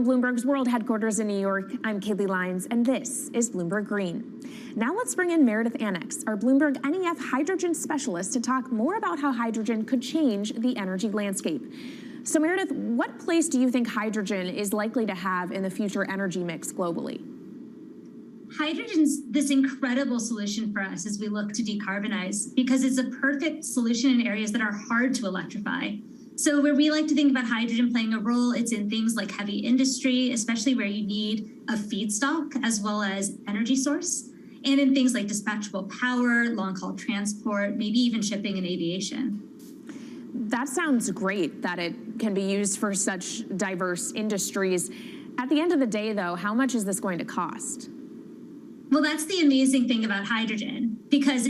From Bloomberg's World Headquarters in New York, I'm Kaylee Lyons, and this is Bloomberg Green. Now let's bring in Meredith Annex, our Bloomberg NEF hydrogen specialist, to talk more about how hydrogen could change the energy landscape. So Meredith, what place do you think hydrogen is likely to have in the future energy mix globally? Hydrogen's this incredible solution for us as we look to decarbonize because it's a perfect solution in areas that are hard to electrify. So where we like to think about hydrogen playing a role, it's in things like heavy industry, especially where you need a feedstock as well as energy source, and in things like dispatchable power, long-haul transport, maybe even shipping and aviation. That sounds great that it can be used for such diverse industries. At the end of the day, though, how much is this going to cost? Well, that's the amazing thing about hydrogen, because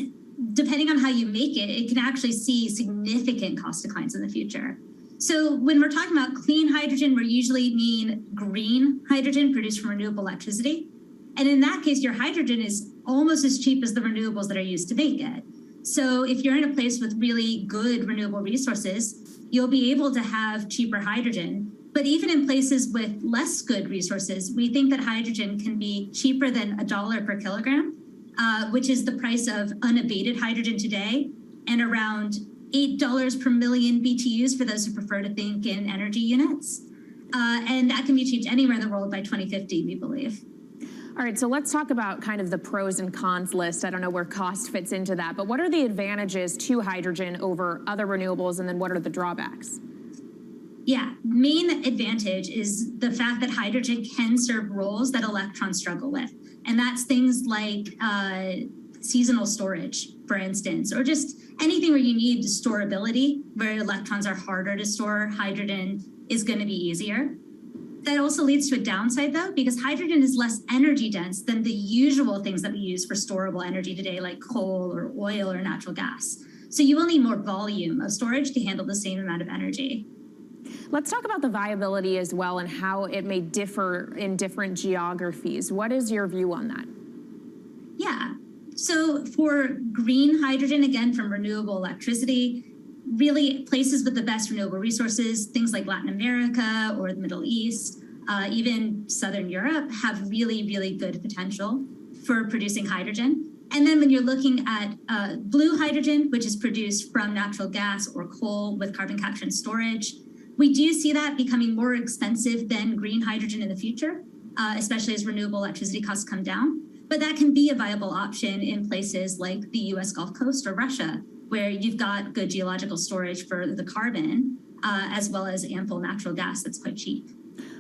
depending on how you make it, it can actually see significant cost declines in the future. So when we're talking about clean hydrogen, we usually mean green hydrogen produced from renewable electricity. And in that case, your hydrogen is almost as cheap as the renewables that are used to make it. So if you're in a place with really good renewable resources, you'll be able to have cheaper hydrogen. But even in places with less good resources, we think that hydrogen can be cheaper than $1 per kilogram, which is the price of unabated hydrogen today, and around $8 per million BTUs for those who prefer to think in energy units. And that can be achieved anywhere in the world by 2050, we believe. All right, so let's talk about kind of the pros and cons list. I don't know where cost fits into that, but what are the advantages to hydrogen over other renewables, and then what are the drawbacks? Yeah, main advantage is the fact that hydrogen can serve roles that electrons struggle with. And that's things like seasonal storage, for instance, or just anything where you need storability, where electrons are harder to store, hydrogen is going to be easier. That also leads to a downside, though, because hydrogen is less energy dense than the usual things that we use for storable energy today, like coal or oil or natural gas. So you will need more volume of storage to handle the same amount of energy. Let's talk about the viability as well and how it may differ in different geographies. What is your view on that? Yeah, so for green hydrogen, again, from renewable electricity, really places with the best renewable resources, things like Latin America or the Middle East, even Southern Europe, have really, really good potential for producing hydrogen. And then when you're looking at blue hydrogen, which is produced from natural gas or coal with carbon capture and storage, we do see that becoming more expensive than green hydrogen in the future, especially as renewable electricity costs come down. But that can be a viable option in places like the US Gulf Coast or Russia, where you've got good geological storage for the carbon, as well as ample natural gas that's quite cheap.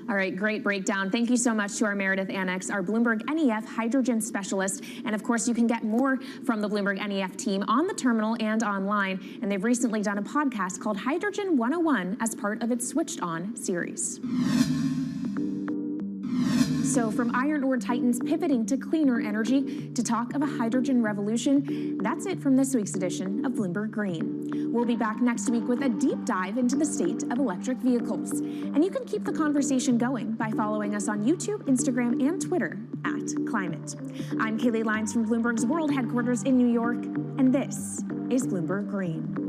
All right, great breakdown. Thank you so much to our Meredith Annex, our Bloomberg NEF hydrogen specialist. And of course, you can get more from the Bloomberg NEF team on the terminal and online. And they've recently done a podcast called Hydrogen 101 as part of its Switched On series. So from iron ore titans pivoting to cleaner energy to talk of a hydrogen revolution, that's it from this week's edition of Bloomberg Green. We'll be back next week with a deep dive into the state of electric vehicles. And you can keep the conversation going by following us on YouTube, Instagram, and Twitter @Climate. I'm Kaylee Lyons from Bloomberg's World Headquarters in New York, and this is Bloomberg Green.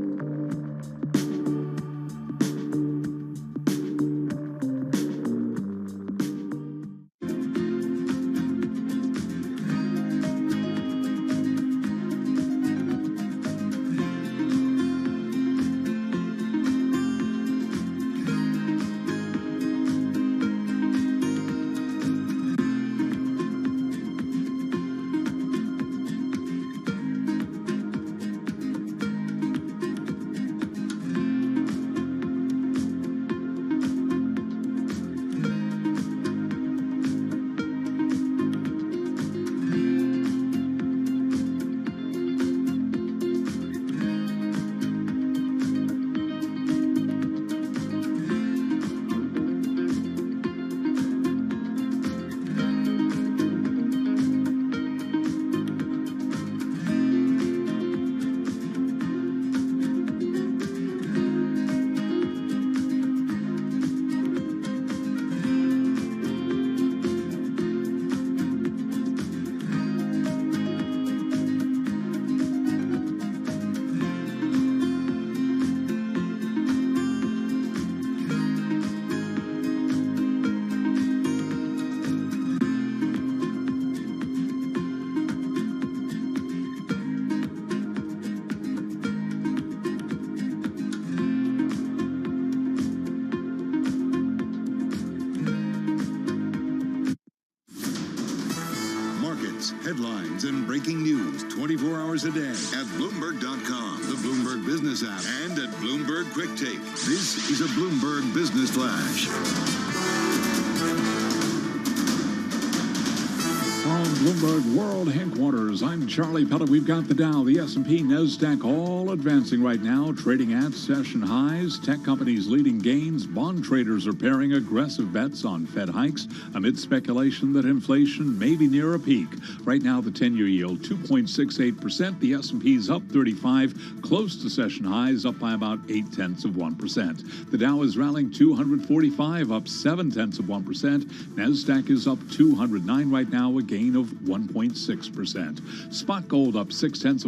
news, headlines, and breaking news 24 hours a day at Bloomberg.com, the Bloomberg Business app, and at Bloomberg Quick Take. This is a Bloomberg Business Flash. From Bloomberg World Headquarters, I'm Charlie Pellet. We've got the Dow, the S&P, NASDAQ all advancing right now, trading at session highs. Tech companies leading gains. Bond traders are paring aggressive bets on Fed hikes amid speculation that inflation may be near a peak. Right now, the 10-year yield, 2.68%. The S&P's up 35, close to session highs, up by about 0.8%. The Dow is rallying 245, up 0.7%. NASDAQ is up 209 right now, a gain of 1.6%. Spot gold up 0.6%,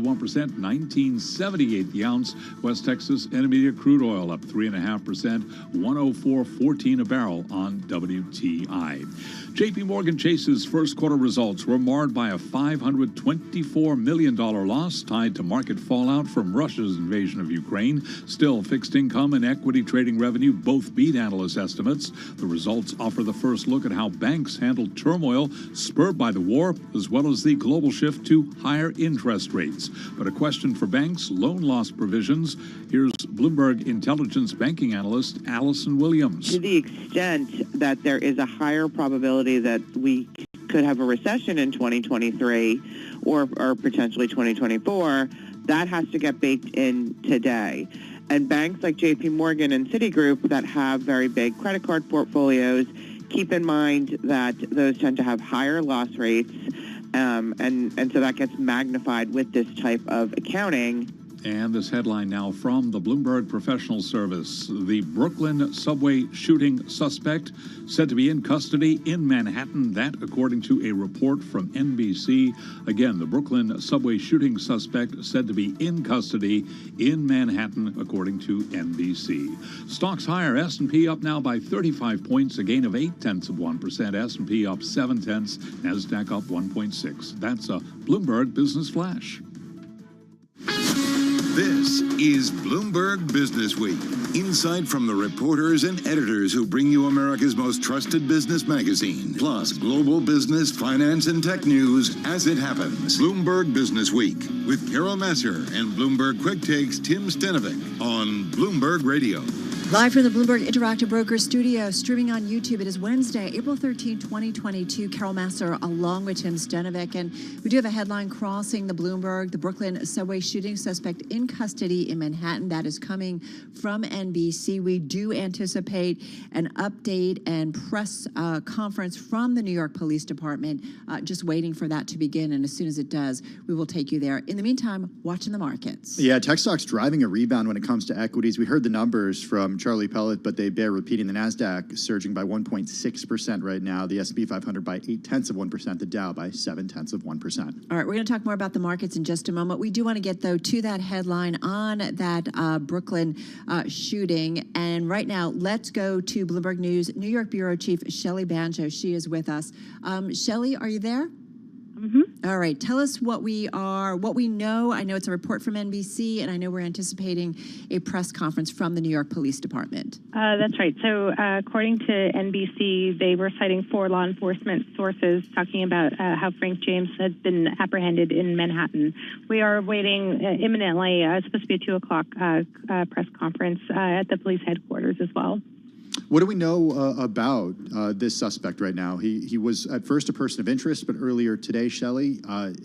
$19.78 the ounce. West Texas Intermediate crude oil up 3.5%, $104.14 a barrel on WTI. J.P. Morgan Chase's first quarter results were marred by a $524 million loss tied to market fallout from Russia's invasion of Ukraine. Still, fixed income and equity trading revenue both beat analyst estimates. The results offer the first look at how banks handled turmoil spurred by the war, as well as the global shift to higher interest rates. But a question for banks, loan loss provisions. Here's Bloomberg Intelligence banking analyst Allison Williams. To the extent that there is a higher probability that we could have a recession in 2023 or potentially 2024, that has to get baked in today. And banks like JP Morgan and Citigroup that have very big credit card portfolios, keep in mind that those tend to have higher loss rates, and so that gets magnified with this type of accounting. And this headline now from the Bloomberg Professional Service. The Brooklyn subway shooting suspect said to be in custody in Manhattan. That, according to a report from NBC. Again, the Brooklyn subway shooting suspect said to be in custody in Manhattan, according to NBC. Stocks higher. S&P up now by 35 points, a gain of 0.8%. S&P up 0.7. NASDAQ up 1.6. That's a Bloomberg Business Flash. This is Bloomberg Business Week. Insight from the reporters and editors who bring you America's most trusted business magazine, plus global business, finance, and tech news as it happens. Bloomberg Business Week with Carol Masser and Bloomberg Quick Takes Tim Stenovic on Bloomberg Radio. Live from the Bloomberg Interactive Brokers studio, streaming on YouTube. It is Wednesday, April 13, 2022. Carol Masser along with Tim Stenovic. And we do have a headline crossing the Bloomberg, the Brooklyn subway shooting suspect in custody in Manhattan. That is coming from NBC. We do anticipate an update and press conference from the New York Police Department. Just waiting for that to begin. And as soon as it does, we will take you there. In the meantime, watching the markets. Yeah, tech stocks driving a rebound when it comes to equities. We heard the numbers from Charlie Pellet, but they bear repeating. The NASDAQ surging by 1.6% right now. The S&P 500 by 0.8%. The Dow by 0.7%. All right, we're going to talk more about the markets in just a moment. We do want to get, though, to that headline on that Brooklyn shooting. And right now, let's go to Bloomberg News New York Bureau Chief Shelley Banjo. She is with us. Shelley, are you there? Mm-hmm. All right. Tell us what we know. I know it's a report from NBC, and I know we're anticipating a press conference from the New York Police Department. That's right. So according to NBC, they were citing 4 law enforcement sources talking about how Frank James has been apprehended in Manhattan. We are waiting imminently. It's supposed to be a 2 o'clock press conference at the police headquarters as well. What do we know about this suspect right now? He was at first a person of interest, but earlier today, Shelley,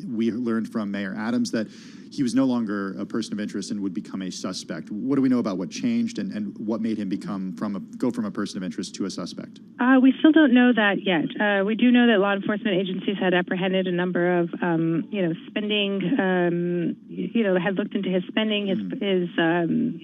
we learned from Mayor Adams that he was no longer a person of interest and would become a suspect. What do we know about what changed and what made him go from a person of interest to a suspect? We still don't know that yet. We do know that law enforcement agencies had apprehended a number of, spending, had looked into his spending, his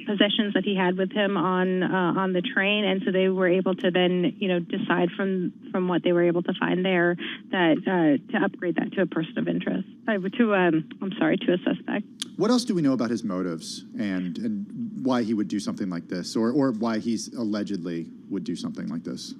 possessions that he had with him on the train, and so they were able to then, decide from what they were able to find there that to upgrade that to a person of interest, to a suspect. What else do we know about his motives and why he would do something like this, or why he's allegedly would do something like this?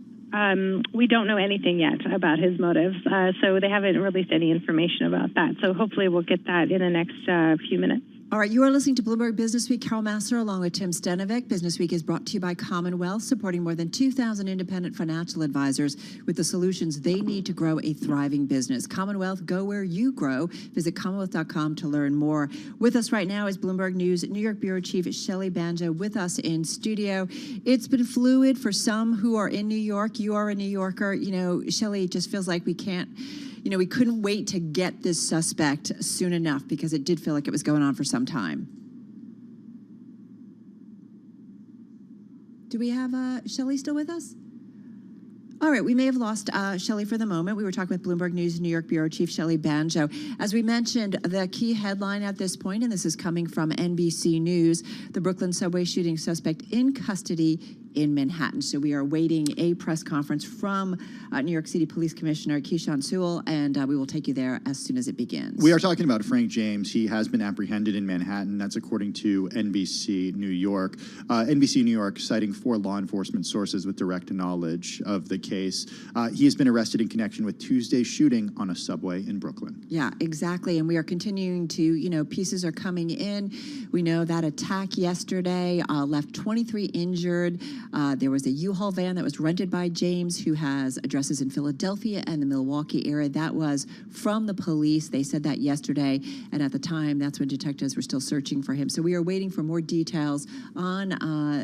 We don't know anything yet about his motives, so they haven't released any information about that. So hopefully we'll get that in the next few minutes. All right, you are listening to Bloomberg Business Week. Carol Massar along with Tim Stenovic. Business Week is brought to you by Commonwealth, supporting more than 2,000 independent financial advisors with the solutions they need to grow a thriving business. Commonwealth, go where you grow. Visit commonwealth.com to learn more. With us right now is Bloomberg News New York Bureau Chief Shelley Banjo with us in studio. It's been fluid for some who are in New York. You are a New Yorker. You know, Shelley, it just feels like we couldn't wait to get this suspect soon enough because it did feel like it was going on for some time. Do we have Shelley still with us? All right, we may have lost Shelley for the moment. We were talking with Bloomberg News New York Bureau Chief Shelley Banjo. As we mentioned, the key headline at this point, and this is coming from NBC News, the Brooklyn subway shooting suspect in custody in Manhattan. So we are awaiting a press conference from New York City Police Commissioner Keechant Sewell, and we will take you there as soon as it begins. We are talking about Frank James. He has been apprehended in Manhattan. That's according to NBC New York. NBC New York citing 4 law enforcement sources with direct knowledge of the case. He has been arrested in connection with Tuesday's shooting on a subway in Brooklyn. Yeah, exactly. And we are continuing to, pieces are coming in. We know that attack yesterday left 23 injured. There was a U-Haul van that was rented by James, who has addresses in Philadelphia and the Milwaukee area. That was from the police. They said that yesterday. And at the time, that's when detectives were still searching for him. So we are waiting for more details on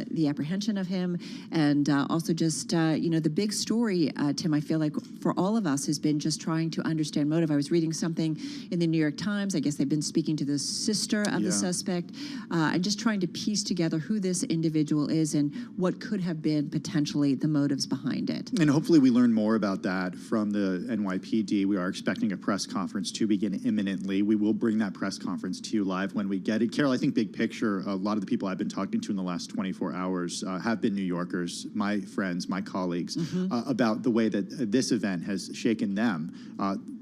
the apprehension of him. And also just, the big story, Tim, I feel like for all of us has been just trying to understand motive. I was reading something in the New York Times. I guess they've been speaking to the sister of the suspect and just trying to piece together who this individual is and what could have been potentially the motives behind it. And hopefully we learn more about that from the NYPD. We are expecting a press conference to begin imminently. We will bring that press conference to you live when we get it. Carol, I think big picture, a lot of the people I've been talking to in the last 24 hours have been New Yorkers, my friends, my colleagues, about the way that this event has shaken them,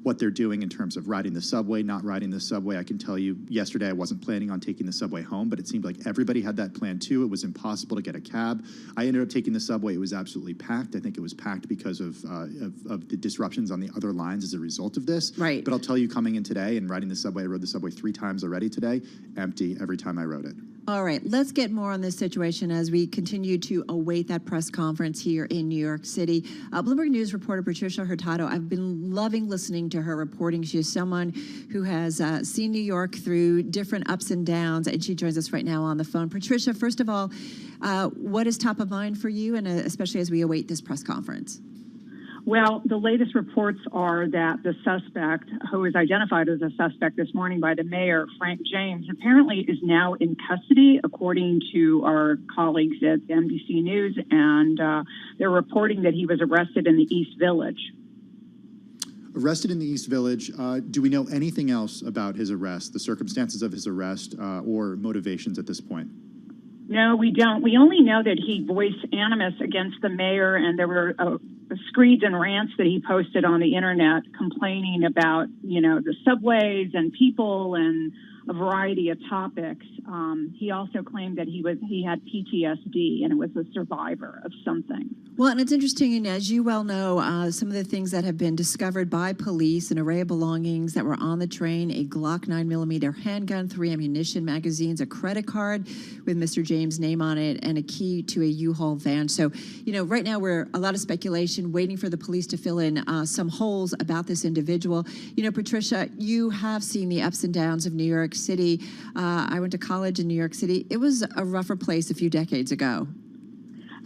what they're doing in terms of riding the subway, not riding the subway. I can tell you yesterday I wasn't planning on taking the subway home, but it seemed like everybody had that plan too. It was impossible to get a cab. I ended up taking the subway. It was absolutely packed. I think it was packed because of the disruptions on the other lines as a result of this. Right. But I'll tell you, coming in today and riding the subway, I rode the subway 3 times already today, empty every time I rode it. All right, let's get more on this situation as we continue to await that press conference here in New York City. Bloomberg News reporter Patricia Hurtado, I've been loving listening to her reporting. She is someone who has seen New York through different ups and downs, and she joins us right now on the phone. Patricia, first of all, what is top of mind for you, and especially as we await this press conference? Well, the latest reports are that the suspect, who is identified as a suspect this morning by the mayor, Frank James, apparently is now in custody, according to our colleagues at NBC News, and they're reporting that he was arrested in the East Village. Arrested in the East Village. Do we know anything else about his arrest, the circumstances of his arrest, or motivations at this point? No, we don't. We only know that he voiced animus against the mayor, and there were screeds and rants that he posted on the internet complaining about, the subways and people and a variety of topics. He also claimed that he had PTSD and was a survivor of something. Well, and it's interesting, and as you well know, some of the things that have been discovered by police, an array of belongings that were on the train, a Glock 9mm handgun, 3 ammunition magazines, a credit card with Mr. James' name on it, and a key to a U-Haul van. So, right now we're a lot of speculation, waiting for the police to fill in some holes about this individual. Patricia, you have seen the ups and downs of New York City. I went to college in New York City. It was a rougher place a few decades ago.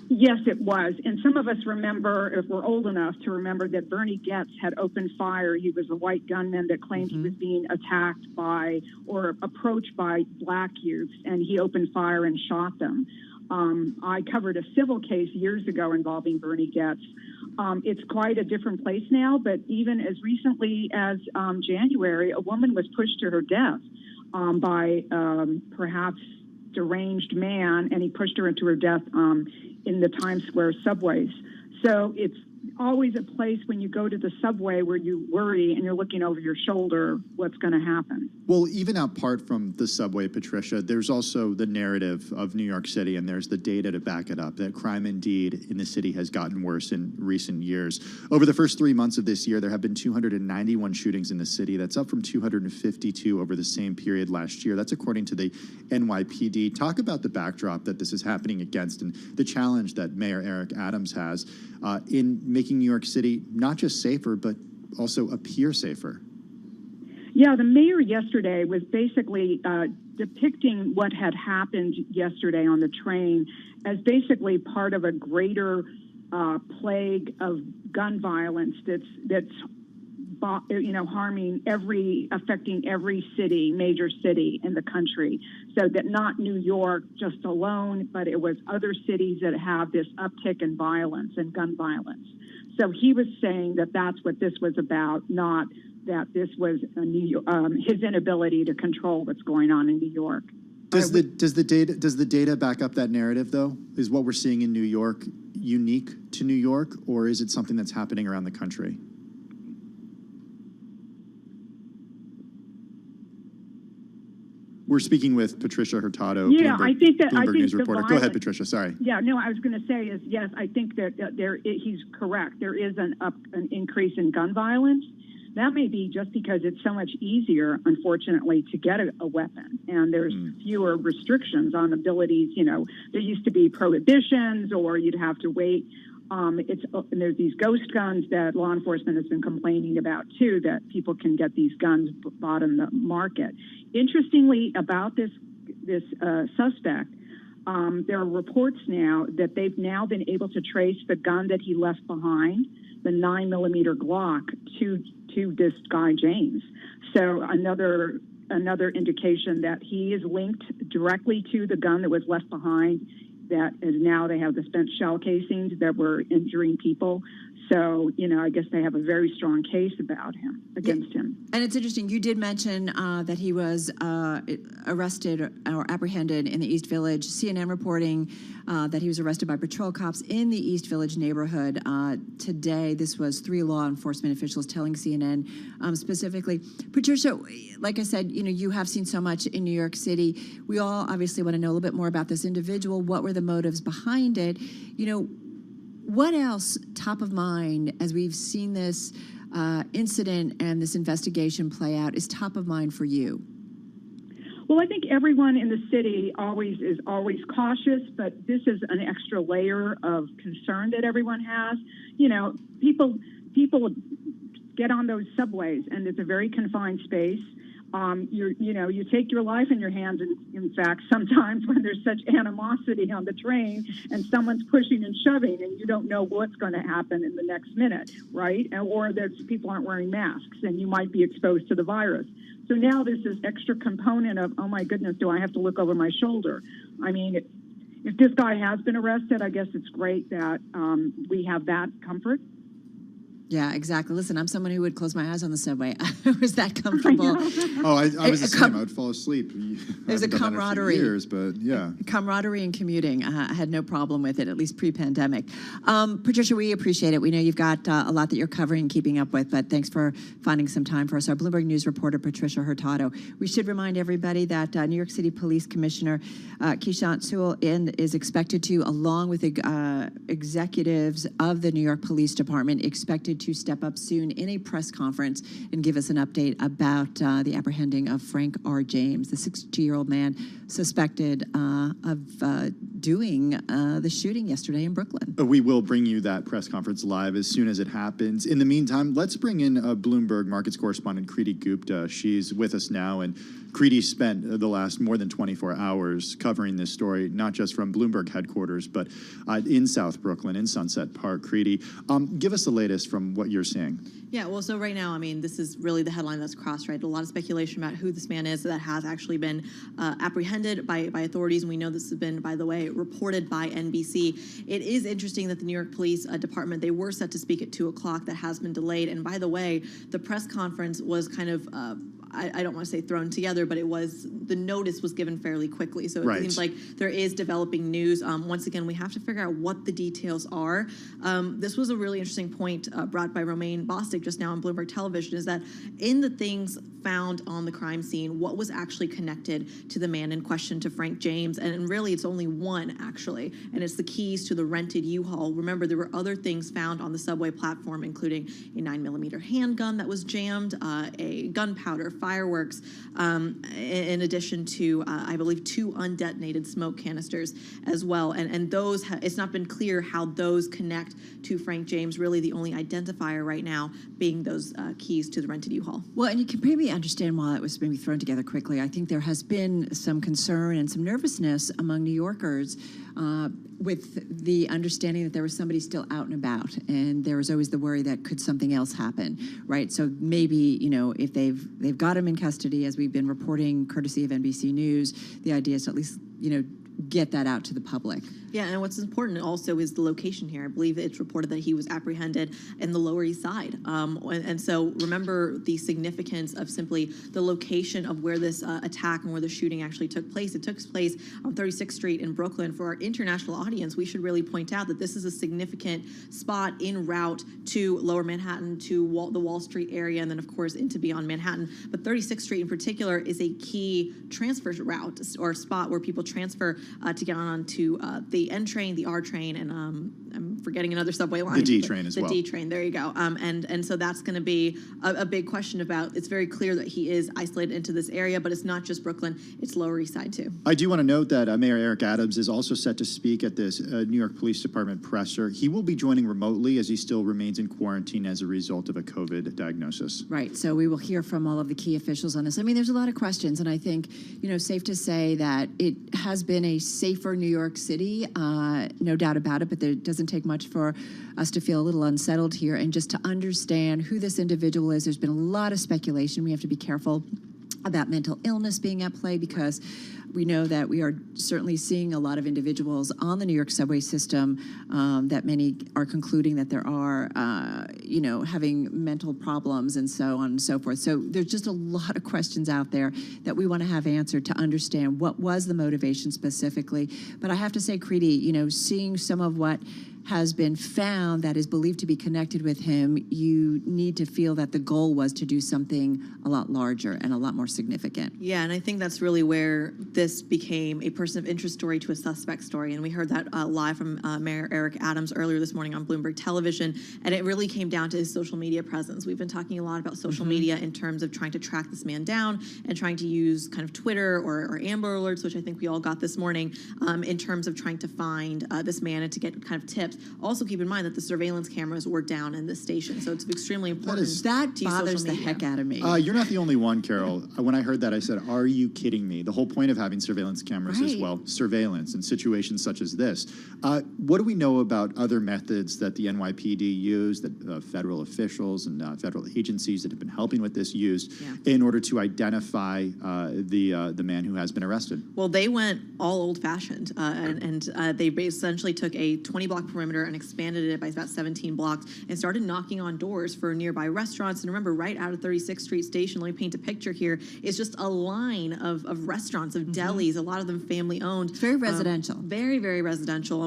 Yes, it was. And some of us remember, if we're old enough to remember, that Bernie Goetz had opened fire. He was a white gunman that claimed he was being attacked by or approached by black youths, and he opened fire and shot them. I covered a civil case years ago involving Bernie Goetz. It's quite a different place now, but even as recently as January, a woman was pushed to her death by perhaps deranged man, and he pushed her into her death in the Times Square subways. So it's always a place when you go to the subway where you worry and you're looking over your shoulder what's going to happen. Well, even apart from the subway, Patricia, there's also the narrative of New York City, and there's the data to back it up, that crime indeed in the city has gotten worse in recent years. Over the first 3 months of this year, there have been 291 shootings in the city. That's up from 252 over the same period last year. That's according to the NYPD. Talk about the backdrop that this is happening against and the challenge that Mayor Eric Adams has in making New York City not just safer, but also appear safer. Yeah, the mayor yesterday was basically depicting what had happened yesterday on the train as basically part of a greater plague of gun violence that's affecting every city, major city in the country. So that not New York just alone, but it was other cities that have this uptick in violence and gun violence. So he was saying that that's what this was about, not that this was his inability to control what's going on in New York. Does the data back up that narrative, though? Is what we're seeing in New York unique to New York, or is it something that's happening around the country? We're speaking with Patricia Hurtado, yeah, Bloomberg, I think News reporter. Go ahead, Patricia. Sorry. Yeah, no, I was going to say is yes, I think that he's correct. There is an increase in gun violence. That may be just because it's so much easier, unfortunately, to get a weapon, and there's fewer restrictions on abilities. You know, there used to be prohibitions, or you'd have to wait. And there's these ghost guns that law enforcement has been complaining about too, that people can get these guns bought in the market. Interestingly, about this suspect, there are reports now that they've now been able to trace the gun that he left behind, the 9mm Glock, to this guy James. So another indication that he is linked directly to the gun that was left behind. That is now they have the spent shell casings that were injuring people. So, you know, I guess they have a very strong case against him. And it's interesting, you did mention that he was arrested or apprehended in the East Village. CNN reporting that he was arrested by patrol cops in the East Village neighborhood today. This was 3 law enforcement officials telling CNN specifically. Patricia, like I said, you know, you have seen so much in New York City. We all obviously want to know a little bit more about this individual. What were the motives behind it? You know, what else top of mind as we've seen this incident and this investigation play out is top of mind for you? Well, I think everyone in the city is always cautious, but this is an extra layer of concern that everyone has. You know, people get on those subways, and it's a very confined space. You take your life in your hands. In fact, sometimes when there's such animosity on the train and someone's pushing and shoving and you don't know what's going to happen in the next minute, right? Or that people aren't wearing masks and you might be exposed to the virus. So now there's this extra component of, oh my goodness, do I have to look over my shoulder? I mean, if this guy has been arrested, I guess it's great that we have that comfort. Yeah, exactly. Listen, I'm someone who would close my eyes on the subway. I was that comfortable. I was the same. I would fall asleep. There's a camaraderie. Years, but yeah. Camaraderie and commuting. I had no problem with it, at least pre-pandemic. Patricia, we appreciate it. We know you've got a lot that you're covering and keeping up with, but thanks for finding some time for us. Our Bloomberg News reporter, Patricia Hurtado. We should remind everybody that New York City Police Commissioner Keechant Sewell is expected to, along with executives of the New York Police Department, expected to step up soon in a press conference and give us an update about the apprehending of Frank R. James, the 62-year-old man suspected of doing the shooting yesterday in Brooklyn. We will bring you that press conference live as soon as it happens. In the meantime, let's bring in Bloomberg Markets correspondent Kriti Gupta. She's with us now, and Kriti spent the last more than 24 hours covering this story, not just from Bloomberg headquarters, but in South Brooklyn, in Sunset Park. Kriti, give us the latest from what you're seeing. Yeah, well, so right now, I mean, this is really the headline that's crossed, right? A lot of speculation about who this man is that has actually been apprehended by authorities, and we know this has been, by the way, reported by NBC. It is interesting that the New York Police Department, they were set to speak at 2 o'clock. That has been delayed, and by the way, the press conference was kind of I don't want to say thrown together, but the notice was given fairly quickly. So it seems like there is developing news. Once again, we have to figure out what the details are. This was a really interesting point brought by Romaine Bostic just now on Bloomberg Television, is that in the things found on the crime scene, what was actually connected to the man in question, to Frank James, and really it's only one actually, and it's the keys to the rented U-Haul. Remember, there were other things found on the subway platform, including a 9mm handgun that was jammed, a gunpowder, fireworks, in addition to, I believe, 2 undetonated smoke canisters as well. And those, it's not been clear how those connect to Frank James, really the only identifier right now being those keys to the rented U-Haul. Well, and you can maybe understand why it was maybe thrown together quickly. I think there has been some concern and some nervousness among New Yorkers with the understanding that there was somebody still out and about, and there was always the worry that could something else happen, right? So maybe, if they've got him in custody, as we've been reporting courtesy of NBC News, the idea is to at least, get that out to the public. Yeah, and what's important also is the location here. I believe it's reported that he was apprehended in the Lower East Side. And so remember the significance of simply the location of where this attack and where the shooting actually took place. It took place on 36th Street in Brooklyn. For our international audience, we should really point out that this is a significant spot en route to Lower Manhattan, to the Wall Street area, and then, of course, into beyond Manhattan. But 36th Street in particular is a key transfer route or spot where people transfer to get on to the N train, the R train, and I'm forgetting another subway line. The D train as well. The D train, there you go. And so that's going to be a big question about, it's very clear that he is isolated into this area, but it's not just Brooklyn, it's Lower East Side too. I do want to note that Mayor Eric Adams is also set to speak at this New York Police Department presser. He will be joining remotely as he still remains in quarantine as a result of a COVID diagnosis. Right, so we will hear from all of the key officials on this. I mean, there's a lot of questions, and I think, safe to say that it has been a safer New York City, no doubt about it, but there doesn't take much for us to feel a little unsettled here and just to understand who this individual is. There's been a lot of speculation. We have to be careful about mental illness being at play, because we know that we are certainly seeing a lot of individuals on the New York subway system that many are concluding that there are, having mental problems and so on and so forth. So there's just a lot of questions out there that we want to have answered to understand what was the motivation specifically. But I have to say, Creedy, seeing some of what has been found that is believed to be connected with him, you need to feel that the goal was to do something a lot larger and a lot more significant. Yeah, and I think that's really where this became a person of interest story to a suspect story. And we heard that live from Mayor Eric Adams earlier this morning on Bloomberg Television. And it really came down to his social media presence. We've been talking a lot about social media in terms of trying to track this man down and trying to use kind of Twitter or Amber Alerts, which I think we all got this morning, in terms of trying to find this man and to get kind of tips. Also, keep in mind that the surveillance cameras were down in this station, so it's extremely important. That bothers the heck out of me. You're not the only one, Carol. When I heard that, I said, "Are you kidding me?" The whole point of having surveillance cameras is, well, surveillance in situations such as this. What do we know about other methods that the NYPD used, that federal officials and federal agencies that have been helping with this used in order to identify the man who has been arrested? Well, they went all old-fashioned, and they essentially took a 20-block perimeter and expanded it by about 17 blocks and started knocking on doors for nearby restaurants. And remember, right out of 36th Street Station, let me paint a picture here, is just a line of restaurants, of delis, a lot of them family-owned. Very residential. Very, very residential.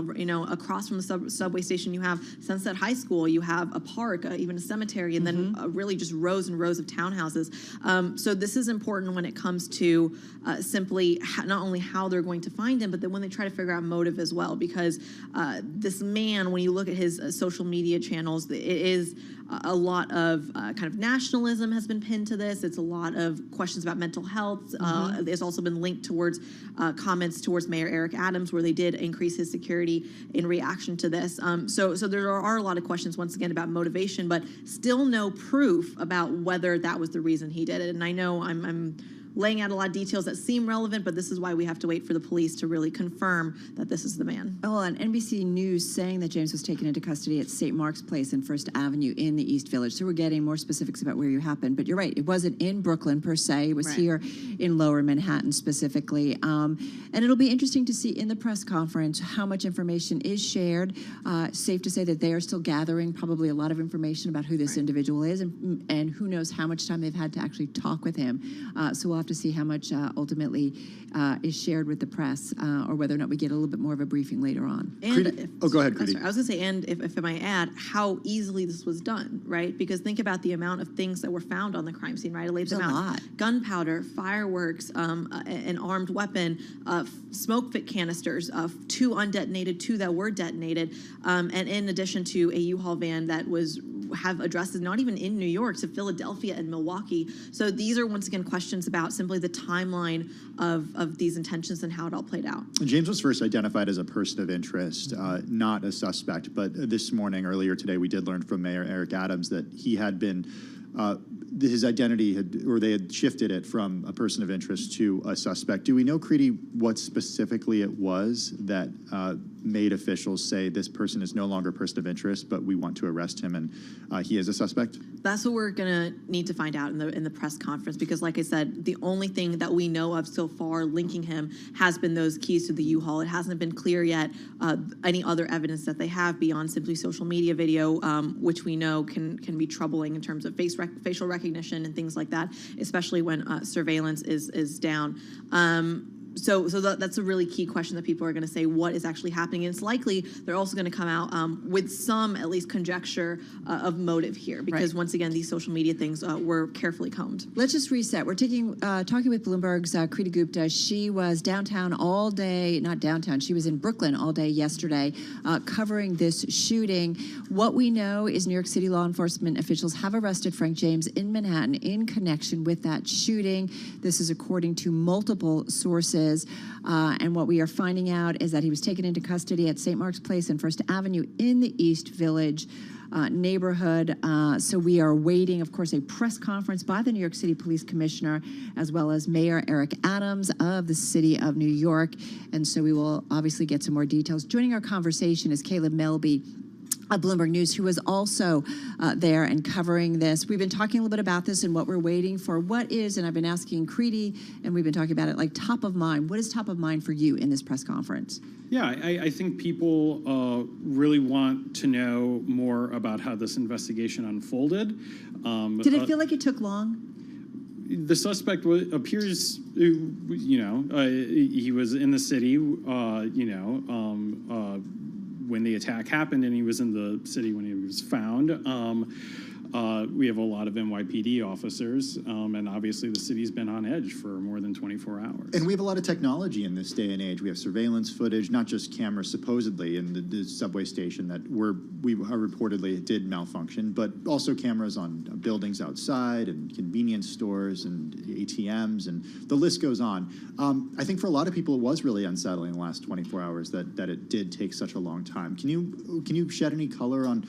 Across from the subway station, you have Sunset High School, you have a park, even a cemetery, and then really just rows and rows of townhouses. So this is important when it comes to simply not only how they're going to find him, but then when they try to figure out motive as well, because this man, when you look at his social media channels, it is a lot of kind of nationalism has been pinned to this. It's a lot of questions about mental health. There's also been linked towards comments towards Mayor Eric Adams, where they did increase his security in reaction to this. So there are a lot of questions, once again, about motivation, but still no proof about whether that was the reason he did it. And I know I'm laying out a lot of details that seem relevant, but this is why we have to wait for the police to really confirm that this is the man. Well, on NBC News saying that James was taken into custody at St. Mark's Place and First Avenue in the East Village. So we're getting more specifics about where you happened. But you're right, it wasn't in Brooklyn per se. It was here in Lower Manhattan specifically. And it'll be interesting to see in the press conference how much information is shared. Safe to say that they are still gathering probably a lot of information about who this individual is, and who knows how much time they've had to actually talk with him. So we'll have to see how much ultimately is shared with the press, or whether or not we get a little bit more of a briefing later on. And go ahead, Kriti. I was going to say, and if I might add, how easily this was done, right? Because think about the amount of things that were found on the crime scene, right? I laid them out. lot. Gunpowder, fireworks, an armed weapon, smoke fit canisters, 2 undetonated, 2 that were detonated, and in addition to a U-Haul van that have addresses not even in New York, to Philadelphia and Milwaukee. So these are once again questions about simply the timeline of these intentions and how it all played out. James was first identified as a person of interest, not a suspect. But this morning, earlier today, we did learn from Mayor Eric Adams that he had been, his identity they had shifted it from a person of interest to a suspect. Do we know, Kriti, what specifically it was that made officials say this person is no longer a person of interest, but we want to arrest him and he is a suspect? That's what we're gonna need to find out in the press conference, because like I said, the only thing that we know of so far linking him has been those keys to the U-Haul. It hasn't been clear yet any other evidence that they have beyond simply social media video, which we know can be troubling in terms of facial recognition and things like that, especially when surveillance is down. So that's a really key question that people are going to say, what is actually happening? And it's likely they're also going to come out with some, at least, conjecture of motive here, because once again, these social media things were carefully combed. Let's just reset. We're talking with Bloomberg's Kriti Gupta. She was downtown all day, not downtown, she was in Brooklyn all day yesterday covering this shooting. What we know is New York City law enforcement officials have arrested Frank James in Manhattan in connection with that shooting. This is according to multiple sources. And what we are finding out is that he was taken into custody at St. Mark's Place and First Avenue in the East Village neighborhood. So we are waiting, of course, a press conference by the New York City Police Commissioner, as well as Mayor Eric Adams of the city of New York. And so we will obviously get some more details. Joining our conversation is Caleb Melby of Bloomberg News, who was also there and covering this. We've been talking a little bit about this and what we're waiting for. What is, and I've been asking Kriti, and we've been talking about it, like top of mind. What is top of mind for you in this press conference? Yeah, I think people really want to know more about how this investigation unfolded. Did it feel like it took long? The suspect appears, he was in the city, when the attack happened, and he was in the city when he was found. We have a lot of NYPD officers, and obviously the city's been on edge for more than 24 hours. And we have a lot of technology in this day and age. We have surveillance footage, not just cameras supposedly in the subway station that reportedly did malfunction, but also cameras on buildings outside and convenience stores and ATMs, and the list goes on. I think for a lot of people it was really unsettling in the last 24 hours that it did take such a long time. Can you shed any color on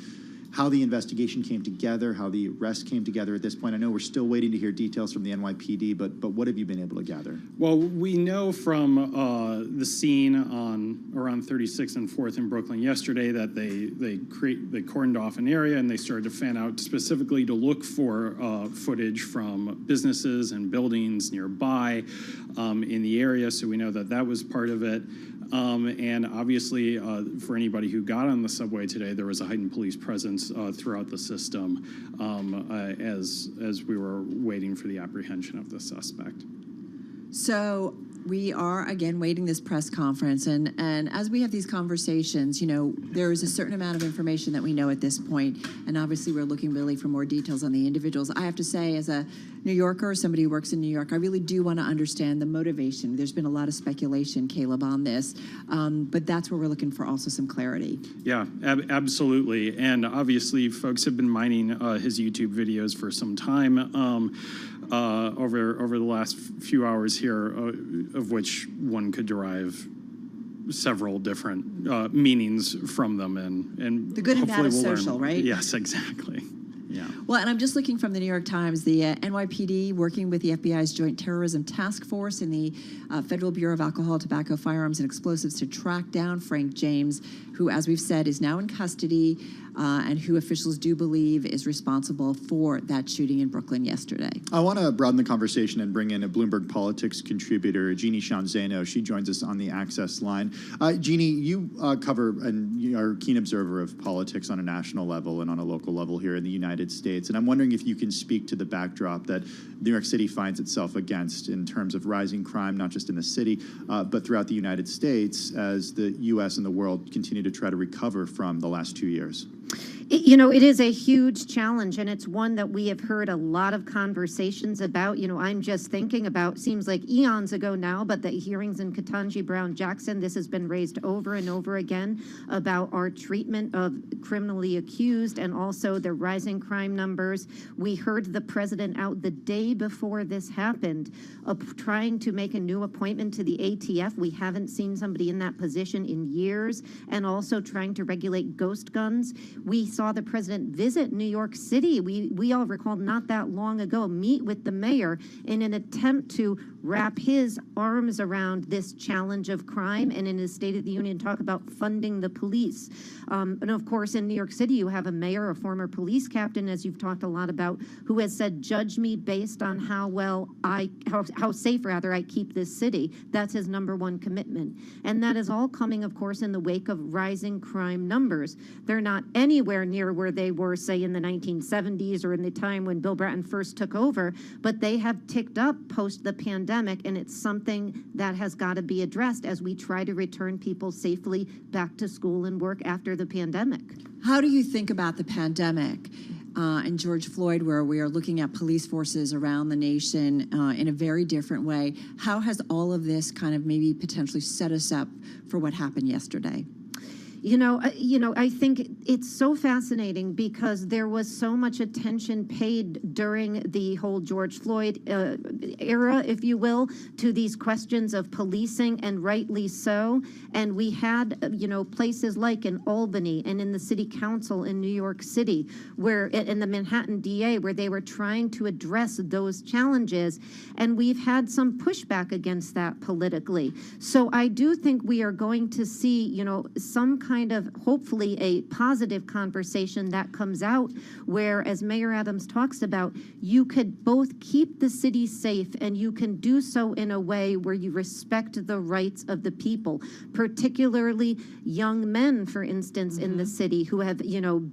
how the investigation came together, how the arrest came together at this point? I know we're still waiting to hear details from the NYPD, but what have you been able to gather? Well, we know from the scene on around 36th and 4th in Brooklyn yesterday that they cordoned off an area and they started to fan out specifically to look for footage from businesses and buildings nearby in the area. So we know that was part of it. And obviously, for anybody who got on the subway today, there was a heightened police presence throughout the system as we were waiting for the apprehension of the suspect. So we are, again, waiting this press conference. And as we have these conversations, there is a certain amount of information that we know at this point. And obviously, we're looking really for more details on the individuals. I have to say, as a New Yorker, somebody who works in New York, I really do want to understand the motivation. There's been a lot of speculation, Caleb, on this. But that's where we're looking for also some clarity. Yeah, absolutely. And obviously, folks have been mining his YouTube videos for some time. Over the last few hours here, of which one could derive several different meanings from them, and the good and bad of we'll social, learn. right? Yes, exactly. Yeah. Well, and I'm just looking from the New York Times, the NYPD working with the FBI's Joint Terrorism Task Force and the Federal Bureau of Alcohol, Tobacco, Firearms, and Explosives to track down Frank James, who, as we've said, is now in custody and who officials do believe is responsible for that shooting in Brooklyn yesterday. I want to broaden the conversation and bring in a Bloomberg Politics contributor, Jeannie Shanzano. She joins us on the Access line. Jeannie, you cover and you are a keen observer of politics on a national level and on a local level here in the United States. And I'm wondering if you can speak to the backdrop that New York City finds itself against in terms of rising crime, not just in the city, but throughout the United States as the U.S. and the world continue to try to recover from the last 2 years. You know, it is a huge challenge, and it's one that we have heard a lot of conversations about. You know, I'm just thinking about, seems like eons ago now, but the hearings in Ketanji Brown Jackson, this has been raised over and over again about our treatment of criminally accused and also the rising crime numbers. We heard the president out the day before this happened trying to make a new appointment to the ATF. We haven't seen somebody in that position in years, and also trying to regulate ghost guns. We saw the president visit New York City. We all recall not that long ago, meet with the mayor in an attempt to wrap his arms around this challenge of crime, and in his State of the Union talk about funding the police. And of course, in New York City, you have a mayor, a former police captain, as you've talked a lot about, who has said, judge me based on how safe I keep this city. That's his #1 commitment. And that is all coming, of course, in the wake of rising crime numbers. They're not anywhere near where they were, say, in the 1970s or in the time when Bill Bratton first took over, but they have ticked up post the pandemic, and it's something that has got to be addressed as we try to return people safely back to school and work after the pandemic. How do you think about the pandemic and George Floyd, where we are looking at police forces around the nation in a very different way? How has all of this kind of maybe potentially set us up for what happened yesterday? You know, I think it's so fascinating because there was so much attention paid during the whole George Floyd era, if you will, to these questions of policing, and rightly so. And we had, places like in Albany and in the city council in New York City, where in the Manhattan DA, where they were trying to address those challenges. And we've had some pushback against that politically. So I do think we are going to see, some kind of hopefully a positive conversation that comes out where, as Mayor Adams talks about, you could both keep the city safe and you can do so in a way where you respect the rights of the people, particularly young men, for instance, in the city who have,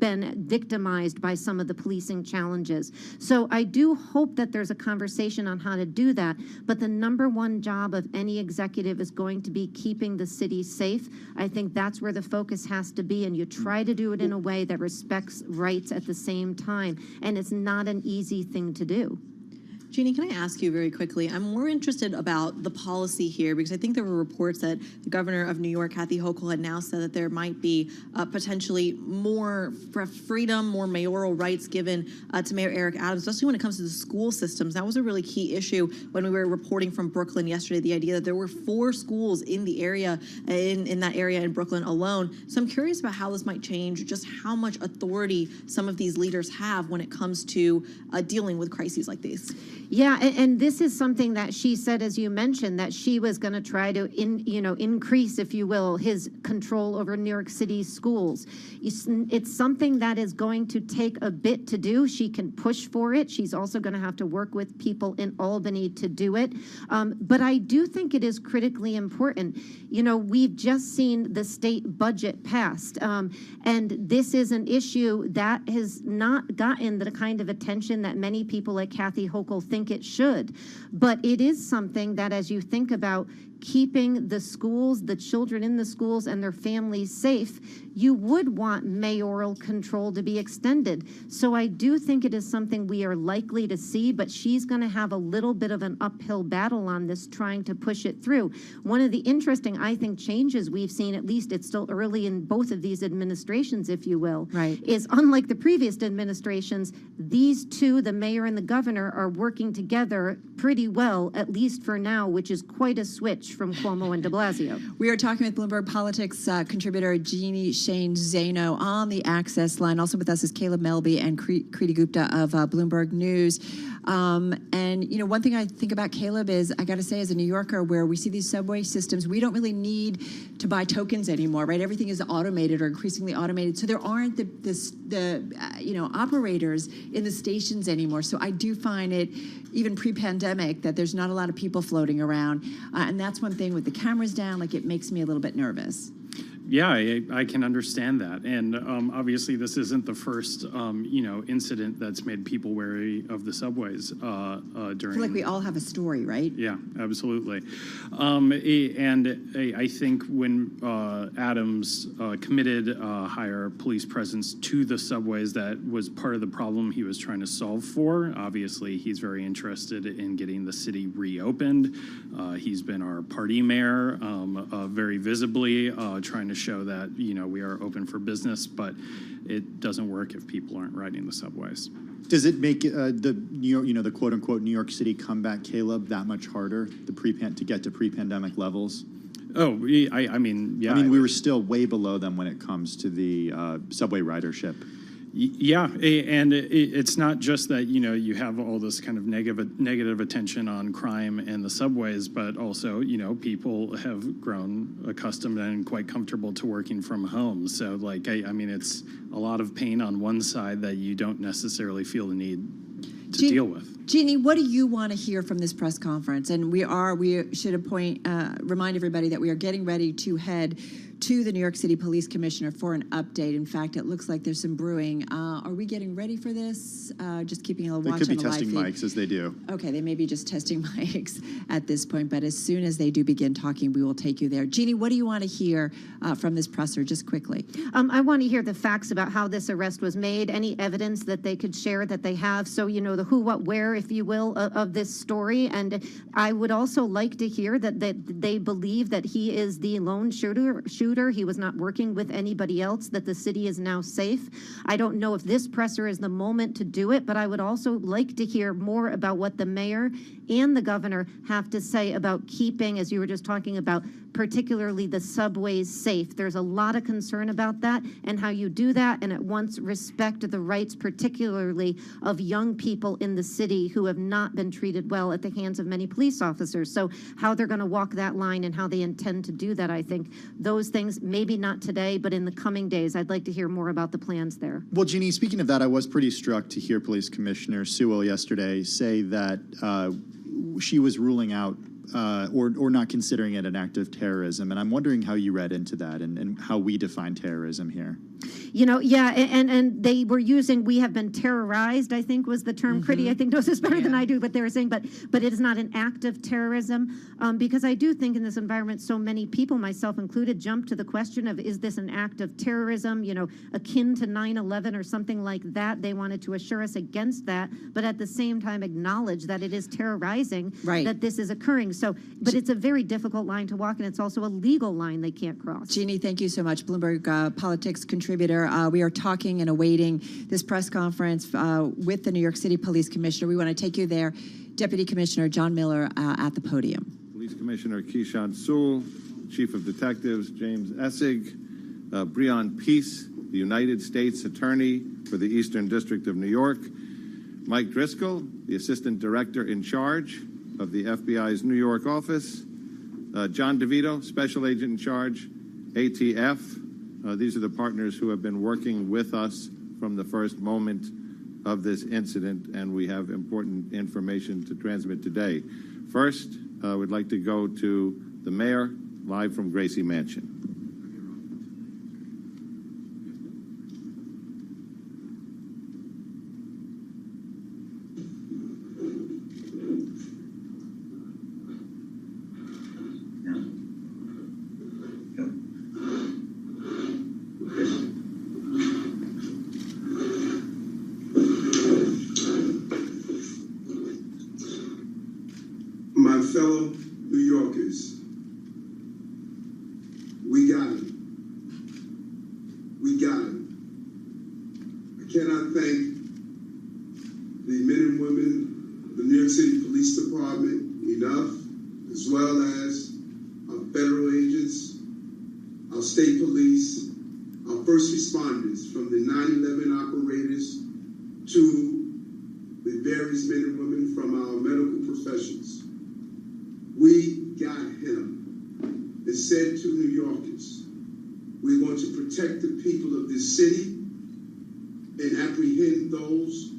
been victimized by some of the policing challenges. So I do hope that there's a conversation on how to do that, but the #1 job of any executive is going to be keeping the city safe. I think that's where the focus has to be, and you try to do it in a way that respects rights at the same time, and it's not an easy thing to do. Jeannie, can I ask you very quickly? I'm more interested about the policy here because I think there were reports that the governor of New York, Kathy Hochul, had now said that there might be potentially more freedom, more mayoral rights given to Mayor Eric Adams, especially when it comes to the school systems. That was a really key issue when we were reporting from Brooklyn yesterday, the idea that there were 4 schools in the area, in that area in Brooklyn alone. So I'm curious about how this might change, just how much authority some of these leaders have when it comes to dealing with crises like these. Yeah, and this is something that she said, as you mentioned, that she was going to try to, increase, if you will, his control over New York City schools. It's something that is going to take a bit to do. She can push for it. She's also going to have to work with people in Albany to do it. But I do think it is critically important. We've just seen the state budget passed, and this is an issue that has not gotten the kind of attention that many people like Kathy Hochul think it should. But it is something that, as you think about keeping the schools, the children in the schools and their families safe, you would want mayoral control to be extended. So I do think it is something we are likely to see, but she's going to have a little bit of an uphill battle on this, trying to push it through. One of the interesting, I think, changes we've seen, at least it's still early in both of these administrations, if you will, is unlike the previous administrations, these two, the mayor and the governor, are working working together pretty well, at least for now, which is quite a switch from Cuomo and de Blasio. We are talking with Bloomberg Politics contributor Jeannie Shane Zaino on the Access line. Also with us is Caleb Melby and Kriti Gupta of Bloomberg News. And, you know, one thing I think about, Caleb, is I got to say, as a New Yorker, where we see these subway systems, we don't really need to buy tokens anymore, right? Everything is automated or increasingly automated. So there aren't the operators in the stations anymore. So I do find it, even pre-pandemic, that there's not a lot of people floating around. And that's one thing with the cameras down, like, it makes me a little bit nervous. Yeah, I can understand that. And obviously this isn't the first, incident that's made people wary of the subways during... I feel like we all have a story, right? Yeah, absolutely. And I think when Adams committed higher police presence to the subways, that was part of the problem he was trying to solve for. Obviously, he's very interested in getting the city reopened. He's been our party mayor, very visibly trying to show that, we are open for business, but it doesn't work if people aren't riding the subways. Does it make the New York, the quote unquote New York City comeback, Caleb, that much harder to get to pre-pandemic levels? Oh, I mean, yeah. I mean, we were still way below them when it comes to the subway ridership. Yeah, and it's not just that, you have all this kind of negative attention on crime and the subways, but also, people have grown accustomed and quite comfortable to working from home. So, like, I mean, it's a lot of pain on one side that you don't necessarily feel the need to deal with. Jeannie, what do you want to hear from this press conference? And we should remind everybody that we are getting ready to head to the New York City Police Commissioner for an update. In fact, it looks like there's some brewing. Are we getting ready for this? Just keeping a watch on the live feed. They could be testing mics as they do. Okay, they may be just testing mics at this point, but as soon as they do begin talking, we will take you there. Jeannie, what do you want to hear from this presser, just quickly? I want to hear the facts about how this arrest was made, any evidence that they could share that they have, so the who, what, where, if you will, of this story. And I would also like to hear that they believe that he is the lone shooter. He was not working with anybody else, that the city is now safe. I don't know if this presser is the moment to do it, but I would also like to hear more about what the mayor and the governor have to say about keeping, as you were just talking about, particularly the subways safe. There's a lot of concern about that and how you do that, and at once respect the rights, particularly of young people in the city who have not been treated well at the hands of many police officers. So how they're going to walk that line and how they intend to do that, I think those things, maybe not today, but in the coming days, I'd like to hear more about the plans there. Well, Jeannie, speaking of that, I was pretty struck to hear Police Commissioner Sewell yesterday say that she was ruling out or not considering it an act of terrorism. And I'm wondering how you read into that and how we define terrorism here. Yeah, and they were using, we have been terrorized, I think was the term. Kriti, I think knows this better than I do, but they were saying, but it is not an act of terrorism, because I do think in this environment, so many people, myself included, jump to the question of, is this an act of terrorism, akin to 9/11 or something like that? They wanted to assure us against that, but at the same time acknowledge that it is terrorizing, that this is occurring. So, but it's a very difficult line to walk, and it's also a legal line they can't cross. Jeannie, thank you so much. Bloomberg Politics contributor. We are talking and awaiting this press conference with the New York City Police Commissioner. We want to take you there. Deputy Commissioner John Miller at the podium. Police Commissioner Keyshawn Sewell, Chief of Detectives James Essig, Breon Peace, the United States Attorney for the Eastern District of New York, Mike Driscoll, the Assistant Director in charge of the FBI's New York office, John DeVito, Special Agent in charge, ATF. These are the partners who have been working with us from the first moment of this incident, and we have important information to transmit today. First, I would like to go to the mayor, live from Gracie Mansion. My fellow New Yorkers, we got it. We got it. I cannot thank the men and women the New York City Police Department enough, as well as our federal agents, our state police, our first responders, from the 9/11 operators to the various men and women from our medical professions. We got him and said to New Yorkers, we want to protect the people of this city and apprehend those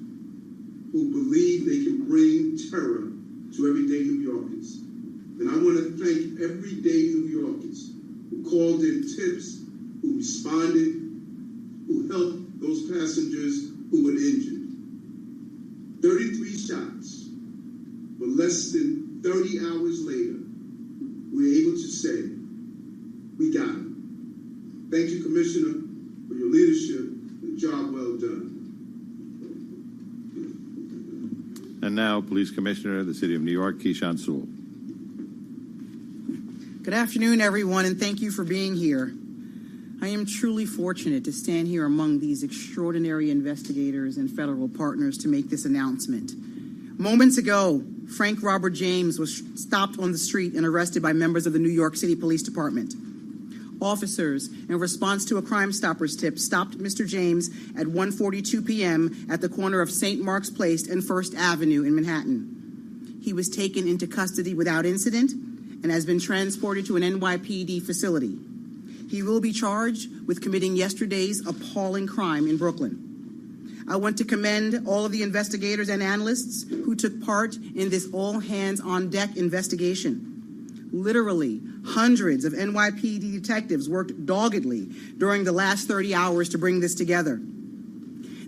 who believe they can bring terror to everyday New Yorkers. And I want to thank everyday New Yorkers who called in tips, who responded, who helped those passengers who were injured. 33 shots, but less than 30 hours later, we were able to say, we got him. Thank you, Commissioner, for your leadership and job well done. And now, Police Commissioner of the City of New York, Keyshawn Sewell. Good afternoon, everyone, and thank you for being here. I am truly fortunate to stand here among these extraordinary investigators and federal partners to make this announcement. Moments ago, Frank Robert James was stopped on the street and arrested by members of the New York City Police Department. Officers, in response to a Crime Stoppers tip, stopped Mr. James at 1:42 p.m. at the corner of St. Mark's Place and First Avenue in Manhattan. He was taken into custody without incident and has been transported to an NYPD facility. He will be charged with committing yesterday's appalling crime in Brooklyn. I want to commend all of the investigators and analysts who took part in this all-hands-on-deck investigation. Literally, hundreds of NYPD detectives worked doggedly during the last 30 hours to bring this together.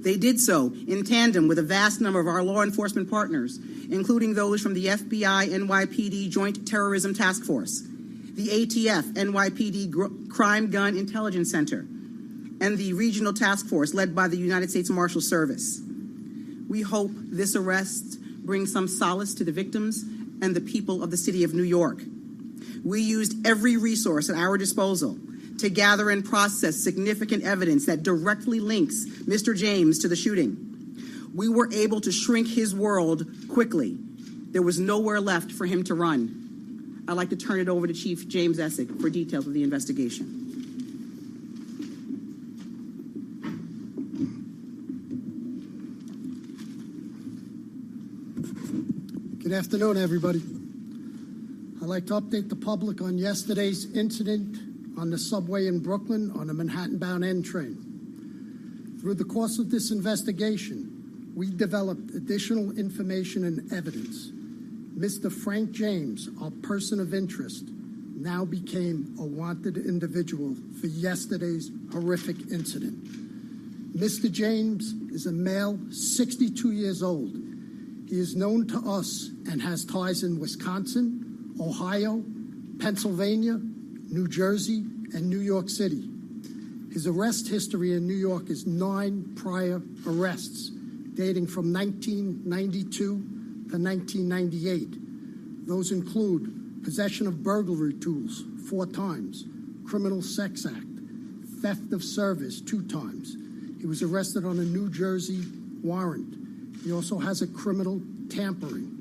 They did so in tandem with a vast number of our law enforcement partners, including those from the FBI NYPD Joint Terrorism Task Force, the ATF NYPD Crime Gun Intelligence Center, and the Regional Task Force led by the United States Marshal Service. We hope this arrest brings some solace to the victims and the people of the city of New York. We used every resource at our disposal to gather and process significant evidence that directly links Mr. James to the shooting. We were able to shrink his world quickly. There was nowhere left for him to run. I'd like to turn it over to Chief James Essig for details of the investigation. Good afternoon, everybody. I'd like to update the public on yesterday's incident on the subway in Brooklyn on a Manhattan-bound N train. Through the course of this investigation, we developed additional information and evidence. Mr. Frank James, our person of interest, now became a wanted individual for yesterday's horrific incident. Mr. James is a male, 62 years old. He is known to us and has ties in Wisconsin, Ohio, Pennsylvania, New Jersey, and New York City. His arrest history in New York is 9 prior arrests, dating from 1992 to 1998. Those include possession of burglary tools 4 times, criminal sex act, theft of service 2 times. He was arrested on a New Jersey warrant. He also has a criminal tampering.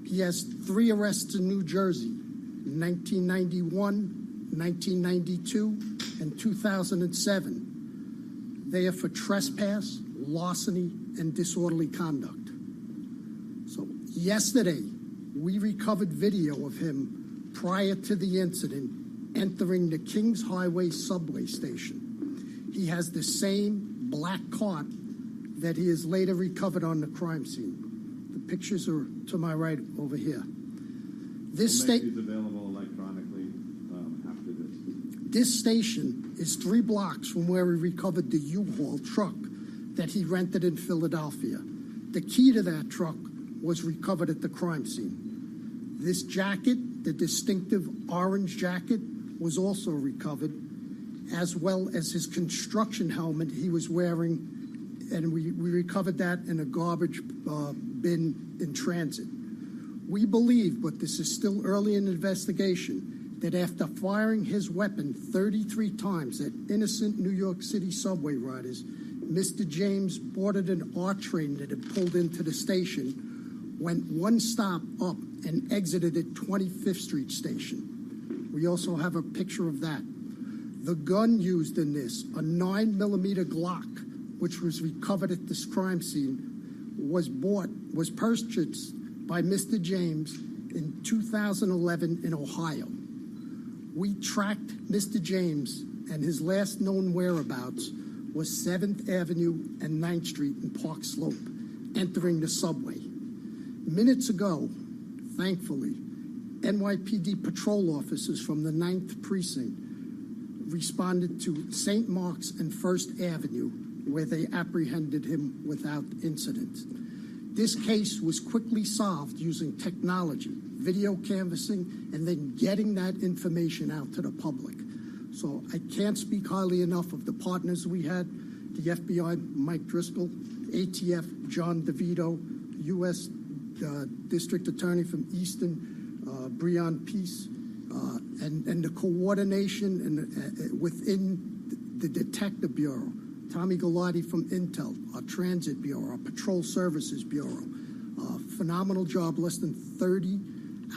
He has 3 arrests in New Jersey, in 1991, 1992, and 2007. They are for trespass, larceny, and disorderly conduct. So yesterday, we recovered video of him prior to the incident entering the Kings Highway subway station. He has the same black cart that he has later recovered on the crime scene. The pictures are to my right over here. This We'll make these available electronically after this. This station is 3 blocks from where we recovered the U-Haul truck that he rented in Philadelphia. The key to that truck was recovered at the crime scene. This jacket, the distinctive orange jacket, was also recovered, as well as his construction helmet he was wearing, and we recovered that in a garbage bin in transit. We believe, but this is still early in the investigation, that after firing his weapon 33 times at innocent New York City subway riders, Mr. James boarded an R train that had pulled into the station, went one stop up and exited at 25th Street Station. We also have a picture of that. The gun used in this, a 9mm Glock, which was recovered at this crime scene, was purchased by Mr. James in 2011 in Ohio. We tracked Mr. James, and his last known whereabouts was 7th Avenue and 9th Street in Park Slope, entering the subway. Minutes ago, thankfully, NYPD patrol officers from the 9th Precinct responded to St. Mark's and 1st Avenue, where they apprehended him without incident. This case was quickly solved using technology, video canvassing, and then getting that information out to the public. So I can't speak highly enough of the partners we had, the FBI, Mike Driscoll, ATF, John DeVito, U.S. District Attorney from Easton, Breon Peace, and the coordination within the Detective Bureau, Tommy Galati from Intel, our Transit Bureau, our Patrol Services Bureau. Phenomenal job, less than 30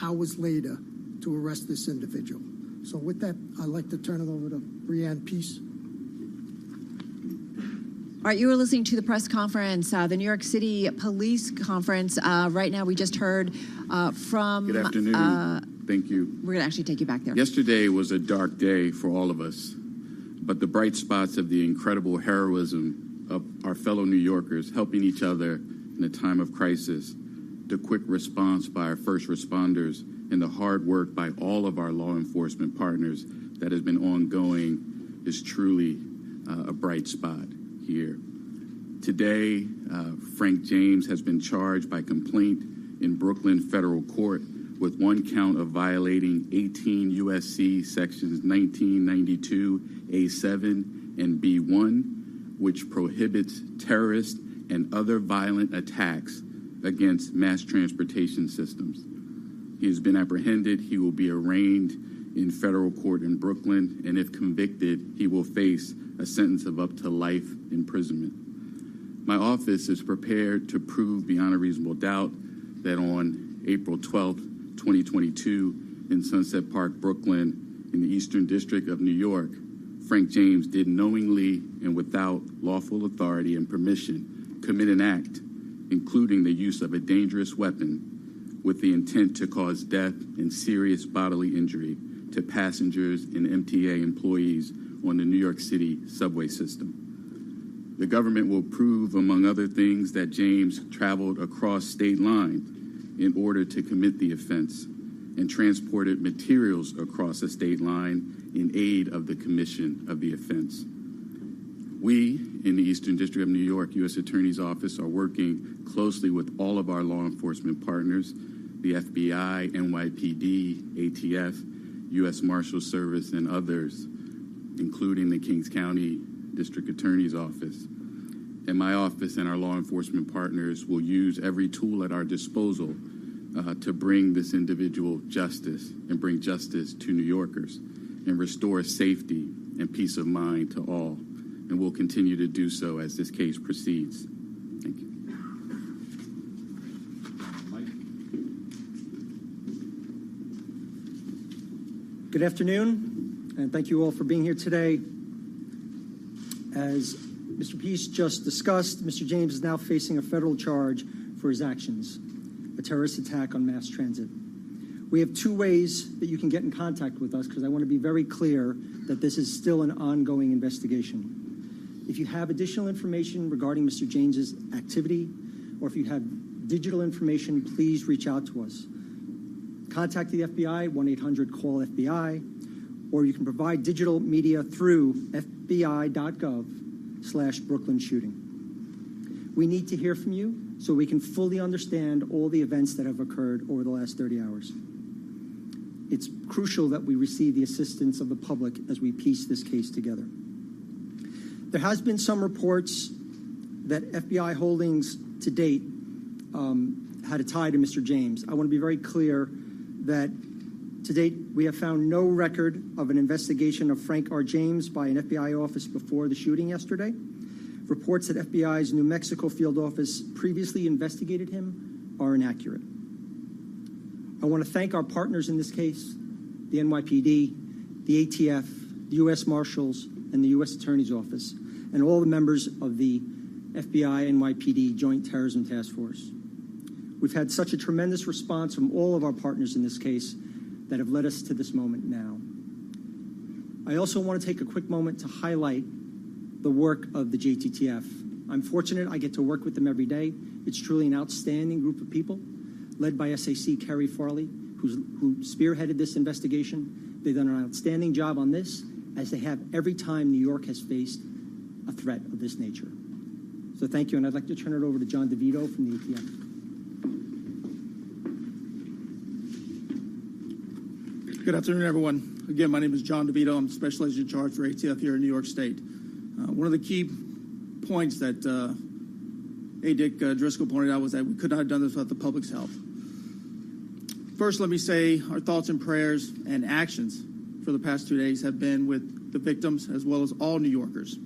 hours later to arrest this individual. So with that, I'd like to turn it over to Breon Peace. All right, you were listening to the press conference, the New York City Police Conference. Right now, we just heard from... Good afternoon. Thank you. We're going to actually take you back there. Yesterday was a dark day for all of us, but the bright spots of the incredible heroism of our fellow New Yorkers helping each other in a time of crisis, the quick response by our first responders, and the hard work by all of our law enforcement partners that has been ongoing is truly a bright spot here. Today, Frank James has been charged by complaint in Brooklyn Federal Court with one count of violating 18 U.S.C. sections 1992 A7 and B1, which prohibits terrorist and other violent attacks against mass transportation systems. He has been apprehended. He will be arraigned in federal court in Brooklyn, and if convicted, he will face a sentence of up to life imprisonment. My office is prepared to prove beyond a reasonable doubt that on April 12th, 2022, in Sunset Park, Brooklyn, in the Eastern District of New York, Frank James did knowingly and without lawful authority and permission commit an act, including the use of a dangerous weapon, with the intent to cause death and serious bodily injury to passengers and MTA employees on the New York City subway system. The government will prove, among other things, that James traveled across state lines in order to commit the offense and transported materials across a state line in aid of the commission of the offense. We, in the Eastern District of New York U.S. Attorney's Office, are working closely with all of our law enforcement partners, the FBI, NYPD, ATF, U.S. Marshal Service, and others, including the Kings County District Attorney's Office. And my office and our law enforcement partners will use every tool at our disposal to bring this individual justice and bring justice to New Yorkers and restore safety and peace of mind to all. And we'll continue to do so as this case proceeds. Thank you. Good afternoon, and thank you all for being here today. As Mr. Peace just discussed, Mr. James is now facing a federal charge for his actions, a terrorist attack on mass transit. We have two ways that you can get in contact with us, because I want to be very clear that this is still an ongoing investigation. If you have additional information regarding Mr. James's activity, or if you have digital information, please reach out to us. Contact the FBI, 1-800-CALL-FBI, or you can provide digital media through fbi.gov/Brooklyn shooting. We need to hear from you so we can fully understand all the events that have occurred over the last 30 hours. It's crucial that we receive the assistance of the public as we piece this case together. There has been some reports that FBI holdings to date had a tie to Mr. James. I want to be very clear that to date, we have found no record of an investigation of Frank R. James by an FBI office before the shooting yesterday. Reports that FBI's New Mexico field office previously investigated him are inaccurate. I want to thank our partners in this case, the NYPD, the ATF, the U.S. Marshals, and the U.S. Attorney's Office, and all the members of the FBI NYPD Joint Terrorism Task Force. We've had such a tremendous response from all of our partners in this case that have led us to this moment now. I also want to take a quick moment to highlight the work of the JTTF. I'm fortunate I get to work with them every day. It's truly an outstanding group of people, led by SAC Kerry Farley, who spearheaded this investigation. They've done an outstanding job on this, as they have every time New York has faced a threat of this nature. So thank you, and I'd like to turn it over to John DeVito from the ATF. Good afternoon, everyone. Again, my name is John DeVito. I'm Special Agent in Charge for ATF here in New York State. One of the key points that A. Dick Driscoll pointed out was that we could not have done this without the public's help. First, let me say our thoughts and prayers and actions for the past 2 days have been with the victims as well as all New Yorkers.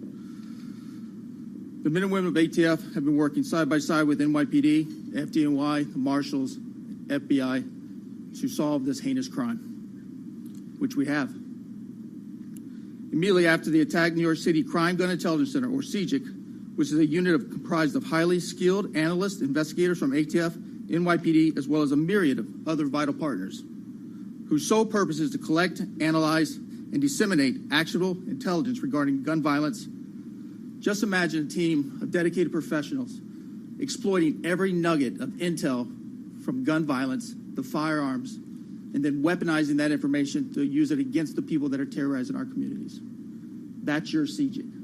The men and women of ATF have been working side by side with NYPD, FDNY, the Marshals, FBI to solve this heinous crime, which we have. Immediately after the attack, New York City Crime Gun Intelligence Center, or CGIC, which is a unit comprised of highly skilled analysts, investigators from ATF, NYPD, as well as a myriad of other vital partners, whose sole purpose is to collect, analyze, and disseminate actionable intelligence regarding gun violence. Just imagine a team of dedicated professionals exploiting every nugget of intel from gun violence, the firearms, and then weaponizing that information to use it against the people that are terrorizing our communities. That's your CGIC.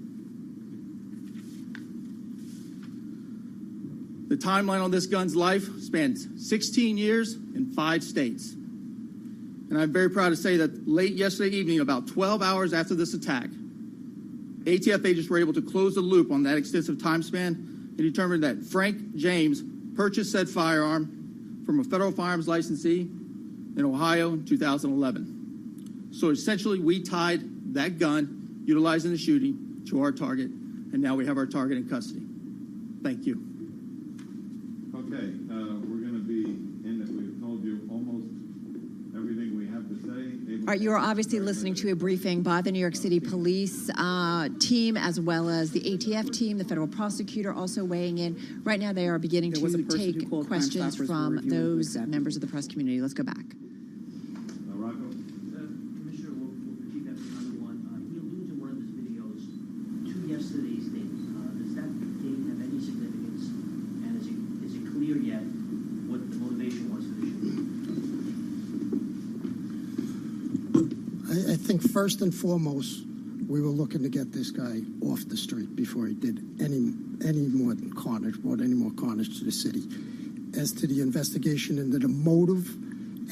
The timeline on this gun's life spans 16 years in 5 states. And I'm very proud to say that late yesterday evening, about 12 hours after this attack, ATF agents were able to close the loop on that extensive time span and determine that Frank James purchased said firearm from a federal firearms licensee in Ohio in 2011. So essentially, we tied that gun, utilizing the shooting, to our target, and now we have our target in custody. Thank you. Okay, we're going to be in that we've told you almost everything we have to say. All right, you are obviously listening to a briefing by the New York City Police team, as well as the ATF team, the federal prosecutor also weighing in. Right now, they are beginning to take questions from those members of the press community. Let's go back. Commissioner, we'll repeat that for another one. He alludes in one of his videos to yesterday's date. Does that date have any significance? And is it clear yet what the motivation was for the shooting? I think first and foremost, we were looking to get this guy off the street before he did any more carnage, brought any more carnage to the city. As to the investigation into the motive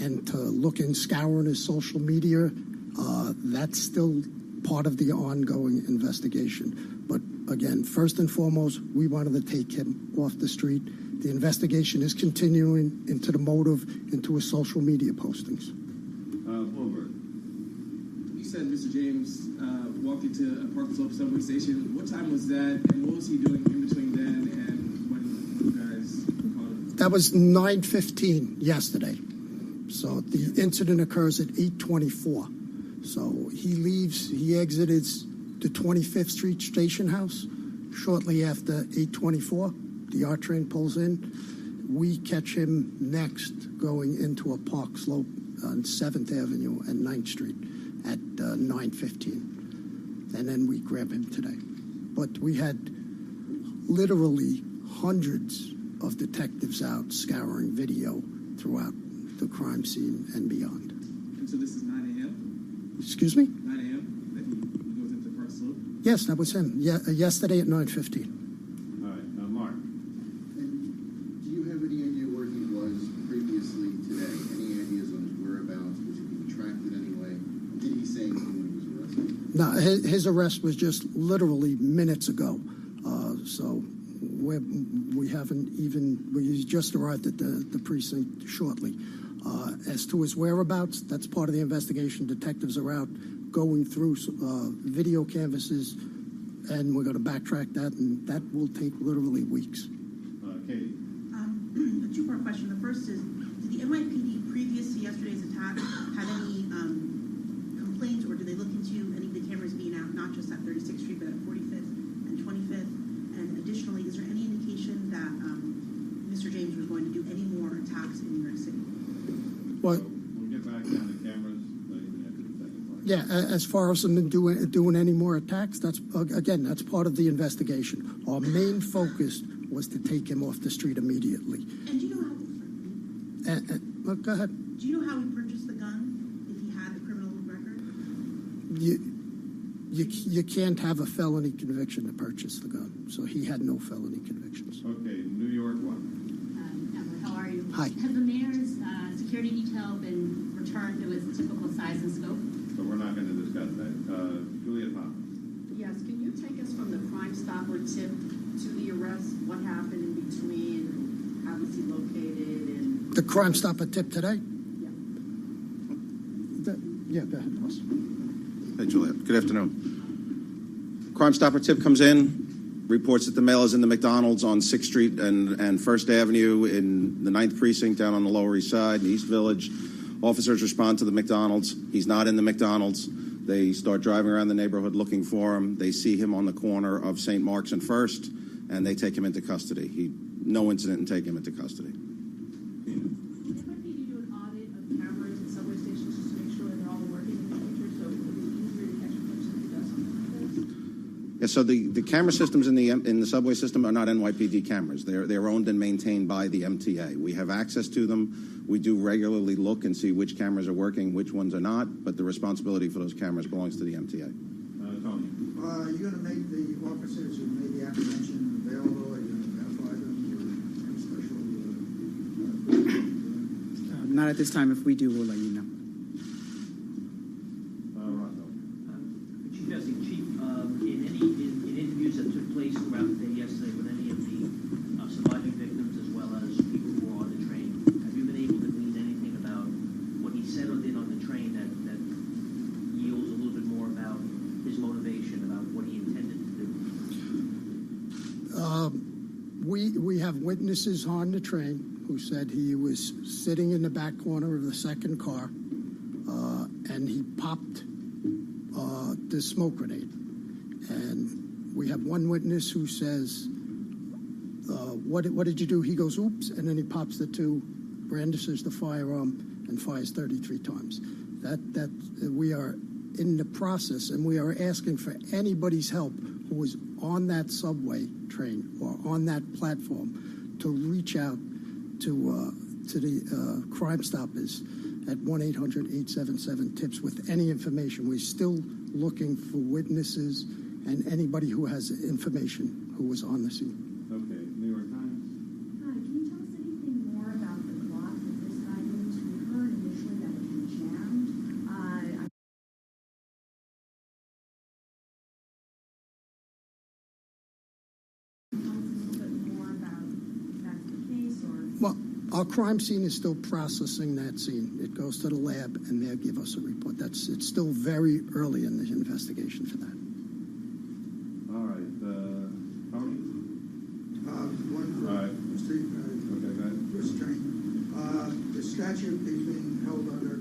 and to scouring his social media, that's still part of the ongoing investigation. But again, first and foremost, we wanted to take him off the street. The investigation is continuing into the motive, into his social media postings. Bloomberg. You said Mr. James walked into a Park Slope subway station. What time was that, and what was he doing in between then and when you guys called him? That was 9:15 yesterday. So the incident occurs at 8:24. So he exited the 25th Street Station House shortly after 8:24. The R train pulls in. We catch him next going into a Park Slope on 7th Avenue and 9th Street at 9:15. And then we grab him today. But we had literally hundreds of detectives out scouring video throughout the crime scene and beyond. And so this is 9 a.m.? Excuse me? 9 a.m. that he goes into Park Slope? Yes, that was him. Yeah, yesterday at 9:15. All right, Mark. And do you have any idea where he was previously today? Any ideas on his whereabouts? Was he being tracked in any way? Did he say anything when he was arrested? No, his arrest was just literally minutes ago. So we haven't even, we just arrived at the precinct shortly. As to his whereabouts, that's part of the investigation. Detectives are out going through video canvases, and we're going to backtrack that, and that will take literally weeks. Katie. A two-part question. Well, we'll get back down to cameras after the second part. yeah, as far as them doing any more attacks, that's part of the investigation. Our main focus was to take him off the street immediately. And do you know how? Well, go ahead. Do you know how he purchased the gun? If he had the criminal record? You can't have a felony conviction to purchase the gun, so he had no felony convictions. Okay, New York one. Emily, how are you? Hi. Has the mayor's security detail been returned to its typical size and scope? So we're not going to discuss that. Juliet Pop. Yes, can you take us from the Crime Stopper tip to the arrest? What happened in between? How was he located? And The Crime Stopper tip today? Yeah. Go ahead, boss. Hey, Juliet. Good afternoon. Crime Stopper tip comes in, reports that the male is in the McDonald's on 6th Street and 1st Avenue in the 9th Precinct down on the Lower East Side in East Village. Officers respond to the McDonald's. He's not in the McDonald's. They start driving around the neighborhood looking for him. They see him on the corner of St. Mark's and 1st, and they take him into custody. No incident and take him into custody. Yeah, so the camera systems in the subway system are not NYPD cameras. They're owned and maintained by the MTA. We have access to them. We do regularly look and see which cameras are working, which ones are not, but the responsibility for those cameras belongs to the MTA. Tony. Are you going to make the officers who made the apprehension available? Are you going to identify them for any special? Not at this time. If we do, we'll let you know. Chief, in interviews that took place throughout the day yesterday with any of the surviving victims as well as people who were on the train, have you been able to glean anything about what he said or did on the train that yields a little bit more about his motivation, about what he intended to do? We have witnesses on the train who said he was sitting in the back corner of the second car, and he popped the smoke grenade. And we have one witness who says, what did you do? He goes, oops, and then he pops the two, brandishes the firearm, and fires 33 times. That we are in the process, and we are asking for anybody's help who was on that subway train or on that platform to reach out to the Crime Stoppers at 1-800-877-TIPS with any information. We're still looking for witnesses and anybody who has information who was on the scene. Okay, New York Times. Hi, can you tell us anything more about the clock that this guy used? We heard initially that it was jammed. Tell us a little bit more about if that's the case, or... Well, our crime scene is still processing that scene. It goes to the lab, and they'll give us a report. It's still very early in the investigation for that. All right, Tony. One for Steve. Okay, go ahead. Restraint. The statute he's being held under,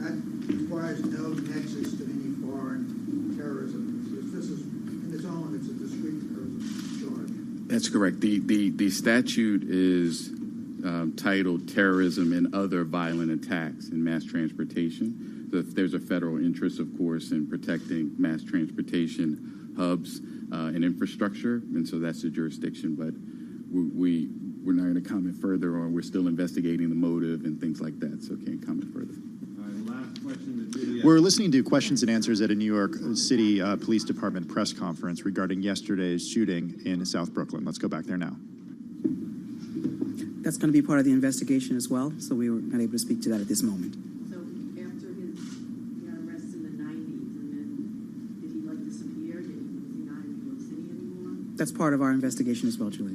that requires no nexus to any foreign terrorism. This is, in its own, it's a discrete terrorism charge. That's correct. The statute is titled Terrorism and Other Violent Attacks in Mass Transportation. So if there's a federal interest, of course, in protecting mass transportation hubs and infrastructure, and so that's the jurisdiction. But we're not going to comment further on. We're still investigating the motive and things like that, so can't comment further. All right, last question to Juliet. We're listening to questions and answers at a New York City Police Department press conference regarding yesterday's shooting in South Brooklyn. Let's go back there now. That's going to be part of the investigation as well, so we were not able to speak to that at this moment. So after his arrest in the 90s, and then did he disappear? Was he not in New York City anymore? That's part of our investigation as well, Julie.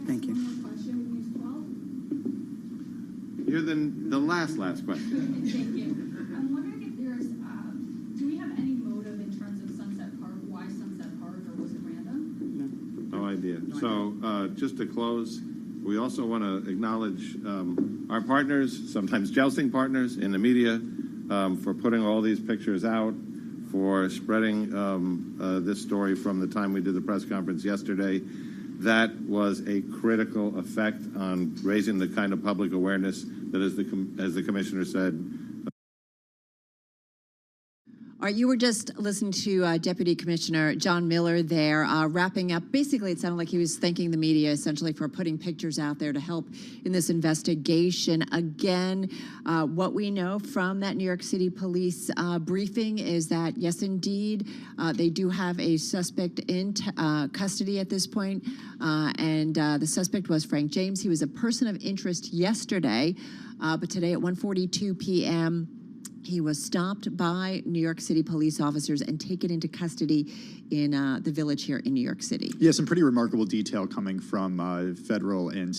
Thank you. One more question. You're the last question. Thank you. I'm wondering if there's, do we have any motive in terms of Sunset Park? Why Sunset Park, or was it random? No idea. So just to close, we also want to acknowledge our partners, sometimes jousting partners in the media, for putting all these pictures out, for spreading this story from the time we did the press conference yesterday. that was a critical effect on raising the kind of public awareness that, as the commissioner said, All right, you were just listening to Deputy Commissioner John Miller there, wrapping up. Basically, it sounded like he was thanking the media essentially for putting pictures out there to help in this investigation. Again, what we know from that New York City police briefing is that, yes, indeed, they do have a suspect in custody at this point, and the suspect was Frank James. He was a person of interest yesterday, but today at 1:42 p.m., he was stopped by New York City police officers and taken into custody in the Village here in New York City. Yeah, some pretty remarkable detail coming from federal and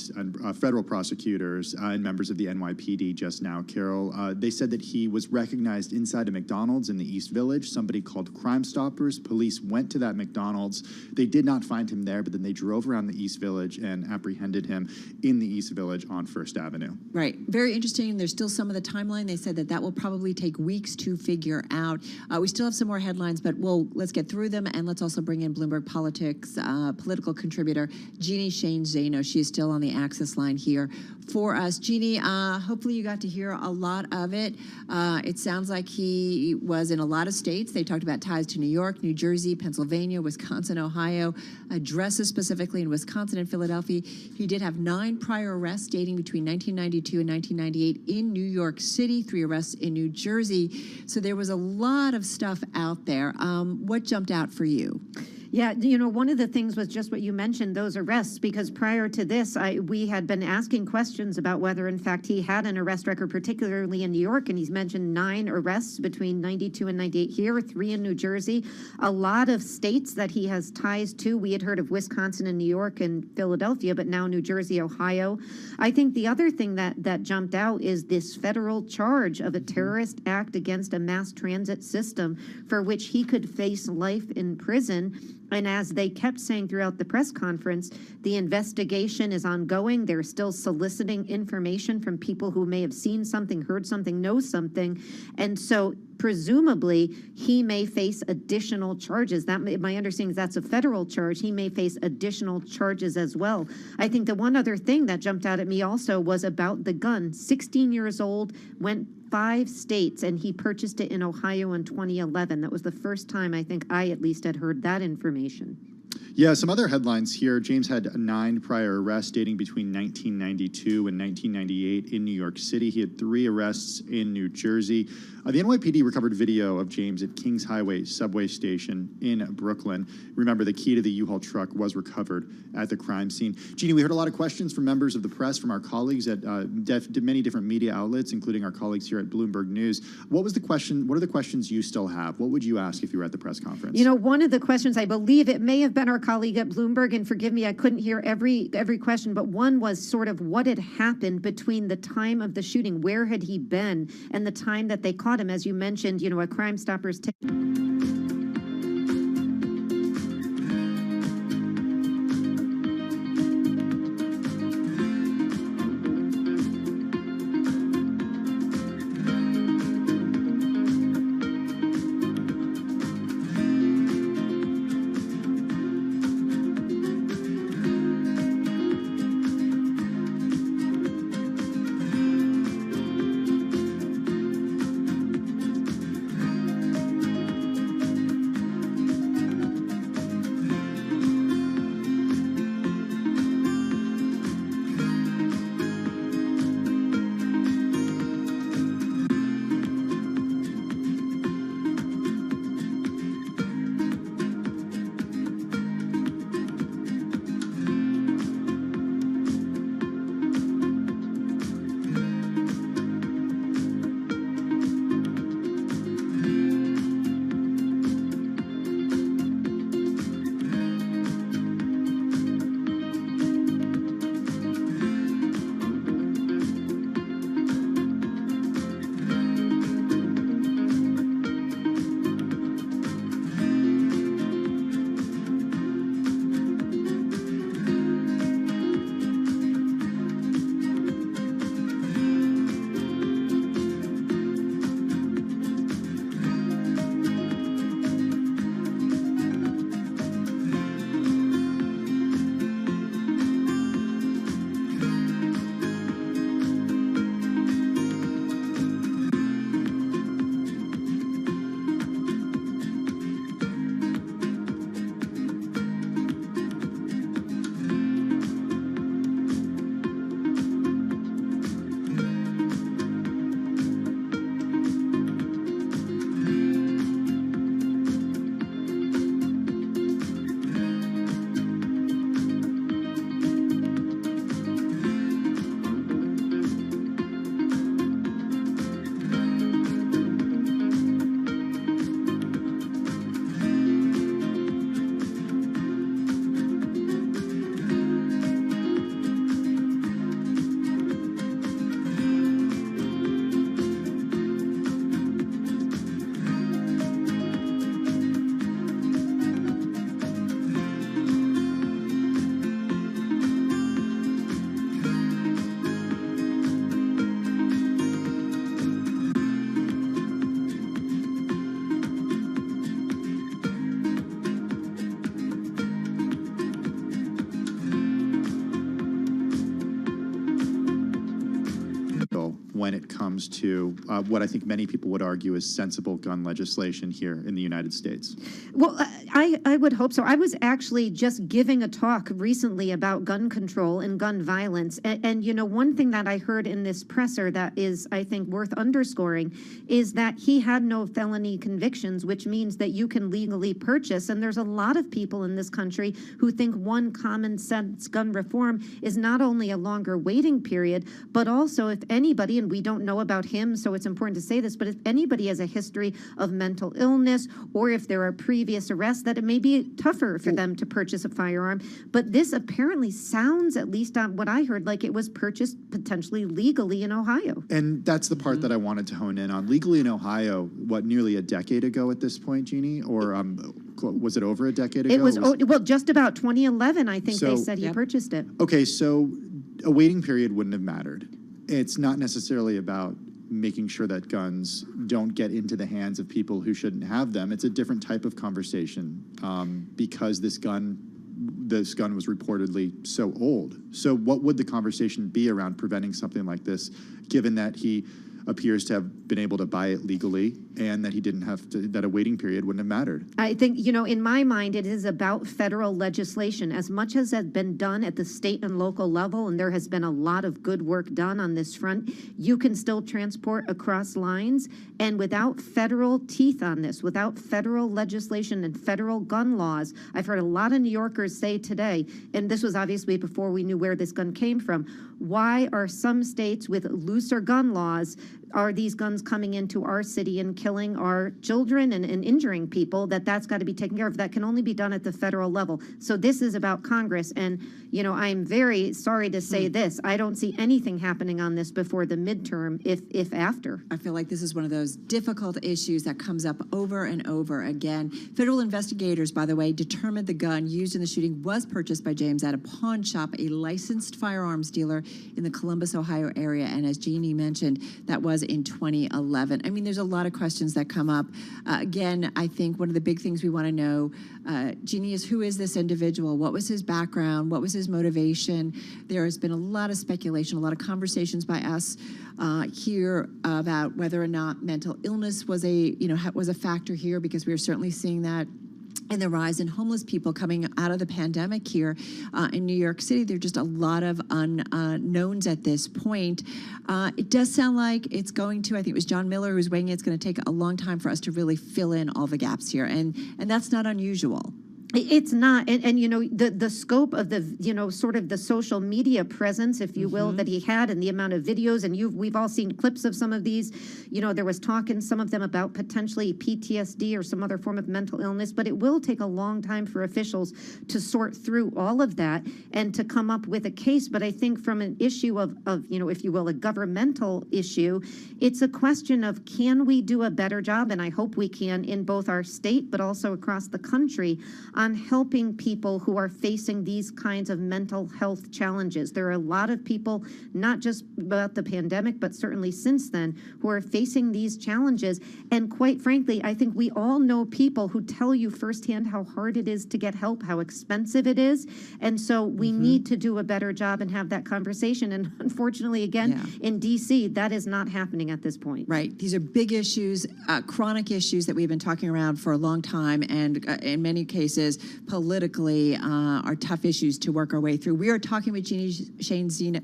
federal prosecutors and members of the NYPD just now, Carol. They said that he was recognized inside a McDonald's in the East Village. Somebody called Crime Stoppers. Police went to that McDonald's. They did not find him there, but then they drove around the East Village and apprehended him in the East Village on First Avenue. Right. Very interesting. There's still some of the timeline. They said that that will probably take weeks to figure out. We still have some more headlines, but let's get through them, and let's also bring in Bloomberg Politics political contributor Jeannie Shane Zano. She is still on the Access line here for us. Jeannie, hopefully you got to hear a lot of it. It sounds like he was in a lot of states. They talked about ties to New York, New Jersey, Pennsylvania, Wisconsin, Ohio, addresses specifically in Wisconsin and Philadelphia. He did have 9 prior arrests dating between 1992 and 1998 in New York City, 3 arrests in New Jersey. So there was a lot of stuff out there. What jumped out for you? Yeah, one of the things was just what you mentioned, those arrests, because prior to this, we had been asking questions about whether, in fact, he had an arrest record, particularly in New York, and he's mentioned 9 arrests between 92 and 98 here, 3 in New Jersey, a lot of states that he has ties to. We had heard of Wisconsin and New York and Philadelphia, but now New Jersey, Ohio. I think the other thing that jumped out is this federal charge of a terrorist act against a mass transit system for which he could face life in prison. And as they kept saying throughout the press conference, the investigation is ongoing. They're still soliciting information from people who may have seen something, heard something, know something. And so presumably he may face additional charges. My understanding is that's a federal charge. He may face additional charges as well. I think the one other thing that jumped out at me also was about the gun. 16 years old, went 5 states, and he purchased it in Ohio in 2011. That was the first time I think I at least had heard that information. Yeah, some other headlines here. James had 9 prior arrests dating between 1992 and 1998 in New York City. He had 3 arrests in New Jersey. The NYPD recovered video of James at Kings Highway subway station in Brooklyn. Remember, the key to the U-Haul truck was recovered at the crime scene. Jeannie, we heard a lot of questions from members of the press, from our colleagues at many different media outlets, including our colleagues here at Bloomberg News. What was the question? What are the questions you still have? What would you ask if you were at the press conference? One of the questions, I believe it may have been our colleague at Bloomberg, and forgive me, I couldn't hear every question, but one was sort of what had happened between the time of the shooting, where had he been, and the time that they caught him. As you mentioned, a Crime Stoppers critical when it comes to what I think many people would argue is sensible gun legislation here in the United States. Well, I would hope so. I was actually just giving a talk recently about gun control and gun violence. And you know, one thing that I heard in this presser that is, I think, worth underscoring is that he had no felony convictions, which means that you can legally purchase. And there's a lot of people in this country who think one common sense gun reform is not only a longer waiting period, but also if anybody, and we don't know about him, so it's important to say this, but if anybody has a history of mental illness or if there are previous arrests, that it may be tougher for them to purchase a firearm. But this apparently sounds, at least on what I heard, like it was purchased potentially legally in Ohio. And that's the part that I wanted to hone in on. Legally in Ohio, what, nearly a decade ago at this point, Jeannie? Or was it over a decade ago? It was, well, just about 2011, I think they said he purchased it. Okay, so a waiting period wouldn't have mattered. It's not necessarily about making sure that guns don't get into the hands of people who shouldn't have them. It's a different type of conversation because this gun was reportedly so old. So what would the conversation be around preventing something like this, given that he appears to have been able to buy it legally and that he didn't have to, that a waiting period wouldn't have mattered? I think, you know, in my mind, it is about federal legislation. As much as has been done at the state and local level, and there has been a lot of good work done on this front, you can still transport across lines. And without federal teeth on this, without federal legislation and federal gun laws, I've heard a lot of New Yorkers say today, and this was obviously before we knew where this gun came from, why are some states with looser gun laws, are these guns coming into our city and killing our children and injuring people? That's got to be taken care of. That can only be done at the federal level. So this is about Congress. And, you know, I'm very sorry to say this. I don't see anything happening on this before the midterm, if after. I feel like this is one of those difficult issues that comes up over and over again. Federal investigators, by the way, determined the gun used in the shooting was purchased by James at a pawn shop, a licensed firearms dealer in the Columbus, Ohio area. And as Jeannie mentioned, that was in 2011. I mean, there's a lot of questions that come up. Again, I think one of the big things we want to know, Jeannie, is who is this individual? What was his background? What was his motivation? There has been a lot of speculation, a lot of conversations by us here about whether or not mental illness was a factor here, because we are certainly seeing that and the rise in homeless people coming out of the pandemic here in New York City. There are just a lot of unknowns at this point. It does sound like it's going to, I think it was John Miller who was weighing it, it's going to take a long time for us to really fill in all the gaps here. And that's not unusual. It's not, and you know, the scope of the, you know, sort of the social media presence, if you will, that he had, and the amount of videos, and we've all seen clips of some of these. You know, there was talk in some of them about potentially PTSD or some other form of mental illness, but it will take a long time for officials to sort through all of that and to come up with a case. But I think from an issue of you know, if you will, a governmental issue, it's a question of, can we do a better job, and I hope we can, in both our state but also across the country, on helping people who are facing these kinds of mental health challenges. There are a lot of people, not just about the pandemic, but certainly since then, who are facing these challenges. And quite frankly, I think we all know people who tell you firsthand how hard it is to get help, how expensive it is. And so we need to do a better job and have that conversation. And unfortunately, again, in DC, that is not happening at this point. Right. These are big issues, chronic issues that we've been talking around for a long time, and in many cases, politically, are tough issues to work our way through. We are talking with Jeannie Shane Zeno,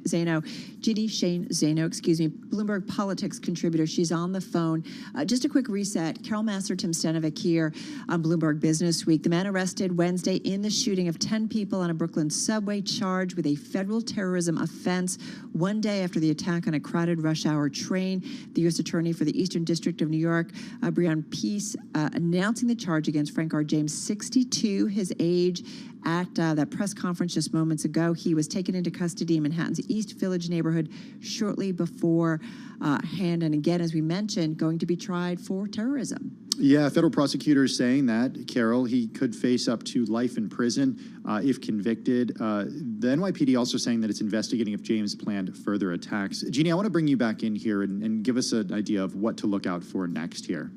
Bloomberg Politics contributor. She's on the phone. Just a quick reset. Carol Massar, Tim Stenovic here on Bloomberg Business Week. The man arrested Wednesday in the shooting of 10 people on a Brooklyn subway, charged with a federal terrorism offense one day after the attack on a crowded rush hour train. The U.S. Attorney for the Eastern District of New York, Breon Peace, announcing the charge against Frank R. James, 62, his age, at that press conference just moments ago. He was taken into custody in Manhattan's East Village neighborhood shortly before hand, and again, as we mentioned, going to be tried for terrorism. Yeah, federal prosecutors saying that, Carol, he could face up to life in prison if convicted. The NYPD also saying that it's investigating if James planned further attacks. Jeannie, I want to bring you back in here and give us an idea of what to look out for next here.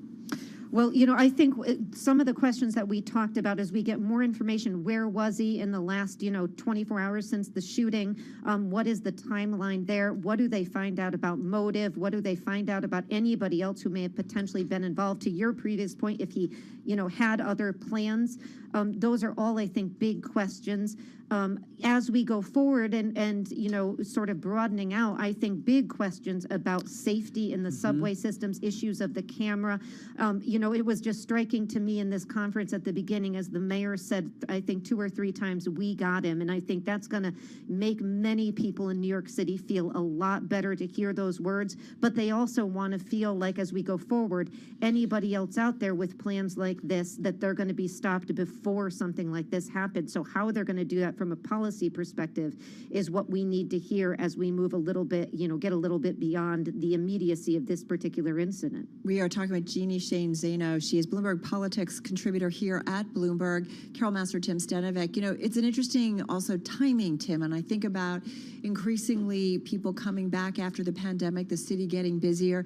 Well, I think some of the questions that we talked about as we get more information, where was he in the last, 24 hours since the shooting? What is the timeline there? What do they find out about motive? What do they find out about anybody else who may have potentially been involved? To your previous point, if he, had other plans, those are all, I think, big questions. As we go forward and sort of broadening out, I think big questions about safety in the subway systems, issues of the camera. It was just striking to me in this conference at the beginning, as the mayor said, I think 2 or 3 times, we got him. And I think that's going to make many people in New York City feel a lot better to hear those words. But they also want to feel like, as we go forward, anybody else out there with plans like this, that they're going to be stopped before something like this happens. So how they're going to do that from a policy perspective is what we need to hear as we move a little bit, get a little bit beyond the immediacy of this particular incident. We are talking with Jeannie Shane Zano. She is Bloomberg Politics contributor here at Bloomberg. Carol Master, Tim Stanovic. It's an interesting also timing, Tim, and I think about increasingly people coming back after the pandemic, the city getting busier.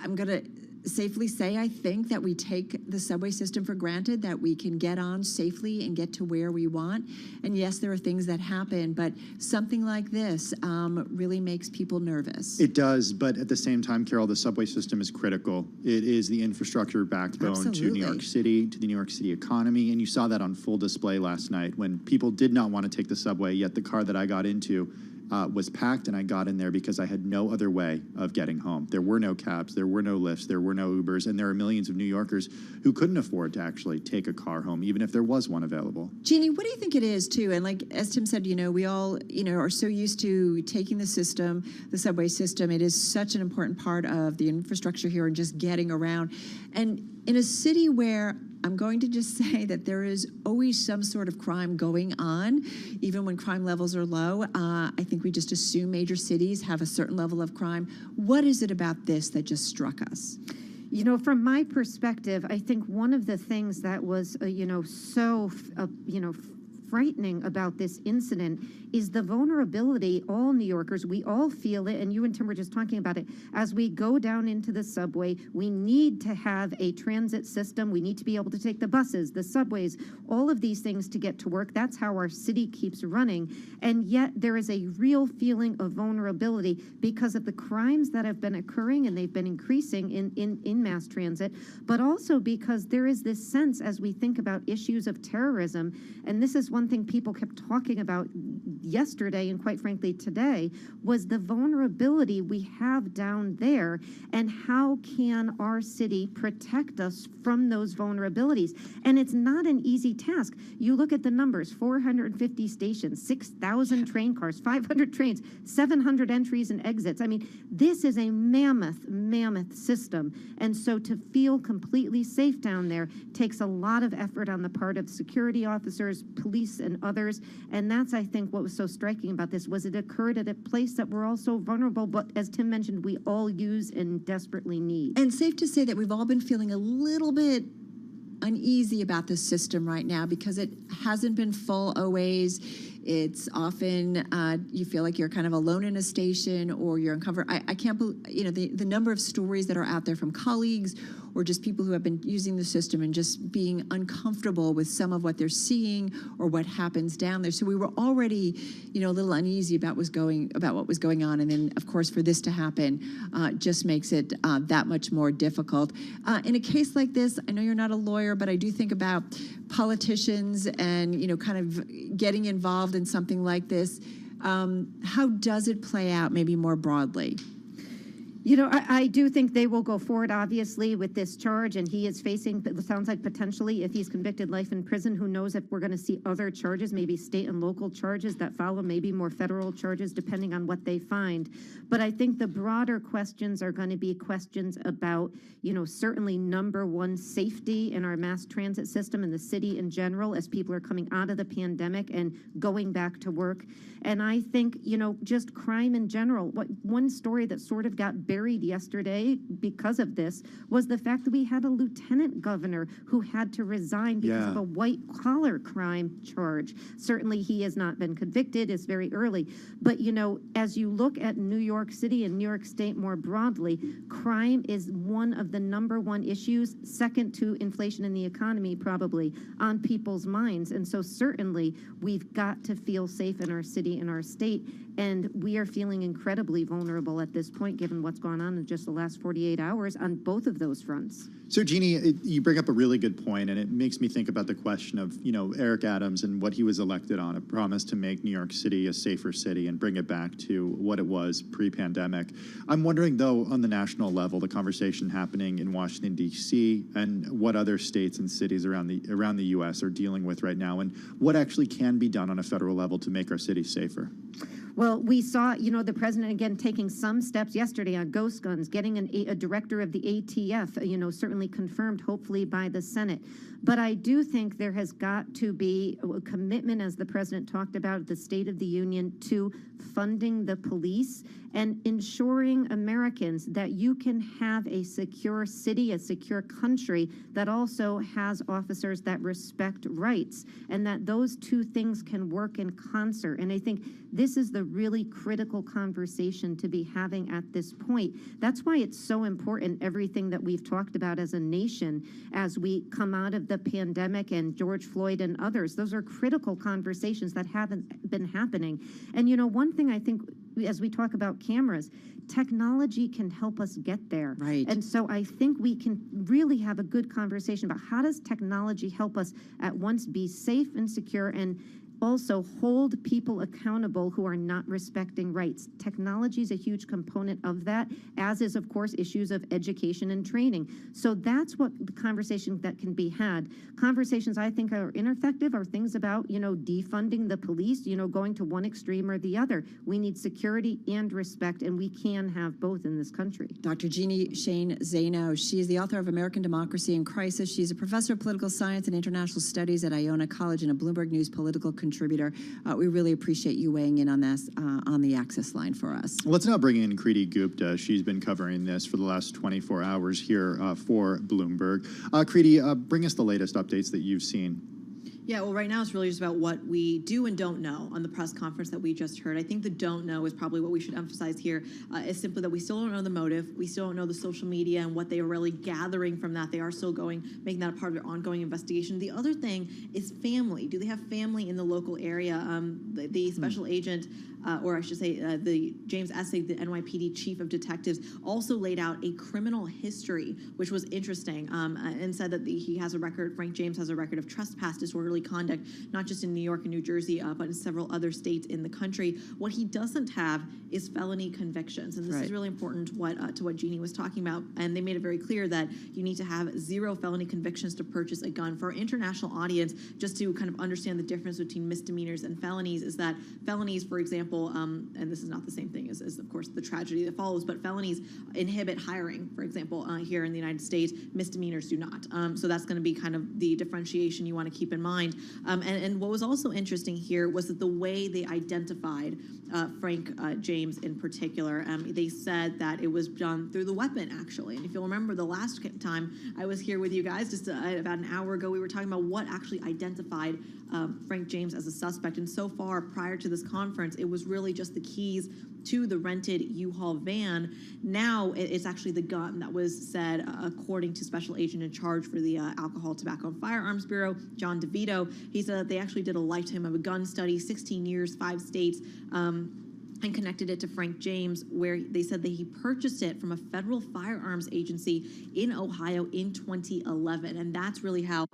I'm going to safely say, I think, that we take the subway system for granted, that we can get on safely and get to where we want. And yes, there are things that happen, but something like this really makes people nervous. It does, but at the same time, Carol, the subway system is critical. It is the infrastructure backbone to New York City, to the New York City economy, and you saw that on full display last night when people did not want to take the subway, yet the car that I got into was packed, and I got in there because I had no other way of getting home. There were no cabs, there were no Lyfts, there were no Ubers, and there are millions of New Yorkers who couldn't afford to actually take a car home, even if there was one available. Jeannie, what do you think it is, too? And like, as Tim said, we all, are so used to taking the system, the subway system. It is such an important part of the infrastructure here and just getting around. And in a city where I'm going to just say that there is always some sort of crime going on, even when crime levels are low. I think we just assume major cities have a certain level of crime. What is it about this that just struck us? From my perspective, I think one of the things that was, so, frightening about this incident is the vulnerability. All New Yorkers, we all feel it, and you and Tim were just talking about it. As we go down into the subway, we need to have a transit system. We need to be able to take the buses, the subways, all of these things to get to work. That's how our city keeps running. And yet there is a real feeling of vulnerability because of the crimes that have been occurring, and they've been increasing in mass transit, but also because there is this sense as we think about issues of terrorism, and this is one thing people kept talking about yesterday and quite frankly today, was the vulnerability we have down there, and how can our city protect us from those vulnerabilities. And it's not an easy task. You look at the numbers: 450 stations, 6,000 train cars, 500 trains, 700 entries and exits. I mean, this is a mammoth system. And so to feel completely safe down there takes a lot of effort on the part of security officers, police, and others. And that's, I think, what was so striking about this, was it occurred at a place that we're all so vulnerable, but as Tim mentioned, we all use and desperately need. And safe to say that we've all been feeling a little bit uneasy about this system right now because it hasn't been full always. It's often you feel like you're kind of alone in a station, or you're uncovered. I can't believe, the number of stories that are out there from colleagues or just people who have been using the system and just being uncomfortable with some of what they're seeing or what happens down there. So we were already, a little uneasy about what was going on, and then of course for this to happen just makes it that much more difficult. In a case like this, I know you're not a lawyer, but I do think about politicians and kind of getting involved in something like this. How does it play out maybe more broadly? I do think they will go forward, obviously, with this charge, and he is facing, it sounds like potentially, if he's convicted, life in prison. Who knows if we're going to see other charges, maybe state and local charges that follow, maybe more federal charges, depending on what they find. But I think the broader questions are going to be questions about, certainly number one, safety in our mass transit system in the city in general, as people are coming out of the pandemic and going back to work. And I think, just crime in general. One story that sort of got buried buried yesterday because of this was the fact that we had a lieutenant governor who had to resign because of a white-collar crime charge. Certainly, he has not been convicted. It's very early. But, you know, as you look at New York City and New York State more broadly, crime is one of the #1 issues, second to inflation in the economy, probably, on people's minds. And so certainly, we've got to feel safe in our city and our state. And we are feeling incredibly vulnerable at this point, given what's gone on in just the last 48 hours on both of those fronts. So, Jeannie, you bring up a really good point, and it makes me think about the question of, you know, Eric Adams and what he was elected on, a promise to make New York City a safer city and bring it back to what it was pre-pandemic. I'm wondering, though, on the national level, the conversation happening in Washington, D.C., and what other states and cities around the U.S. are dealing with right now, and what actually can be done on a federal level to make our cities safer. Well, we saw, you know, the president again taking some steps yesterday on ghost guns, getting a director of the ATF, you know, certainly confirmed, hopefully by the Senate. But I do think there has got to be a commitment, as the president talked about at the State of the Union, to funding the police and ensuring Americans that you can have a secure city, a secure country that also has officers that respect rights, and that those two things can work in concert. And I think this is the really critical conversation to be having at this point. That's why it's so important, everything that we've talked about as a nation, as we come out of the pandemic and George Floyd and others. Those are critical conversations that haven't been happening. And, you know, one thing I think, as we talk about cameras, technology can help us get there. Right. And so I think we can really have a good conversation about how does technology help us at once be safe and secure, and also hold people accountable who are not respecting rights. Technology is a huge component of that, as is, of course, issues of education and training. So that's what the conversation that can be had. Conversations I think are ineffective are things about, you know, defunding the police, you know, going to one extreme or the other. We need security and respect, and we can have both in this country. Dr. Jeannie Shane Zaino, she is the author of American Democracy in Crisis. She's a professor of political science and international studies at Iona College and a Bloomberg News political contributor. We really appreciate you weighing in on this on the Access line for us. Let's now bring in Kriti Gupta. She's been covering this for the last 24 hours here for Bloomberg. Kriti, bring us the latest updates that you've seen. Yeah, well, right now it's really just about what we do and don't know on the press conference that we just heard. I think the don't know is probably what we should emphasize here, is simply that we still don't know the motive. We still don't know the social media and what they are really gathering from that. They are still making that a part of their ongoing investigation. The other thing is family. Do they have family in the local area? The special agent, or I should say the James Essig, the NYPD chief of detectives, also laid out a criminal history, which was interesting, and said that he has a record, Frank James has a record of trespass, disorderly conduct, not just in New York and New Jersey, but in several other states in the country. What he doesn't have is felony convictions, and this is really important to what Jeannie was talking about. And they made it very clear that you need to have 0 felony convictions to purchase a gun. For our international audience, just to kind of understand the difference between misdemeanors and felonies, is that felonies, for example, and this is not the same thing as of course the tragedy that follows, but felonies inhibit hiring, for example, here in the United States. Misdemeanors do not. So that's going to be kind of the differentiation you want to keep in mind. And what was also interesting here was that the way they identified Frank James in particular, they said that it was done through the weapon, actually. And if you'll remember, the last time I was here with you guys, just about an hour ago, we were talking about what actually identified Frank James as a suspect. And so far, prior to this conference, it was really just the keys to the rented U-Haul van. Now it's actually the gun that was said, according to Special Agent in charge for the Alcohol, Tobacco, and Firearms Bureau, John DeVito. He said that they actually did a lifetime of a gun study, 16 years, 5 states, and connected it to Frank James, where they said that he purchased it from a federal firearms agency in Ohio in 2011. And that's really how...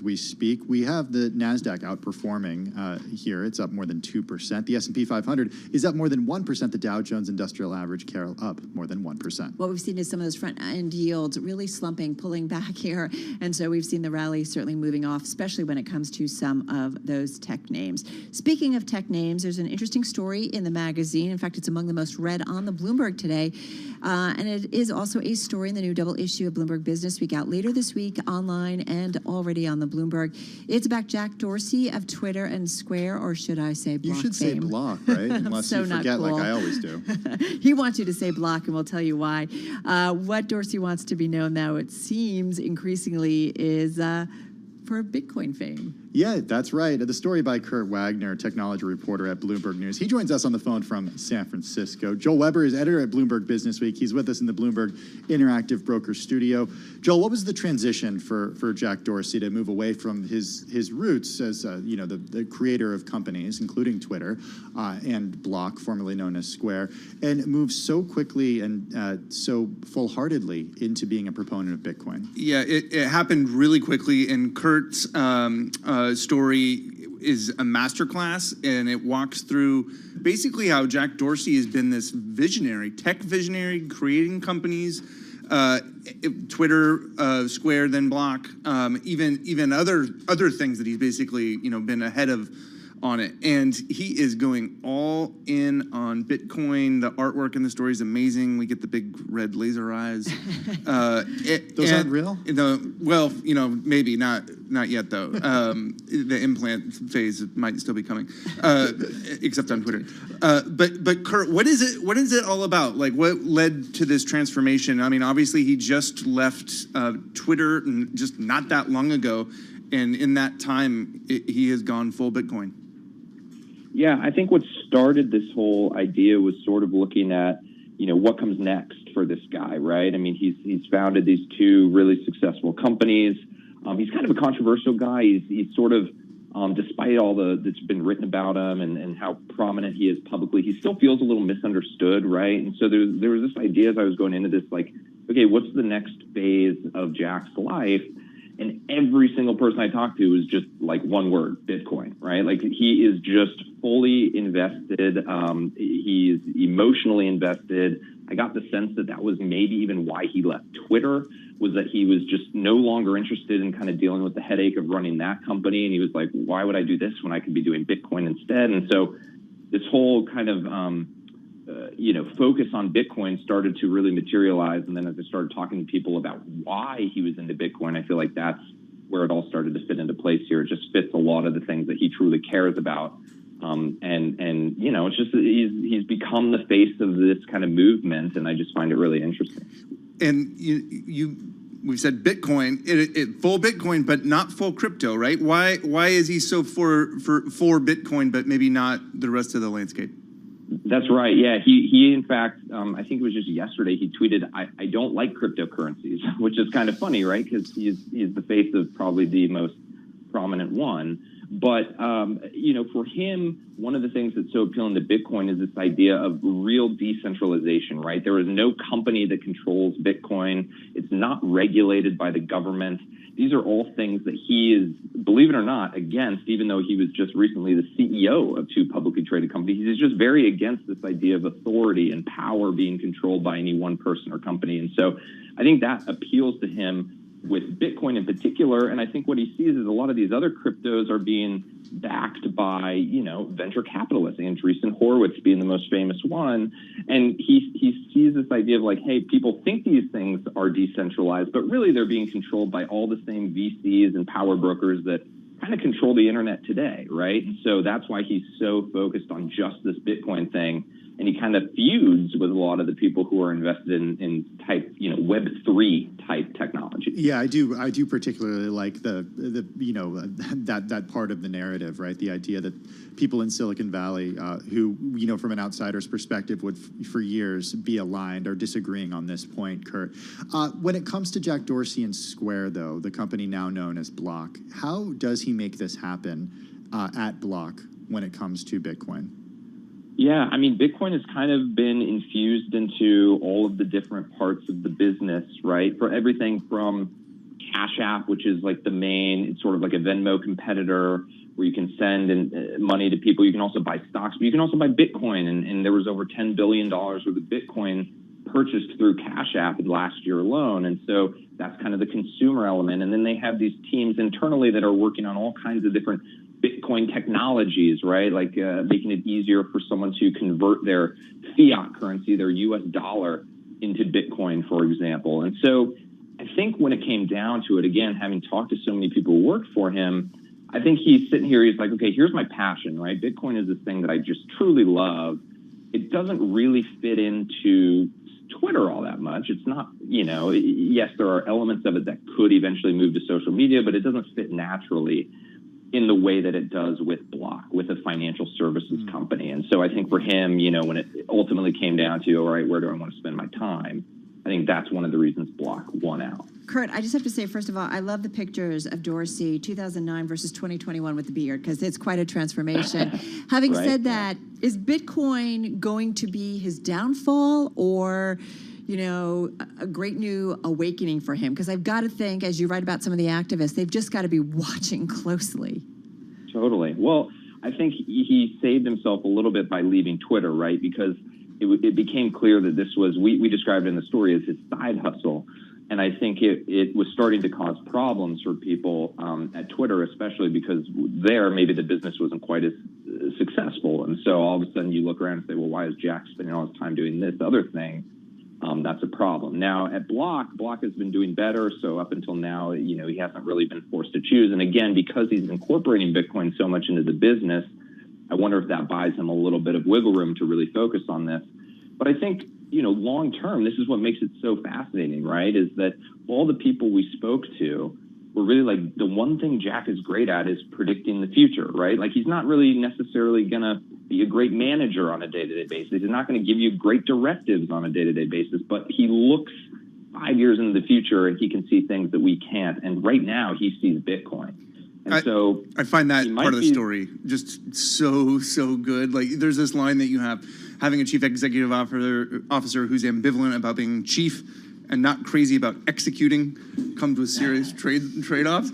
as we speak. We have the NASDAQ outperforming here. It's up more than 2%. The S&P 500 is up more than 1%. The Dow Jones Industrial Average, Carol, up more than 1%. What we've seen is some of those front-end yields really slumping, pulling back here. And so we've seen the rally certainly moving off, especially when it comes to some of those tech names. Speaking of tech names, there's an interesting story in the magazine. In fact, it's among the most read on the Bloomberg today. And it is also a story in the new double issue of Bloomberg Business Week out later this week, online and already on the Bloomberg. It's about Jack Dorsey of Twitter and Square, or should I say Block? You should say fame. Block, right? Unless So you not forget cool. like I always do. He wants you to say Block, and we'll tell you why. What Dorsey wants to be known now, it seems increasingly, is for Bitcoin fame. Yeah, that's right. The story by Kurt Wagner, technology reporter at Bloomberg News. He joins us on the phone from San Francisco. Joel Weber is editor at Bloomberg Business Week. He's with us in the Bloomberg Interactive Broker Studio. Joel, what was the transition for Jack Dorsey to move away from his roots as the creator of companies, including Twitter and Block, formerly known as Square, and move so quickly and so full-heartedly into being a proponent of Bitcoin? Yeah, it happened really quickly, and Kurt's story is a masterclass, and it walks through basically how Jack Dorsey has been this tech visionary, creating companies, Twitter, Square, then Block, even other things that he's basically been ahead of on it. And he is going all in on Bitcoin. The artwork in the story is amazing. We get the big red laser eyes. Those aren't real? Well, maybe not yet though. The implant phase might still be coming, except on Twitter. But Kurt, what is it all about? Like, what led to this transformation? I mean, obviously he just left Twitter just not that long ago, and in that time he has gone full Bitcoin. Yeah, I think what started this whole idea was sort of looking at, what comes next for this guy, right? I mean, he's founded these two really successful companies. He's kind of a controversial guy. He's sort of, despite all that's been written about him and how prominent he is publicly, he still feels a little misunderstood, right? And so there was this idea as I was going into this, like, okay, what's the next phase of Jack's life? And every single person I talked to was just like one word, Bitcoin, right? Like, he is just fully invested. He's emotionally invested. I got the sense that was maybe even why he left Twitter, was that he was just no longer interested in kind of dealing with the headache of running that company. And he was like, why would I do this when I could be doing Bitcoin instead? And so this whole kind of, focus on Bitcoin started to really materialize. And then as I started talking to people about why he was into Bitcoin, I feel like that's where it all started to fit into place here. It just fits a lot of the things that he truly cares about. It's just he's become the face of this kind of movement, and I just find it really interesting. And we've said Bitcoin, it full Bitcoin, but not full crypto, right? Why is he so for Bitcoin, but maybe not the rest of the landscape? That's right. Yeah, he in fact, I think it was just yesterday, he tweeted, I don't like cryptocurrencies, which is kind of funny, right? Because he's the face of probably the most prominent one. But, for him, one of the things that's so appealing to Bitcoin is this idea of real decentralization, right? There is no company that controls Bitcoin. It's not regulated by the government. These are all things that he is, believe it or not, against, even though he was just recently the CEO of two publicly traded companies. He's just very against this idea of authority and power being controlled by any one person or company. And so I think that appeals to him with Bitcoin in particular. And I think what he sees is a lot of these other cryptos are being backed by, venture capitalists, Andreessen Horowitz being the most famous one. And he sees this idea of like, hey, people think these things are decentralized, but really they're being controlled by all the same VCs and power brokers that kind of control the internet today, right? And so that's why he's so focused on just this Bitcoin thing. And he kind of feuds with a lot of the people who are invested in type, Web3 type technology. Yeah, I do particularly like that part of the narrative, right? The idea that people in Silicon Valley, who from an outsider's perspective would for years be aligned or disagreeing on this point, Kurt. When it comes to Jack Dorsey and Square, though, the company now known as Block, how does he make this happen at Block when it comes to Bitcoin? Yeah, I mean, Bitcoin has kind of been infused into all of the different parts of the business, right? For everything from Cash App, which is like the main, it's sort of like a Venmo competitor where you can send money to people. You can also buy stocks, but you can also buy Bitcoin. And there was over $10 billion worth of Bitcoin purchased through Cash App last year alone. And so that's kind of the consumer element. And then they have these teams internally that are working on all kinds of different Bitcoin technologies, right? Like making it easier for someone to convert their fiat currency, their US dollar, into Bitcoin, for example. And so I think when it came down to it, again, having talked to so many people who worked for him, I think he's sitting here, he's like, okay, here's my passion, right? Bitcoin is this thing that I just truly love. It doesn't really fit into Twitter all that much. It's not, yes, there are elements of it that could eventually move to social media, but it doesn't fit naturally in the way that it does with Block, with a financial services company. And so I think for him, when it ultimately came down to, all right, where do I want to spend my time? I think that's one of the reasons Block won out. Kurt, I just have to say, first of all, I love the pictures of Dorsey 2009 versus 2021 with the beard, because it's quite a transformation. Having said that, is Bitcoin going to be his downfall or, a great new awakening for him? Because I've got to think, as you write about some of the activists, they've just got to be watching closely. Totally. Well, I think he saved himself a little bit by leaving Twitter, right? Because it became clear that this was, we described it in the story as his side hustle. And I think it was starting to cause problems for people at Twitter, especially because there maybe the business wasn't quite as successful. And so all of a sudden you look around and say, well, why is Jack spending all his time doing this other thing? That's a problem. Now at Block has been doing better. So up until now, he hasn't really been forced to choose. And again, because he's incorporating Bitcoin so much into the business, I wonder if that buys him a little bit of wiggle room to really focus on this. But I think, long term, this is what makes it so fascinating, right? Is that all the people we spoke to were really like, the one thing Jack is great at is predicting the future, right? Like he's not really necessarily going to be a great manager on a day-to-day basis. He's not going to give you great directives on a day-to-day basis, but he looks 5 years into the future and he can see things that we can't. And right now he sees Bitcoin. And so I find that part of the story just so good. Like there's this line that you have, having a chief executive officer who's ambivalent about being chief and not crazy about executing comes with serious trade-offs.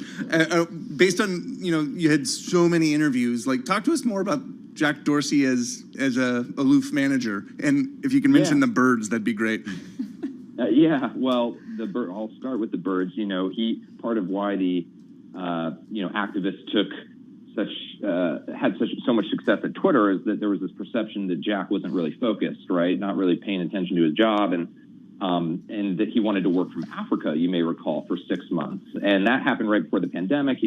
Based on, you had so many interviews, like talk to us more about Jack Dorsey as a aloof manager. And if you can mention the birds, that'd be great. Well, I'll start with the birds. Part of why the activists had so much success at Twitter is that there was this perception that Jack wasn't really focused, right? Not really paying attention to his job, and that he wanted to work from Africa, you may recall, for 6 months. And that happened right before the pandemic.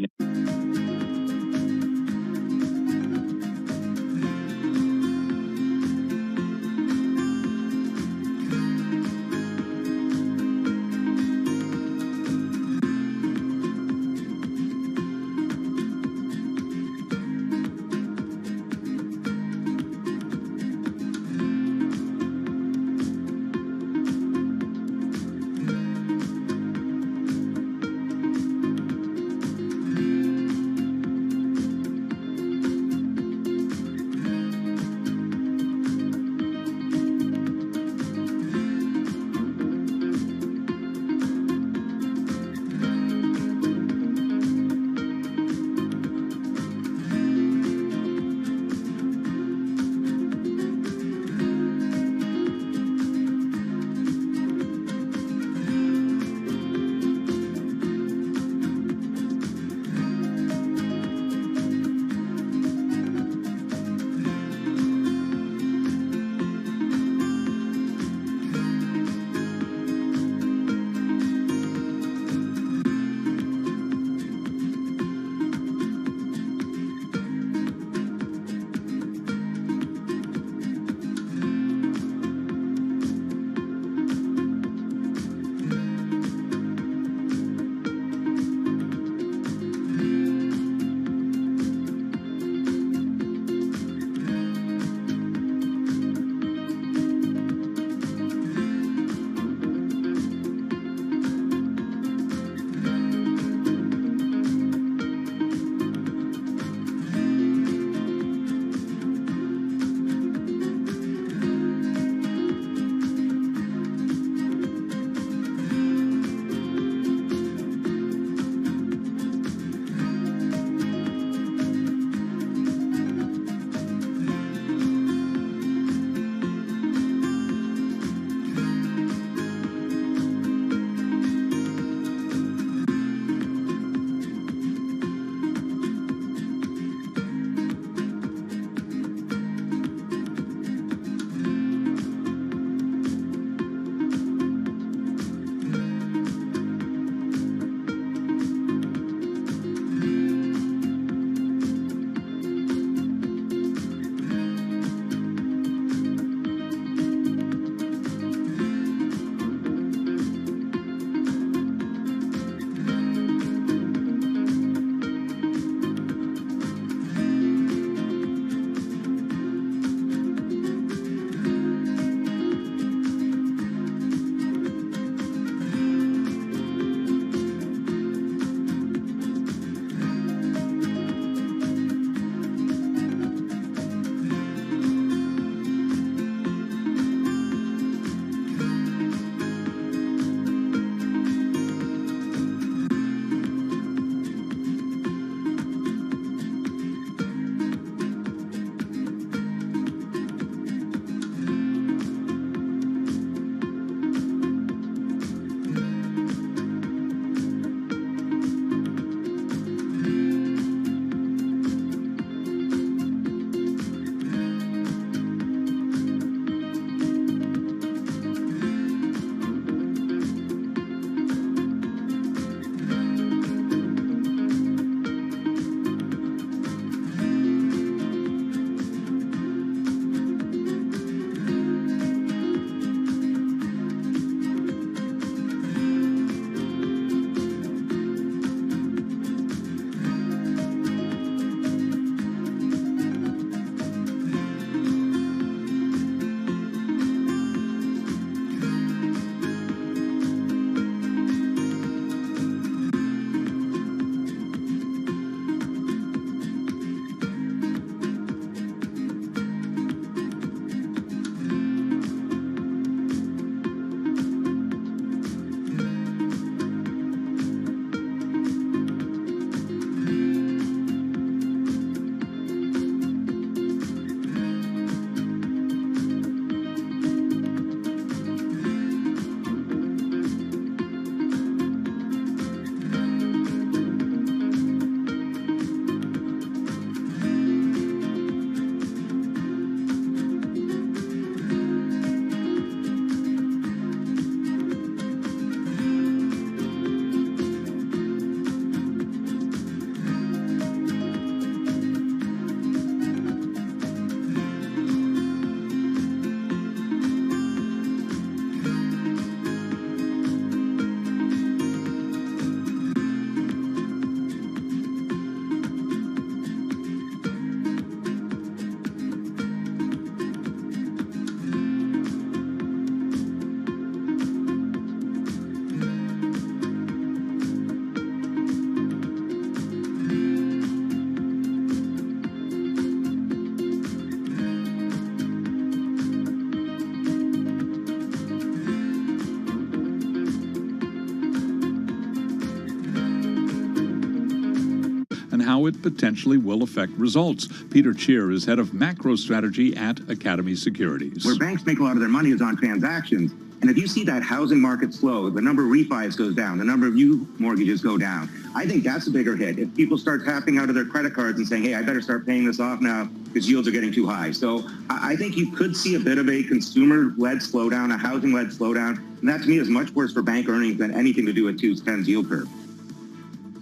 how it potentially will affect results. Peter Cheer is head of macro strategy at Academy Securities. Where banks make a lot of their money is on transactions. And if you see that housing market slow, the number of refis goes down, the number of new mortgages go down. I think that's a bigger hit. If people start tapping out of their credit cards and saying, hey, I better start paying this off now because yields are getting too high. So I think you could see a bit of a consumer-led slowdown, a housing-led slowdown. And that to me is much worse for bank earnings than anything to do with 210's yield curve.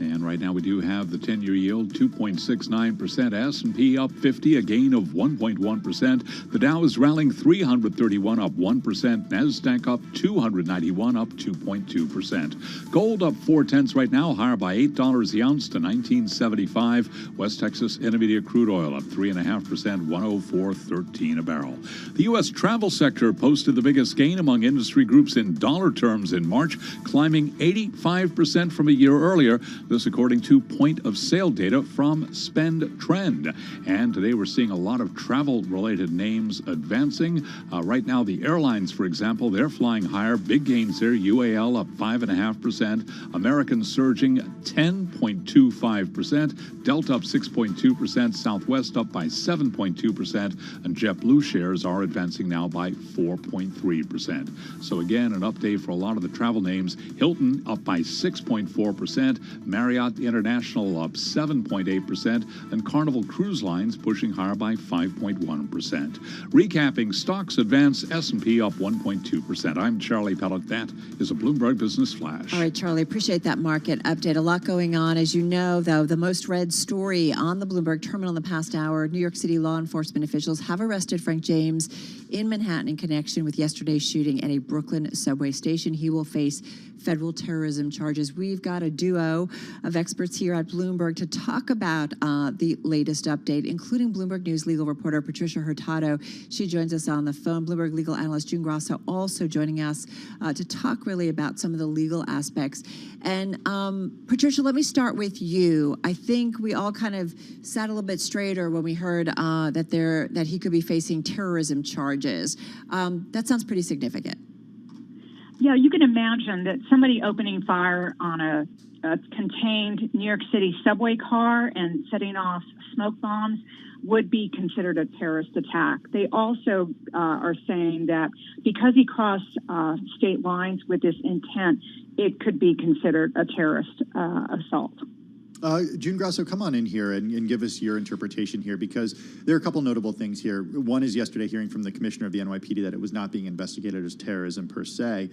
And right now we do have the 10-year yield 2.69%, S&P up 50, a gain of 1.1%. The Dow is rallying 331, up 1%. Nasdaq up 291, up 2.2%. Gold up 0.4 right now, higher by $8 the ounce to $19.75. West Texas Intermediate crude oil up 3.5%, 104.13 a barrel. The U.S. travel sector posted the biggest gain among industry groups in dollar terms in March, climbing 85% from a year earlier. This according to point-of-sale data from Spend Trend. And today we're seeing a lot of travel-related names advancing. Right now, the airlines, for example, they're flying higher. Big gains there. UAL up 5.5%. American surging 10.25%. Delta up 6.2%. Southwest up by 7.2%. And JetBlue shares are advancing now by 4.3%. So again, an update for a lot of the travel names. Hilton up by 6.4%. Marriott International up 7.8%, and Carnival Cruise Lines pushing higher by 5.1%. Recapping, stocks advance, S&P up 1.2%. I'm Charlie Pellet. That is a Bloomberg Business Flash. All right, Charlie, appreciate that market update. A lot going on. As you know, though, the most read story on the Bloomberg terminal in the past hour, New York City law enforcement officials have arrested Frank James in Manhattan in connection with yesterday's shooting at a Brooklyn subway station. He will face federal terrorism charges. We've got a duo of experts here at Bloomberg to talk about the latest update, including Bloomberg News legal reporter Patricia Hurtado. She joins us on the phone. Bloomberg legal analyst June Grasso also joining us to talk really about some of the legal aspects. And Patricia, let me start with you. I think we all kind of sat a little bit straighter when we heard that he could be facing terrorism charges. That sounds pretty significant. Yeah, you can imagine that somebody opening fire on a contained New York City subway car and setting off smoke bombs would be considered a terrorist attack. They also are saying that because he crossed state lines with this intent, it could be considered a terrorist assault. June Grasso, come on in here and give us your interpretation here, because there are a couple notable things here. One is yesterday hearing from the commissioner of the NYPD that it was not being investigated as terrorism per se.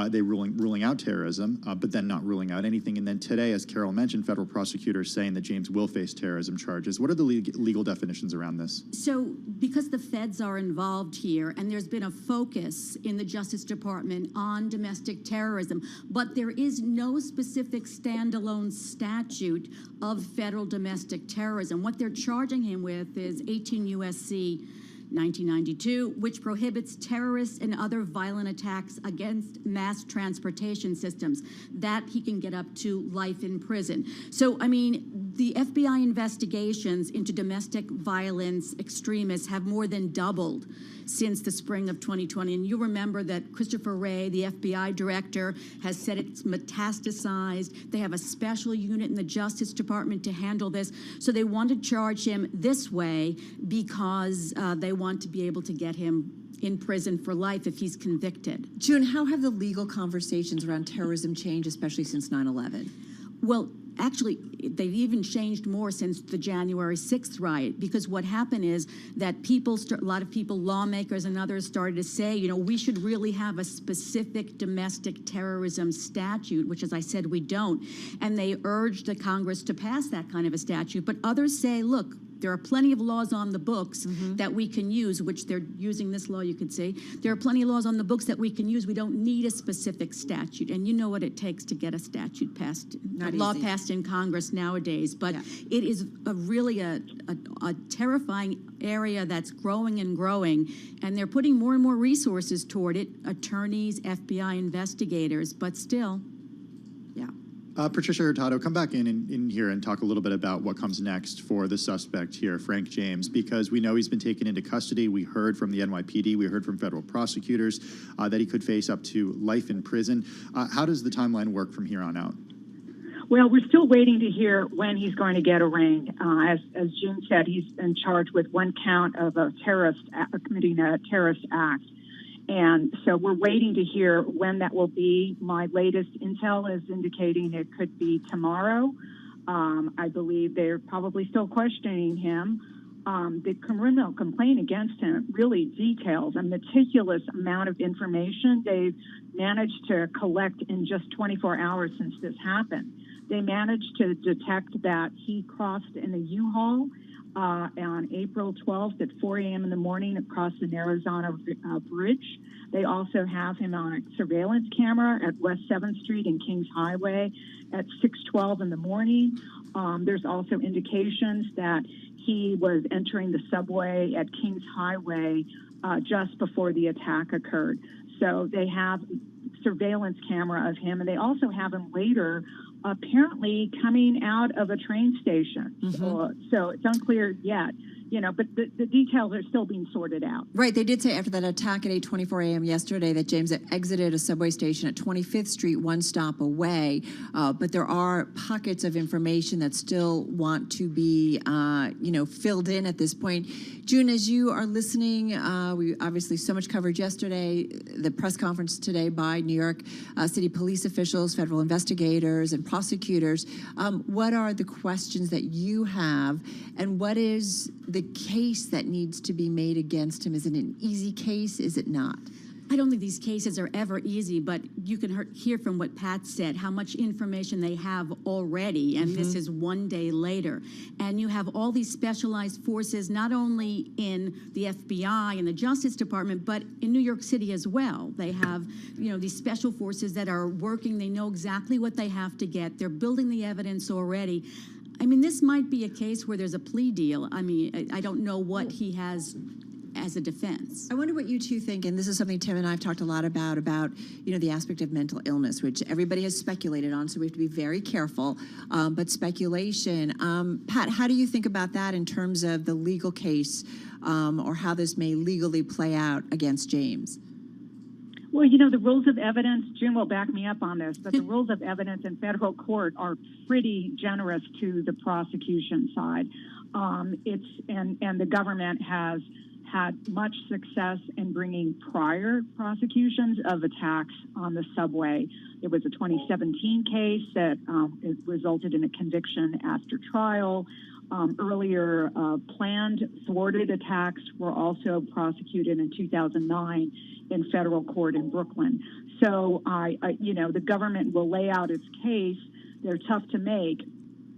They ruling out terrorism, but then not ruling out anything. And then today, as Carol mentioned, federal prosecutors saying that James will face terrorism charges. What are the legal definitions around this? So because the feds are involved here, and there's been a focus in the Justice Department on domestic terrorism, but there is no specific standalone statute of federal domestic terrorism. What they're charging him with is 18 U.S.C. 1992, which prohibits terrorists and other violent attacks against mass transportation systems. That he can get up to life in prison. So, I mean, the FBI investigations into domestic violence extremists have more than doubled since the spring of 2020. And you remember that Christopher Wray, the FBI director, has said it's metastasized. They have a special unit in the Justice Department to handle this. So they want to charge him this way because they want to be able to get him in prison for life if he's convicted. June, how have the legal conversations around terrorism changed, especially since 9/11? Well, actually, they've even changed more since the January 6th riot, because what happened is that a lot of people, lawmakers and others, started to say, you know, we should really have a specific domestic terrorism statute, which, as I said, we don't. And they urged the Congress to pass that kind of a statute. But others say, look, there are plenty of laws on the books that we can use, which they're using this law, you could say. There are plenty of laws on the books that we can use. We don't need a specific statute. And you know what it takes to get a statute passed, a law passed in Congress nowadays. But it is really a terrifying area that's growing and growing. And they're putting more and more resources toward it, attorneys, FBI investigators, but still. Patricia Hurtado, come back in here and talk a little bit about what comes next for the suspect here, Frank James, because we know he's been taken into custody. We heard from the NYPD, we heard from federal prosecutors that he could face up to life in prison. How does the timeline work from here on out? Well, we're still waiting to hear when he's going to get arraigned. As June said, he's been charged with one count of committing a terrorist act. And so we're waiting to hear when that will be. My latest intel is indicating it could be tomorrow. I believe they're probably still questioning him. The criminal complaint against him really details a meticulous amount of information they've managed to collect in just 24 hours since this happened. They managed to detect that he crossed in a U-Haul on April 12th at 4 a.m. in the morning across the Narrowzana Bridge. They also have him on a surveillance camera at West 7th Street and Kings Highway at 6:12 in the morning. There's also indications that he was entering the subway at Kings Highway just before the attack occurred. So they have surveillance camera of him, and they also have him later apparently coming out of a train station. So it's unclear yet, but the details are still being sorted out. Right. They did say after that attack at 8:24 a.m. yesterday that James had exited a subway station at 25th Street, one stop away. But there are pockets of information that still want to be, filled in at this point. June, as you are listening, we obviously so much coverage yesterday, the press conference today by New York City police officials, federal investigators, and prosecutors. What are the questions that you have, and what is the case that needs to be made against him? Is it an easy case? Is it not? I don't think these cases are ever easy, but you can hear from what Pat said, how much information they have already, and this is one day later. And you have all these specialized forces, not only in the FBI and the Justice Department, but in New York City as well. They have, these special forces that are working. They know exactly what they have to get. They're building the evidence already. I mean, this might be a case where there's a plea deal. I mean, I don't know what he has as a defense. I wonder what you two think, and this is something Tim and I have talked a lot about, the aspect of mental illness, which everybody has speculated on, so we have to be very careful, but speculation. Pat, how do you think about that in terms of the legal case, or how this may legally play out against James? Well, the rules of evidence, Jim will back me up on this, but the rules of evidence in federal court are pretty generous to the prosecution side. And the government has had much success in bringing prior prosecutions of attacks on the subway. There was a 2017 case that it resulted in a conviction after trial. Earlier planned thwarted attacks were also prosecuted in 2009 in federal court in Brooklyn. So the government will lay out its case. They're tough to make.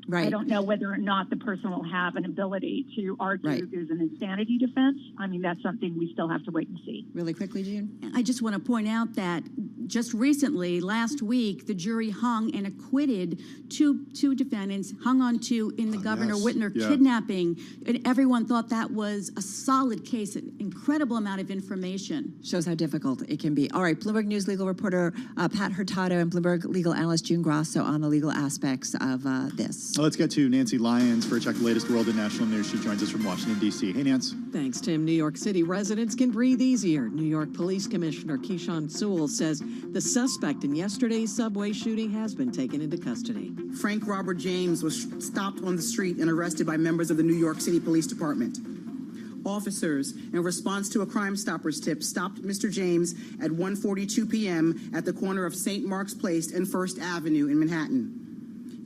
Right. I don't know whether or not the person will have an ability to argue there's an insanity defense. I mean, that's something we still have to wait and see. Really quickly, June? I just want to point out that just recently, last week, the jury hung and acquitted two defendants, hung on two in the Governor Whitner kidnapping. And everyone thought that was a solid case, an incredible amount of information. Shows how difficult it can be. All right, Bloomberg News legal reporter Pat Hurtado and Bloomberg legal analyst June Grasso on the legal aspects of this. Let's get to Nancy Lyons for a check of the latest world and national news. She joins us from Washington, D.C. Hey, Nance. Thanks, Tim. New York City residents can breathe easier. New York Police Commissioner Keyshawn Sewell says the suspect in yesterday's subway shooting has been taken into custody. Frank Robert James was stopped on the street and arrested by members of the New York City Police Department. Officers, in response to a Crime Stoppers tip, stopped Mr. James at 1:42 p.m. at the corner of St. Mark's Place and First Avenue in Manhattan.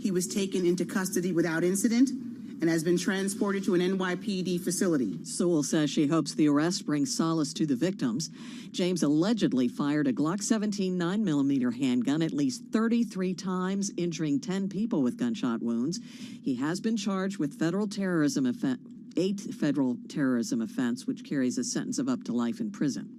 He was taken into custody without incident and has been transported to an NYPD facility. Sewell says she hopes the arrest brings solace to the victims. James allegedly fired a Glock 17 9mm handgun at least 33 times, injuring 10 people with gunshot wounds. He has been charged with 8 federal terrorism offense, which carries a sentence of up to life in prison.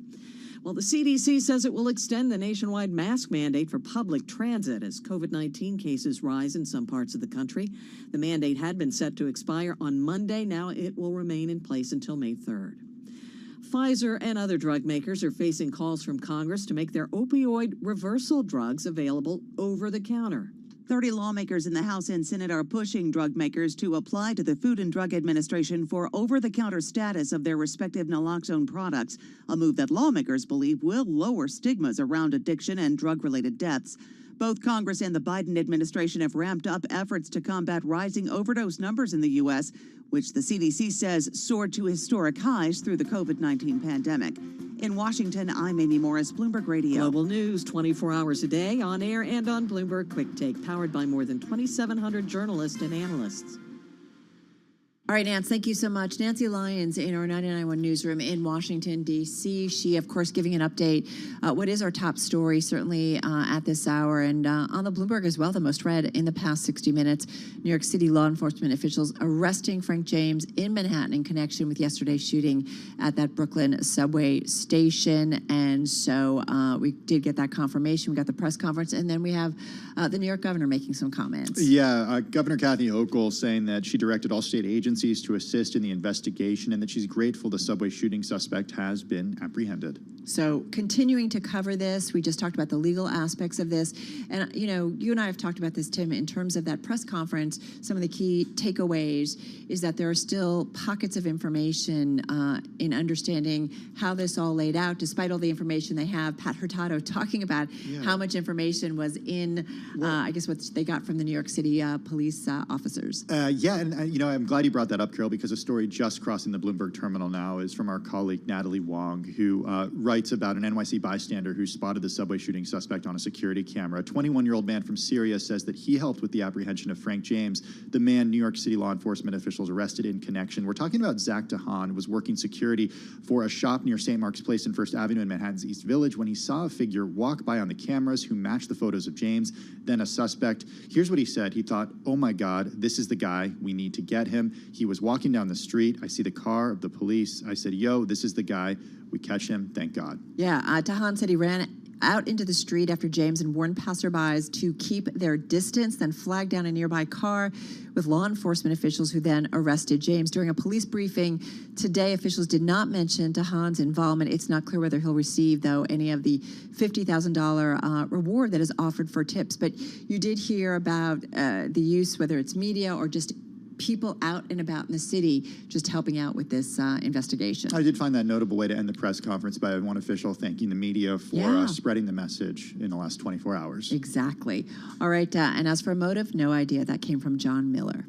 Well, the CDC says it will extend the nationwide mask mandate for public transit as COVID-19 cases rise in some parts of the country. The mandate had been set to expire on Monday. Now it will remain in place until May 3rd. Pfizer and other drug makers are facing calls from Congress to make their opioid reversal drugs available over the counter. 30 lawmakers in the House and Senate are pushing drug makers to apply to the Food and Drug Administration for over-the-counter status of their respective naloxone products, a move that lawmakers believe will lower stigmas around addiction and drug-related deaths. Both Congress and the Biden administration have ramped up efforts to combat rising overdose numbers in the U.S., which the CDC says soared to historic highs through the COVID-19 pandemic. In Washington, I'm Amy Morris, Bloomberg Radio. Global news 24 hours a day, on air and on Bloomberg Quick Take, powered by more than 2,700 journalists and analysts. All right, Nance, thank you so much. Nancy Lyons in our 99.1 newsroom in Washington, D.C. She, of course, giving an update. What is our top story, certainly at this hour, and on the Bloomberg as well, the most read in the past 60 minutes. New York City law enforcement officials arresting Frank James in Manhattan in connection with yesterday's shooting at that Brooklyn subway station. And so we did get that confirmation. We got the press conference, and then we have the New York governor making some comments. Yeah, Governor Kathy Hochul saying that she directed all state agencies to assist in the investigation and that she's grateful the subway shooting suspect has been apprehended. So continuing to cover this, we just talked about the legal aspects of this. And, you know, you and I have talked about this, Tim, in terms of that press conference. Some of the key takeaways is that there are still pockets of information in understanding how this all laid out, despite all the information they have. Pat Hurtado talking about how much information was in, I guess, what they got from the New York City police officers. You know, I'm glad you brought that up, Carol, because a story just crossing the Bloomberg terminal now is from our colleague Natalie Wong, who writes about an NYC bystander who spotted the subway shooting suspect on a security camera. A 21-year-old man from Syria says that he helped with the apprehension of Frank James, the man New York City law enforcement officials arrested in connection. We're talking about Zach DeHaan, who was working security for a shop near St. Mark's Place in First Avenue in Manhattan's East Village when he saw a figure walk by on the cameras who matched the photos of James, then a suspect. Here's what he said. He thought, oh my God, this is the guy. We need to get him. He was walking down the street. I see the car of the police. I said, yo, this is the guy. We catch him. Thank God. Yeah, DeHaan said he ran out into the street after James and warned passerbys to keep their distance, then flagged down a nearby car with law enforcement officials who then arrested James. During a police briefing today, officials did not mention DeHaan's involvement. It's not clear whether he'll receive, though, any of the $50,000 reward that is offered for tips. But you did hear about the use, whether it's media or just people out and about in the city just helping out with this investigation. I did find that notable way to end the press conference by one official thanking the media for spreading the message in the last 24 hours. Exactly. All right, and as for motive, no idea. That came from John Miller.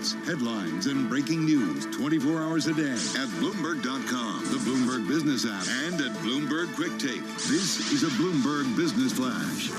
updates, headlines, and breaking news 24 hours a day at Bloomberg.com, the Bloomberg Business app, and at Bloomberg Quick Take. This is a Bloomberg Business Flash.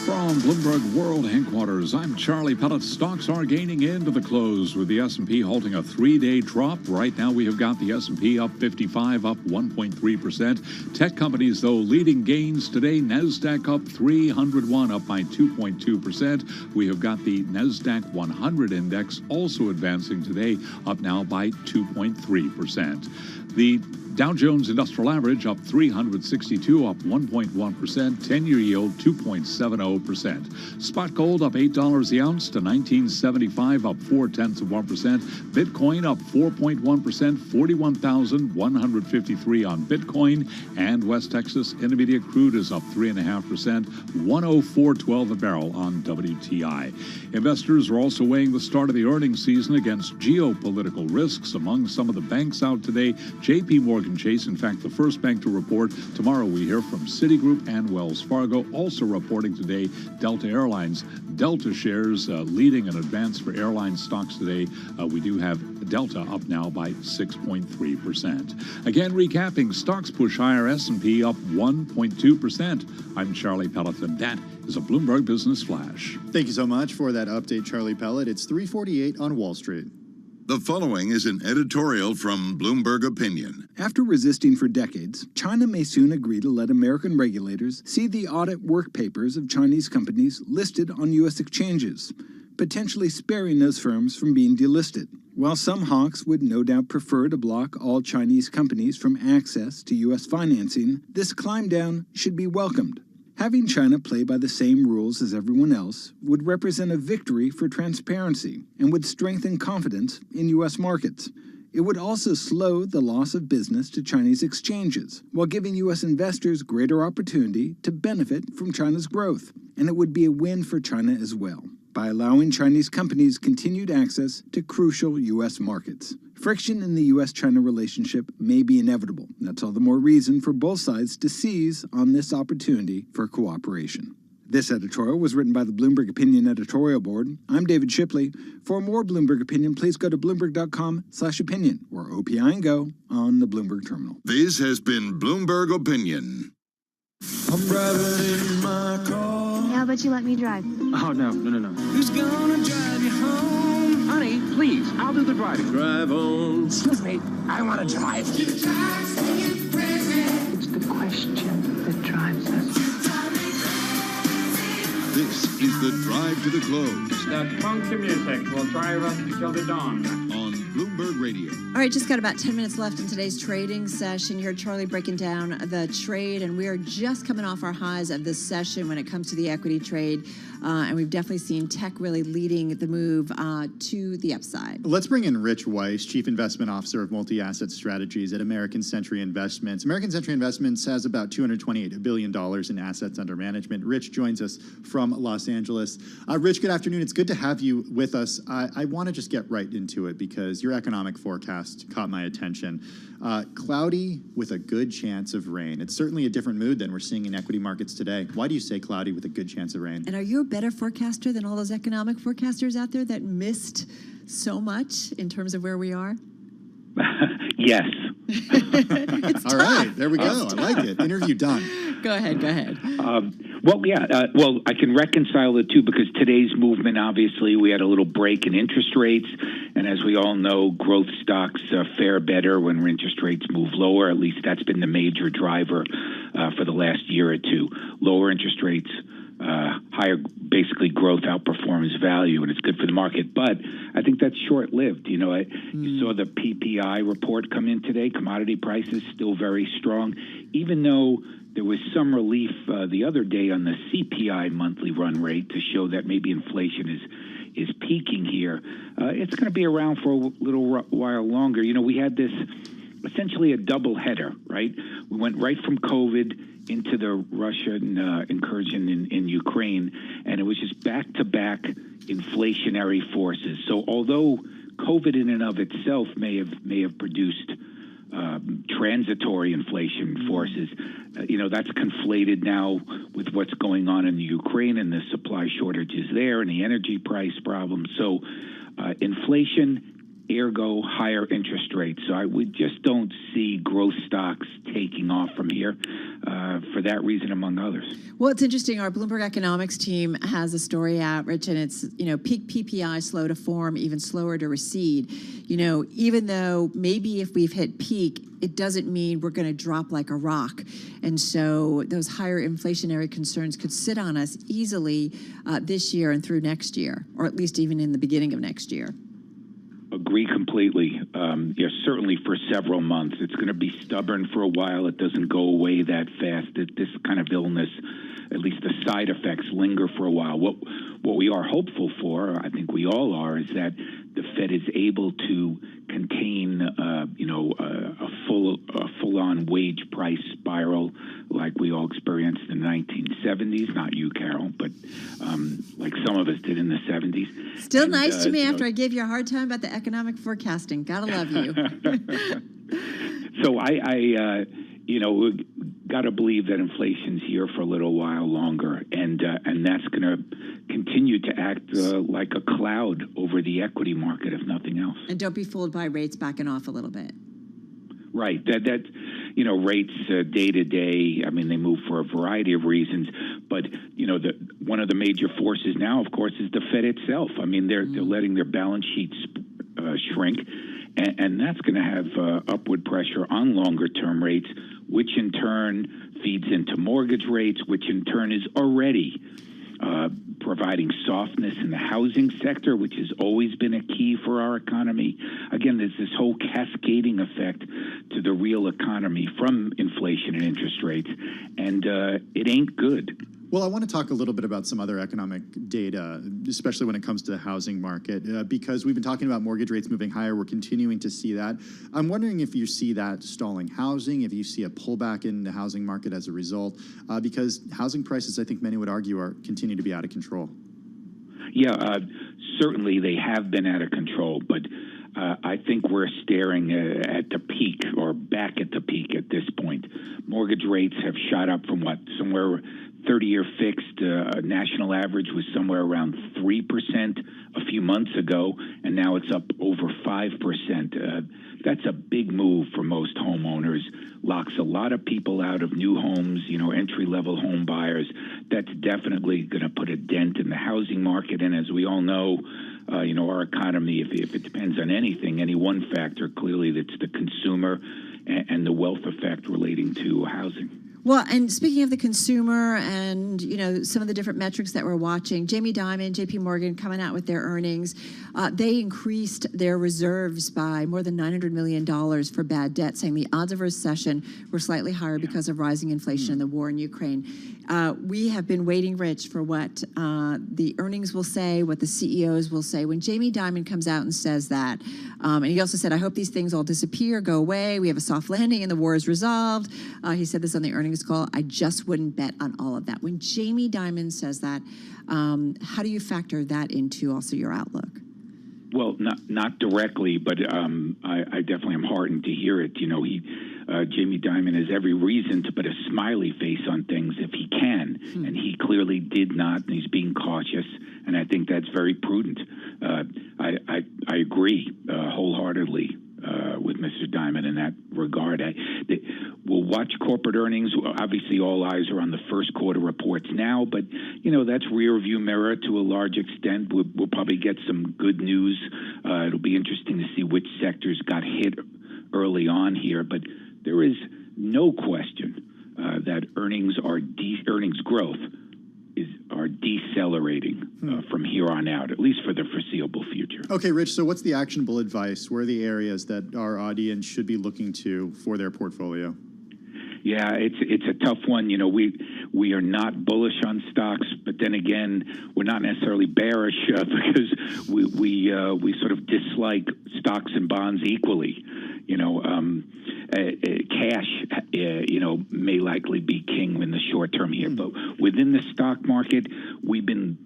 From Bloomberg World Headquarters, I'm Charlie Pellet. Stocks are gaining into the close with the S&P halting a three-day drop. Right now we have got the S&P up 55, up 1.3%. Tech companies, though, leading gains today. NASDAQ up 301, up by 2.2%. We have got the NASDAQ 100 index also advancing today, up now by 2.3%. The Dow Jones Industrial Average up 362, up 1.1%. 10-year yield 2.70%. Spot gold up $8 the ounce to $19.75, up 0.4%. Bitcoin up 4.1%, 41,153 on Bitcoin. And West Texas Intermediate crude is up 3.5%, 104.12 a barrel on WTI. Investors are also weighing the start of the earnings season against geopolitical risks. Among some of the banks out today, J.P. Morgan Chase, in fact, the first bank to report. Tomorrow we hear from Citigroup and Wells Fargo. Also reporting today, Delta Airlines. Delta shares leading an advance for airline stocks today. We do have Delta up now by 6.3%. Again, recapping, stocks push higher, S&P up 1.2%. I'm Charlie Pellet, and that is a Bloomberg Business Flash. Thank you so much for that update, Charlie Pellet. It's 3:48 on Wall Street. The following is an editorial from Bloomberg Opinion. After resisting for decades, China may soon agree to let American regulators see the audit work papers of Chinese companies listed on U.S. exchanges, potentially sparing those firms from being delisted. While some hawks would no doubt prefer to block all Chinese companies from access to U.S. financing, this climb down should be welcomed. Having China play by the same rules as everyone else would represent a victory for transparency and would strengthen confidence in U.S. markets. It would also slow the loss of business to Chinese exchanges, while giving U.S. investors greater opportunity to benefit from China's growth. And it would be a win for China as well, by allowing Chinese companies continued access to crucial U.S. markets. Friction in the U.S.-China relationship may be inevitable. That's all the more reason for both sides to seize on this opportunity for cooperation. This editorial was written by the Bloomberg Opinion Editorial Board. I'm David Shipley. For more Bloomberg Opinion, please go to Bloomberg.com/opinion or OPI and Go on the Bloomberg Terminal. This has been Bloomberg Opinion. I'm driving in my car. How about you let me drive? Oh, no. Who's gonna drive you home? Honey, please, I'll do the driving. Drive on. Excuse me, I want to drive. It's the question that drives us. This is the Drive to the Close. That funky music will drive us till the dawn. On Bloomberg Radio. All right, just got about 10 minutes left in today's trading session. You heard Charlie breaking down the trade, and we are just coming off our highs of this session when it comes to the equity trade. And we've definitely seen tech really leading the move to the upside. Let's bring in Rich Weiss, Chief Investment Officer of Multi-Asset Strategies at American Century Investments. American Century Investments has about $228 billion in assets under management. Rich joins us from Los Angeles. Rich, good afternoon. It's good to have you with us. I want to just get right into it because your economic forecast caught my attention. Cloudy with a good chance of rain. It's certainly a different mood than we're seeing in equity markets today. Why do you say cloudy with a good chance of rain? And are you a better forecaster than all those economic forecasters out there that missed so much in terms of where we are? Yes. All right, there we go. I like it. Interview done. Go ahead. Well, I can reconcile the two because today's movement, obviously, we had a little break in interest rates. And as we all know, growth stocks fare better when interest rates move lower. At least that's been the major driver for the last year or two. Lower interest rates, higher, basically growth outperforms value, and it's good for the market. But I think that's short-lived. You saw the PPI report come in today. Commodity prices still very strong, even though there was some relief the other day on the CPI monthly run rate to show that maybe inflation is peaking here. It's going to be around for a little while longer. We had this essentially a double header, right? We went right from COVID into the Russian incursion in Ukraine, and it was just back-to-back inflationary forces. So although COVID in and of itself may have produced transitory inflation forces. That's conflated now with what's going on in the Ukraine and the supply shortages there and the energy price problem. So inflation, ergo higher interest rates. So we just don't see growth stocks taking off from here for that reason, among others. Well, it's interesting. Our Bloomberg economics team has a story out, Rich, and it's, peak PPI slow to form, even slower to recede. Even though maybe if we've hit peak, it doesn't mean we're going to drop like a rock. And so those higher inflationary concerns could sit on us easily this year and through next year, or at least even in the beginning of next year. Agree completely. Certainly for several months. It's going to be stubborn for a while. It doesn't go away that fast. This kind of illness, at least the side effects, linger for a while. What we are hopeful for, I think we all are, is that the Fed is able to contain, a full-on wage price spiral like we all experienced in the 1970s. Not you, Carol, but like some of us did in the 70s. Still nice to me after I gave you a hard time about the economic forecasting. Gotta love you. So I got to believe that inflation's here for a little while longer, and that's going to continue to act like a cloud over the equity market, if nothing else. And don't be fooled by rates backing off a little bit. Right. That rates day to day. I mean, they move for a variety of reasons, but one of the major forces now, of course, is the Fed itself. I mean, they're letting their balance sheets shrink, and that's going to have upward pressure on longer term rates, which in turn feeds into mortgage rates, which in turn is already providing softness in the housing sector, which has always been a key for our economy. Again, there's this whole cascading effect to the real economy from inflation and interest rates, and it ain't good. Well, I want to talk a little bit about some other economic data, especially when it comes to the housing market, because we've been talking about mortgage rates moving higher. We're continuing to see that. I'm wondering if you see that stalling housing, if you see a pullback in the housing market as a result, because housing prices, I think many would argue, continue to be out of control. Yeah, certainly they have been out of control, but I think we're staring at the peak or back at the peak at this point. Mortgage rates have shot up from somewhere 30-year fixed national average was somewhere around 3% a few months ago, and now it's up over 5%. That's a big move for most homeowners. Locks a lot of people out of new homes, entry-level home buyers. That's definitely going to put a dent in the housing market, and as we all know, our economy, if it depends on anything, any one factor, clearly that's the consumer and the wealth effect relating to housing. Well, and speaking of the consumer and, some of the different metrics that we're watching, Jamie Dimon, JP Morgan coming out with their earnings, they increased their reserves by more than $900 million for bad debt, saying the odds of recession were slightly higher because of rising inflation and the war in Ukraine. We have been waiting, Rich, for what the earnings will say, what the CEOs will say. When Jamie Dimon comes out and says that, and he also said, I hope these things all disappear, go away, we have a soft landing and the war is resolved. He said this on the earnings call. I just wouldn't bet on all of that. When Jamie Dimon says that, how do you factor that into also your outlook? Well, not directly, but I definitely am heartened to hear it. Jamie Dimon has every reason to put a smiley face on things if he can, and he clearly did not, and he's being cautious, and I think that's very prudent. I agree wholeheartedly with Mr. Dimon in that regard. We'll watch corporate earnings. Obviously, all eyes are on the first quarter reports now, but that's rear view mirror to a large extent. We'll probably get some good news. It'll be interesting to see which sectors got hit early on here, but there is no question that earnings growth are decelerating from here on out, at least for the foreseeable future. Okay, Rich, so what's the actionable advice? Where are the areas that our audience should be looking to for their portfolio? Yeah, it's a tough one. We are not bullish on stocks, but then again, we're not necessarily bearish because we sort of dislike stocks and bonds equally. Cash, may likely be king in the short term here, but within the stock market, we've been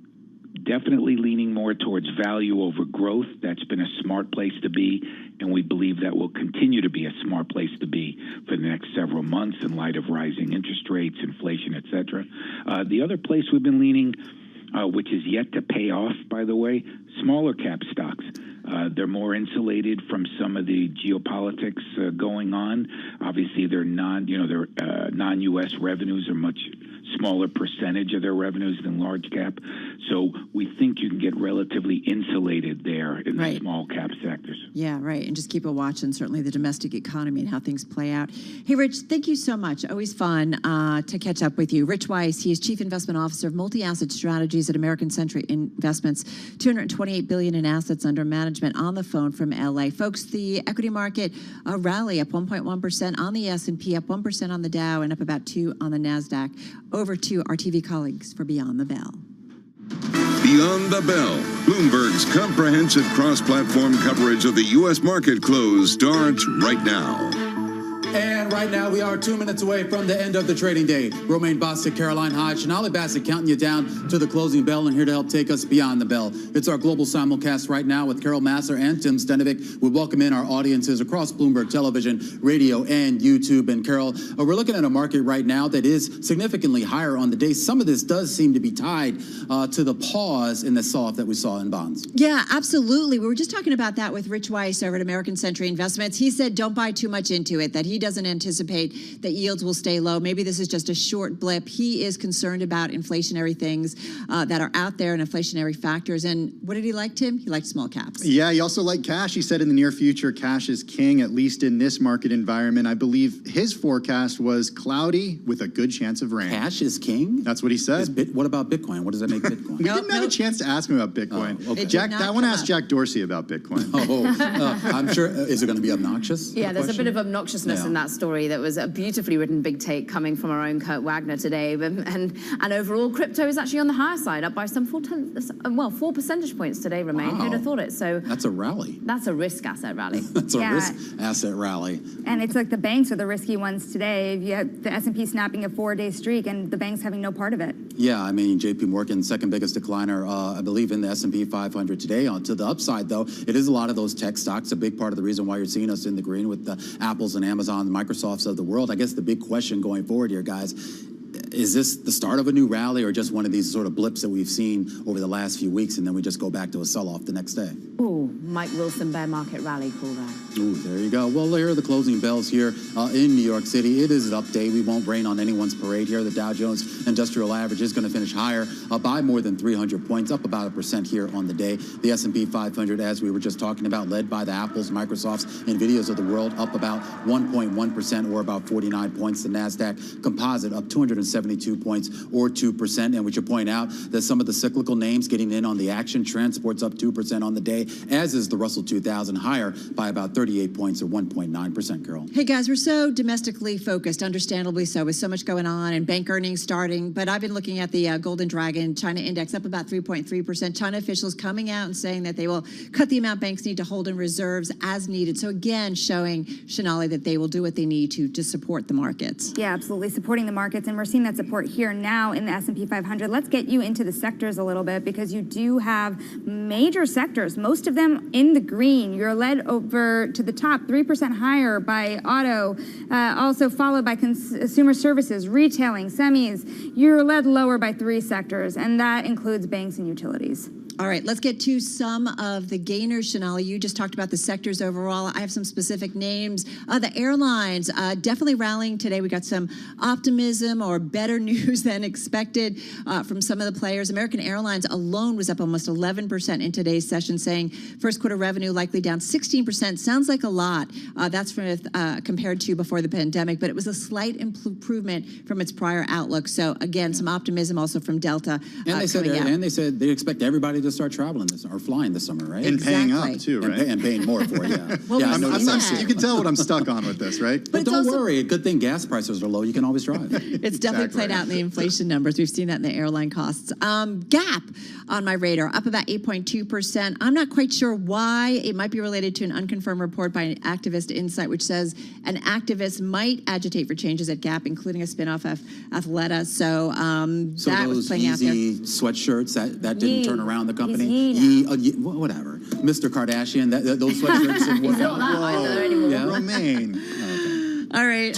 definitely leaning more towards value over growth. That's been a smart place to be, and we believe that will continue to be a smart place to be for the next several months in light of rising interest rates, inflation, et cetera. The other place we've been leaning, which is yet to pay off, by the way, smaller cap stocks. They're more insulated from some of the geopolitics going on. Obviously, their non-U.S. revenues are much smaller percentage of their revenues than large cap. So we think you can get relatively insulated there in the small cap sectors. Yeah, right. And just keep a watch on certainly the domestic economy and how things play out. Hey, Rich, thank you so much. Always fun to catch up with you. Rich Weiss, he is Chief Investment Officer of Multi-Asset Strategies at American Century Investments, $228 billion in assets under management, on the phone from LA. Folks, the equity market rally up 1.1% on the S&P, up 1% on the Dow, and up about 2% on the NASDAQ. Over to our TV colleagues for Beyond the Bell. Beyond the Bell, Bloomberg's comprehensive cross-platform coverage of the U.S. market close starts right now. And right now, we are 2 minutes away from the end of the trading day. Romaine Bostic, Caroline Hodge, and Ali Bassett counting you down to the closing bell, and here to help take us beyond the bell. It's our global simulcast right now with Carol Masser and Tim Stenovic. We welcome in our audiences across Bloomberg Television, radio, and YouTube. And Carol, we're looking at a market right now that is significantly higher on the day. Some of this does seem to be tied to the pause in the sell-off that we saw in bonds. Yeah, absolutely. We were just talking about that with Rich Weiss over at American Century Investments. He said don't buy too much into it, that he doesn't anticipate that yields will stay low. Maybe this is just a short blip. He is concerned about inflationary things that are out there and inflationary factors. And what did he like, Tim? He liked small caps. Yeah, he also liked cash. He said in the near future, cash is king, at least in this market environment. I believe his forecast was cloudy with a good chance of rain. Cash is king? That's what he said. What about Bitcoin? What does that make Bitcoin? We didn't have a chance to ask him about Bitcoin. Oh, okay. I want to ask Jack Dorsey about Bitcoin. I'm sure. Is it going to be obnoxious? Yeah, there's a bit of obnoxiousness in that story. That was a beautifully written big take coming from our own Kurt Wagner today. And overall, crypto is actually on the higher side, up by some 4 percentage points today, Romaine. Wow. Who'd have thought it? So that's a rally. That's a risk asset rally. That's a risk asset rally. And it's like the banks are the risky ones today. You have the S&P snapping a 4-day streak and the banks having no part of it. Yeah, I mean, JP Morgan, second biggest decliner, I believe, in the S&P 500 today. On to the upside, though, it is a lot of those tech stocks. A big part of the reason why you're seeing us in the green with the Apples and Amazon, the Microsofts of the world. I guess the big question going forward here, guys, is this the start of a new rally or just one of these sort of blips that we've seen over the last few weeks and then we just go back to a sell-off the next day? Ooh, Mike Wilson bear market rally call there. Ooh, there you go. Well, here are the closing bells here in New York City. It is an up day. We won't rain on anyone's parade here. The Dow Jones Industrial Average is going to finish higher by more than 300 points, up about 1% here on the day. The S&P 500, as we were just talking about, led by the Apples, Microsofts, NVIDIAs of the world, up about 1.1% or about 49 points. The NASDAQ Composite up 272 points or 2%. And we should point out that some of the cyclical names getting in on the action. Transport's up 2% on the day, as is the Russell 2000, higher by about 38 points or 1.9%, Carol. Hey, guys, we're so domestically focused, understandably so, with so much going on and bank earnings starting. But I've been looking at the Golden Dragon China Index up about 3.3%. China officials coming out and saying that they will cut the amount banks need to hold in reserves as needed. So again, showing, Shanali, that they will do what they need to support the markets. Yeah, absolutely, supporting the markets. And we're seeing that support here now in the S&P 500. Let's get you into the sectors a little bit because you do have major sectors, most of them in the green. You're led over to the top, 3% higher by auto, also followed by consumer services, retailing, semis. You're led lower by 3 sectors, and that includes banks and utilities. All right, let's get to some of the gainers, Shanali. You just talked about the sectors overall. I have some specific names. The airlines definitely rallying today. We got some optimism or better news than expected from some of the players. American Airlines alone was up almost 11% in today's session, saying first quarter revenue likely down 16%. Sounds like a lot. That's from compared to before the pandemic, but it was a slight improvement from its prior outlook. So again, some optimism also from Delta. And they said they expect everybody to to start traveling or flying this summer, right? And paying up too, right? And paying more for it, yeah. Well, you can tell what I'm stuck on with this, right? But don't worry. Good thing gas prices are low. You can always drive. It's definitely played out in the inflation numbers. We've seen that in the airline costs. Gap on my radar, up about 8.2%. I'm not quite sure why. It might be related to an unconfirmed report by an Activist Insight, which says an activist might agitate for changes at Gap, including a spinoff of Athleta. So that was playing out there. Sweatshirts that didn't turn around the company. Whatever. Mr. Kardashian, those sweatshirts. And He's not that either anymore. Yeah. Romaine. All right.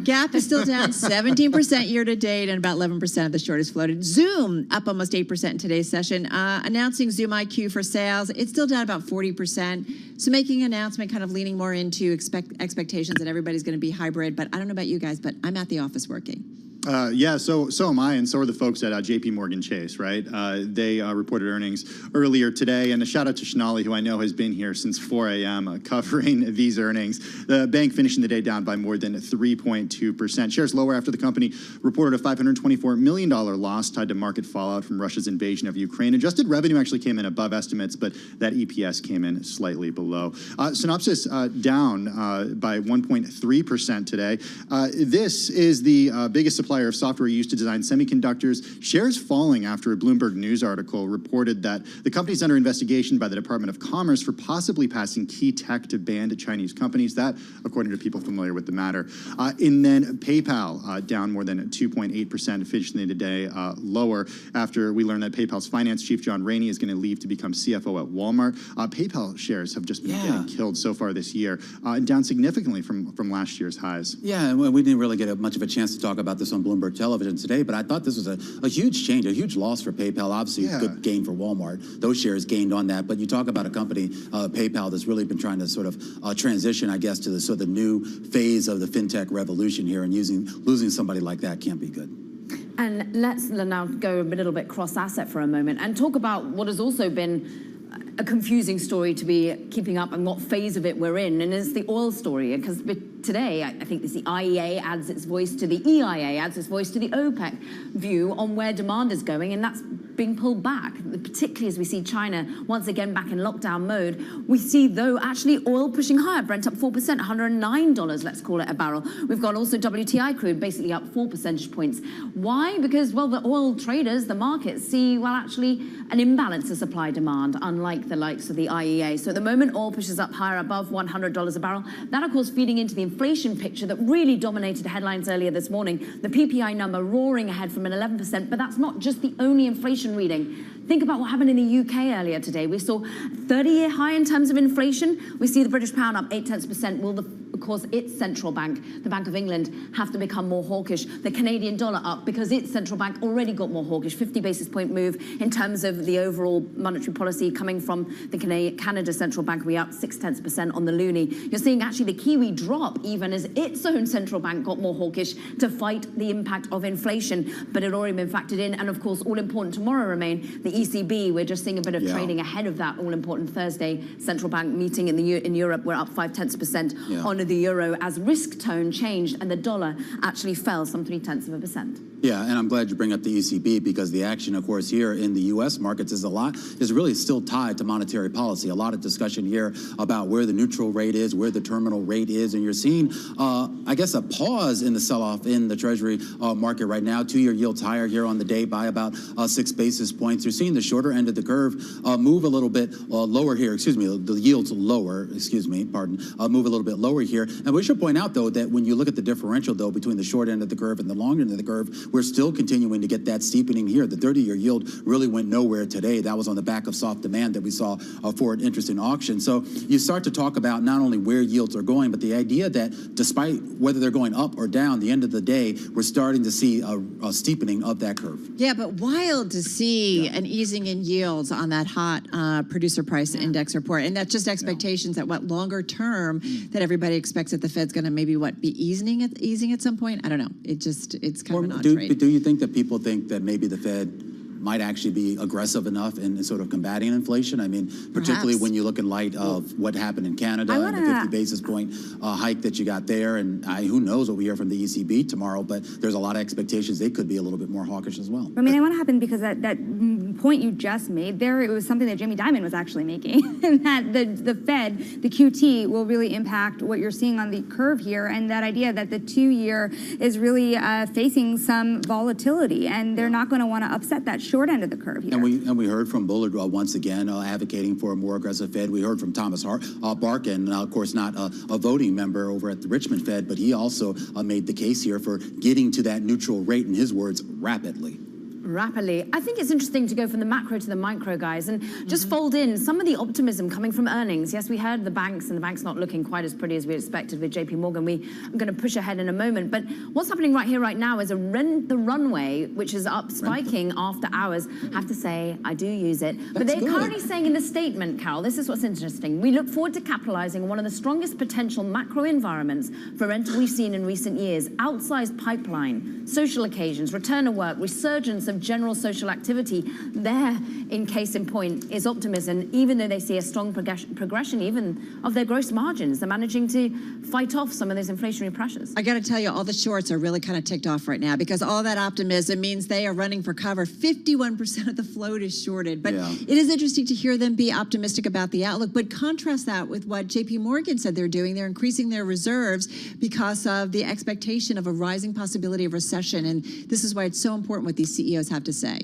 Gap is still down 17% year to date, and about 11% of the short is floated. Zoom up almost 8% in today's session, announcing Zoom IQ for sales. It's still down about 40%. So making an announcement, kind of leaning more into expectations that everybody's going to be hybrid. But I don't know about you guys, but I'm at the office working. So am I, and so are the folks at J.P. Morgan Chase, right? They reported earnings earlier today, and a shout out to Shanali, who I know has been here since 4 a.m. Covering these earnings. The bank finishing the day down by more than 3.2%. Shares lower after the company reported a $524 million loss tied to market fallout from Russia's invasion of Ukraine. Adjusted revenue actually came in above estimates, but that EPS came in slightly below. Synopsys down by 1.3% today. This is the biggest supplier of software used to design semiconductors. Shares falling after a Bloomberg News article reported that the company is under investigation by the Department of Commerce for possibly passing key tech to banned Chinese companies. That, according to people familiar with the matter. And then PayPal down more than 2.8%, finishing the day lower after we learned that PayPal's finance chief, John Rainey, is going to leave to become CFO at Walmart. PayPal shares have just been getting killed so far this year, down significantly from last year's highs. Yeah, and we didn't really get much of a chance to talk about this on Bloomberg Television today, but I thought this was a huge change, a huge loss for PayPal. Obviously, a good gain for Walmart. Those shares gained on that. But you talk about a company, PayPal, that's really been trying to sort of transition, I guess, to the sort of new phase of the fintech revolution here, and losing somebody like that can't be good. And let's now go a little bit cross-asset for a moment and talk about what has also been a confusing story to be keeping up and what phase of it we're in, and it's the oil story. Because today, I think the IEA adds its voice to the EIA, adds its voice to the OPEC view on where demand is going, and that's being pulled back, particularly as we see China once again back in lockdown mode. We see, though, actually oil pushing higher, Brent up 4%, $109, let's call it a barrel. We've got also WTI crude basically up 4 percentage points. Why? Because, well, the oil traders, the markets, see, well, actually an imbalance of supply-demand, unlike the likes of the IEA. So at the moment, oil pushes up higher above $100 a barrel. That, of course, feeding into the inflation picture that really dominated headlines earlier this morning. The PPI number roaring ahead from an 11%, but that's not just the only inflation reading. Think about what happened in the UK earlier today. We saw 30-year high in terms of inflation. We see the British pound up 0.8%. Will of course, its central bank, the Bank of England, have to become more hawkish. The Canadian dollar up because its central bank already got more hawkish. 50 basis point move in terms of the overall monetary policy coming from the Canada central bank. We up 0.6% on the loonie. You're seeing actually the Kiwi drop even as its own central bank got more hawkish to fight the impact of inflation. But it had already been factored in. And of course, all important tomorrow remain the ECB. We're just seeing a bit of trading ahead of that all important Thursday central bank meeting in Europe. We're up 0.5% on the euro as risk tone changed and the dollar actually fell some 0.3%. Yeah, and I'm glad you bring up the ECB because the action, of course, here in the U.S. markets is really still tied to monetary policy. A lot of discussion here about where the neutral rate is, where the terminal rate is, and you're seeing, I guess, a pause in the sell-off in the Treasury market right now. 2-year yields higher here on the day by about 6 basis points. You're seeing the shorter end of the curve move a little bit lower here. The yields lower. Move a little bit lower here. And we should point out, though, that when you look at the differential, though, between the short end of the curve and the long end of the curve, we're still continuing to get that steepening here. The 30-year yield really went nowhere today. That was on the back of soft demand that we saw for an interesting auction. So you start to talk about not only where yields are going, but the idea that despite whether they're going up or down, the end of the day, we're starting to see a steepening of that curve. Yeah, but wild to see an easing in yields on that hot producer price index report. And that's just expectations that longer term that everybody expects that the Fed's going to maybe be easing at some point. I don't know. It's kind of an odd trade. Do you think that people think that maybe the Fed might actually be aggressive enough in sort of combating inflation. I mean, particularly when you look in light of what happened in Canada and the 50 basis point hike that you got there. And who knows what we hear from the ECB tomorrow, but there's a lot of expectations they could be a little bit more hawkish as well. I mean, I want to happen because that point you just made there, it was something that Jamie Dimon was actually making, and that the Fed, the QT, will really impact what you're seeing on the curve here, and that idea that the 2-year is really facing some volatility, and they're not going to want to upset that short end of the curve here. And we heard from Bullard once again advocating for a more aggressive Fed. We heard from Thomas Barkin, of course not a voting member over at the Richmond Fed, but he also made the case here for getting to that neutral rate, in his words, rapidly. I think it's interesting to go from the macro to the micro, guys, and just fold in some of the optimism coming from earnings. Yes, we heard the banks, and the banks not looking quite as pretty as we expected with JP Morgan. I'm going to push ahead in a moment, but what's happening right here, right now, is the runway, which is up, spiking after hours. I have to say, I do use it. But they're currently saying in the statement, Carol, this is what's interesting. We look forward to capitalizing on one of the strongest potential macro environments for rental we've seen in recent years. Outsized pipeline, social occasions, return to work, resurgence of general social activity. There, in case in point, is optimism, even though they see a strong progression even of their gross margins. They're managing to fight off some of those inflationary pressures. I got to tell you, all the shorts are really kind of ticked off right now because all that optimism means they are running for cover. 51% of the float is shorted. But it is interesting to hear them be optimistic about the outlook. But contrast that with what JP Morgan said they're doing. They're increasing their reserves because of the expectation of a rising possibility of recession. And this is why it's so important what these CEOs have to say.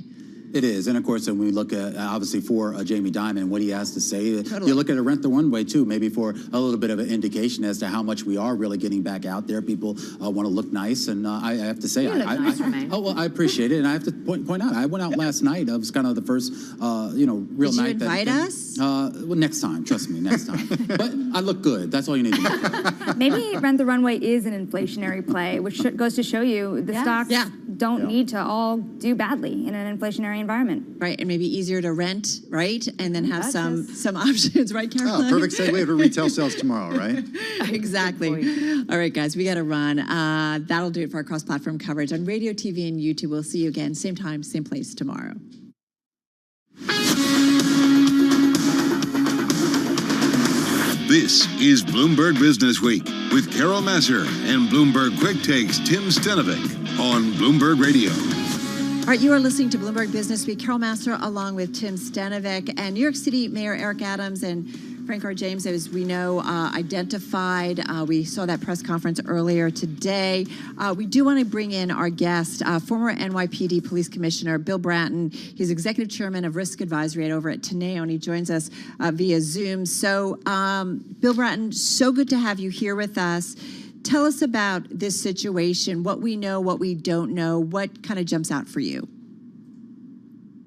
It is, and of course, when we look at, obviously, for Jamie Dimon, what he has to say, you look at a rent the runway, too, maybe for a little bit of an indication as to how much we are really getting back out there. People want to look nice, and I have to say, I appreciate it, and I have to point out, I went out last night. It was kind of the first, real night. Did you invite us? Well, next time, trust me, next time. But I look good. That's all you need to know. Maybe Rent the Runway is an inflationary play, which goes to show you the stocks don't need to all do badly in an inflationary environment. Right, and maybe easier to rent, right? And then have some options, right, Caroline? Oh, perfect segue for retail sales tomorrow, right? Exactly. All right, guys, we got to run. That'll do it for our cross-platform coverage on radio, TV, and YouTube. We'll see you again, same time, same place tomorrow. This is Bloomberg Business Week with Carol Masser and Bloomberg Quick Takes Tim Stenovic on Bloomberg Radio. All right, you are listening to Bloomberg Business Week. Carol Masser along with Tim Stenovic, and New York City Mayor Eric Adams and Frank R. James, as we know, identified. We saw that press conference earlier today. We do want to bring in our guest, former NYPD Police Commissioner Bill Bratton. He's Executive Chairman of Risk Advisory over at Teneo, and he joins us via Zoom. So, Bill Bratton, so good to have you here with us. Tell us about this situation, what we know, what we don't know, what kind of jumps out for you?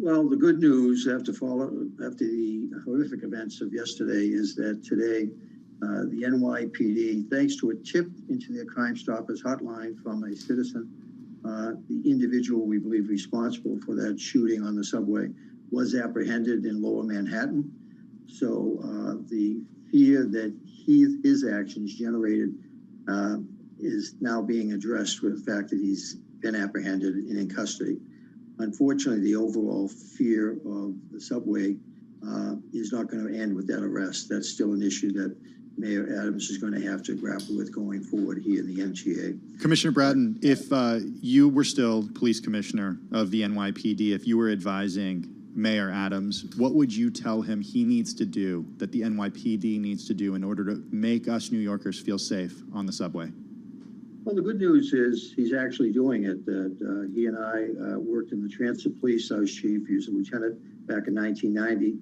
Well, the good news after the horrific events of yesterday is that today the NYPD, thanks to a tip into their Crime Stoppers hotline from a citizen, the individual we believe responsible for that shooting on the subway was apprehended in Lower Manhattan. So the fear that his actions generated is now being addressed with the fact that he's been apprehended and in custody. Unfortunately, the overall fear of the subway is not going to end with that arrest. That's still an issue that Mayor Adams is going to have to grapple with going forward here in the MTA. Commissioner Bratton, if you were still police commissioner of the NYPD, if you were advising Mayor Adams, what would you tell him he needs to do, that the NYPD needs to do in order to make us New Yorkers feel safe on the subway? Well, the good news is he's actually doing it. He and I worked in the transit police. I was chief. He was a lieutenant back in 1990.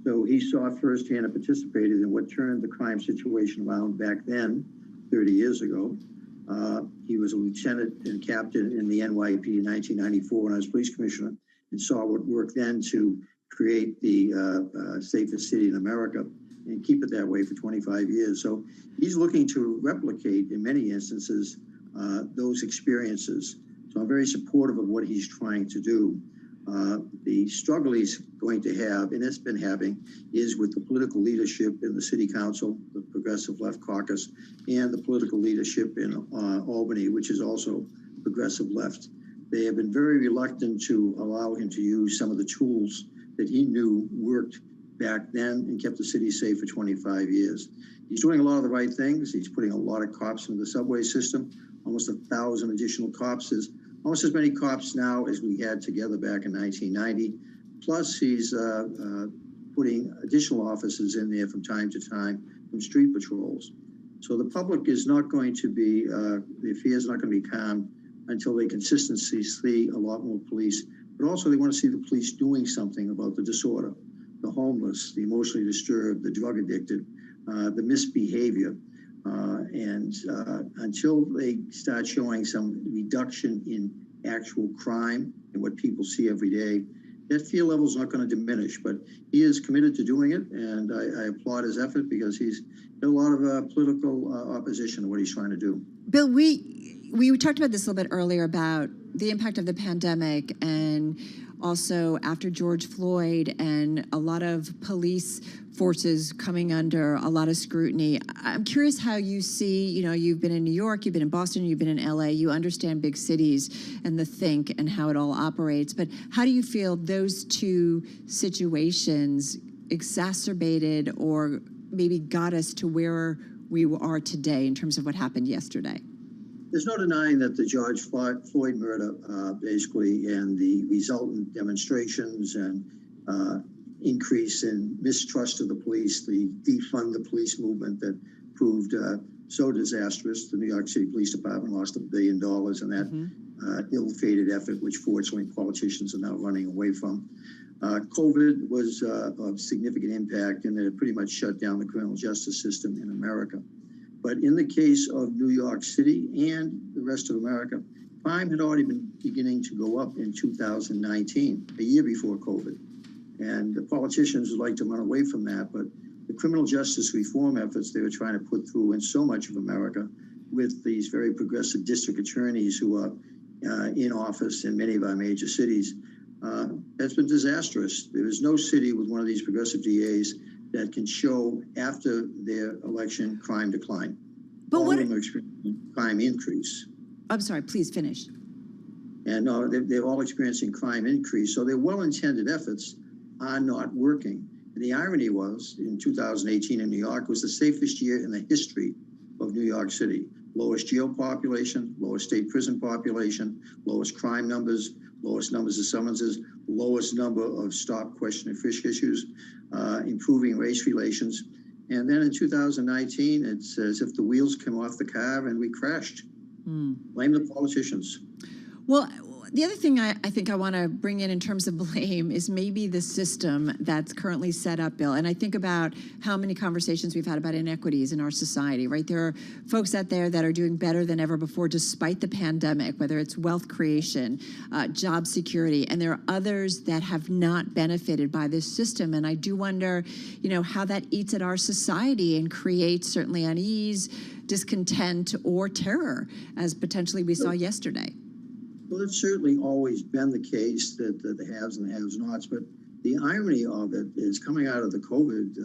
So he saw firsthand and participated in what turned the crime situation around back then, 30 years ago. He was a lieutenant and captain in the NYPD in 1994 when I was police commissioner, and saw what worked then to create the safest city in America and keep it that way for 25 years. So he's looking to replicate, in many instances, those experiences. So I'm very supportive of what he's trying to do. The struggle he's going to have, and it's been having, is with the political leadership in the city council, the Progressive Left Caucus, and the political leadership in Albany, which is also progressive left. They have been very reluctant to allow him to use some of the tools that he knew worked back then and kept the city safe for 25 years. He's doing a lot of the right things. He's putting a lot of cops into the subway system, almost 1,000 additional cops. There's almost as many cops now as we had together back in 1990. Plus, he's putting additional officers in there from time to time from street patrols. So the public is not going to be, the fear is not going to be calm until they consistently see a lot more police. But also they want to see the police doing something about the disorder, the homeless, the emotionally disturbed, the drug addicted, the misbehavior. And until they start showing some reduction in actual crime and what people see every day, that fear level is not going to diminish. But he is committed to doing it, and I applaud his effort because he's got a lot of political opposition to what he's trying to do. Bill, we talked about this a little bit earlier about the impact of the pandemic and also after George Floyd and a lot of police forces coming under a lot of scrutiny. I'm curious how you see, you've been in New York, you've been in Boston, you've been in LA, you understand big cities and the think and how it all operates, but how do you feel those two situations exacerbated or maybe got us to where we are today in terms of what happened yesterday? There's no denying that the George Floyd murder, basically, and the resultant demonstrations and increase in mistrust of the police, the defund the police movement that proved so disastrous. The New York City Police Department lost $1 billion in that ill-fated effort, which fortunately politicians are now running away from. COVID was of significant impact in that it pretty much shut down the criminal justice system in America. But in the case of New York City and the rest of America, crime had already been beginning to go up in 2019, a year before COVID. And the politicians would like to run away from that, but the criminal justice reform efforts they were trying to put through in so much of America with these very progressive district attorneys who are in office in many of our major cities, has been disastrous. There is no city with one of these progressive DAs that can show after their election crime decline. But all what of them are experiencing crime increase. I'm sorry, please finish. And they're all experiencing crime increase. So their well-intended efforts are not working. And the irony was, in 2018 in New York was the safest year in the history of New York City. Lowest jail population, lowest state prison population, lowest crime numbers, lowest numbers of summonses, lowest number of stop, question, and frisk issues, improving race relations. And then in 2019, it's as if the wheels came off the car and we crashed. Blame the politicians. Well, the other thing I think I want to bring in terms of blame is maybe the system that's currently set up, Bill. And I think about how many conversations we've had about inequities in our society, right? There are folks out there that are doing better than ever before despite the pandemic, whether it's wealth creation, job security, and there are others that have not benefited by this system. And I do wonder, how that eats at our society and creates certainly unease, discontent, or terror, as potentially we saw yesterday. Well, it's certainly always been the case that the haves and the have-nots, but the irony of it is coming out of the COVID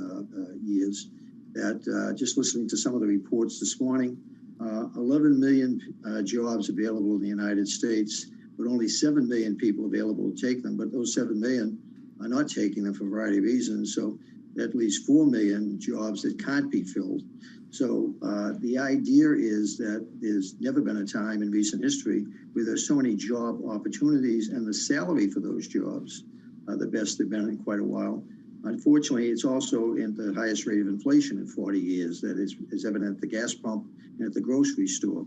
years that just listening to some of the reports this morning, 11 million jobs available in the United States, but only 7 million people available to take them. But those 7 million are not taking them for a variety of reasons. So at least 4 million jobs that can't be filled. So the idea is that there's never been a time in recent history where there's so many job opportunities and the salary for those jobs are the best they've been in quite a while. Unfortunately, it's also in the highest rate of inflation in 40 years that is evident at the gas pump and at the grocery store.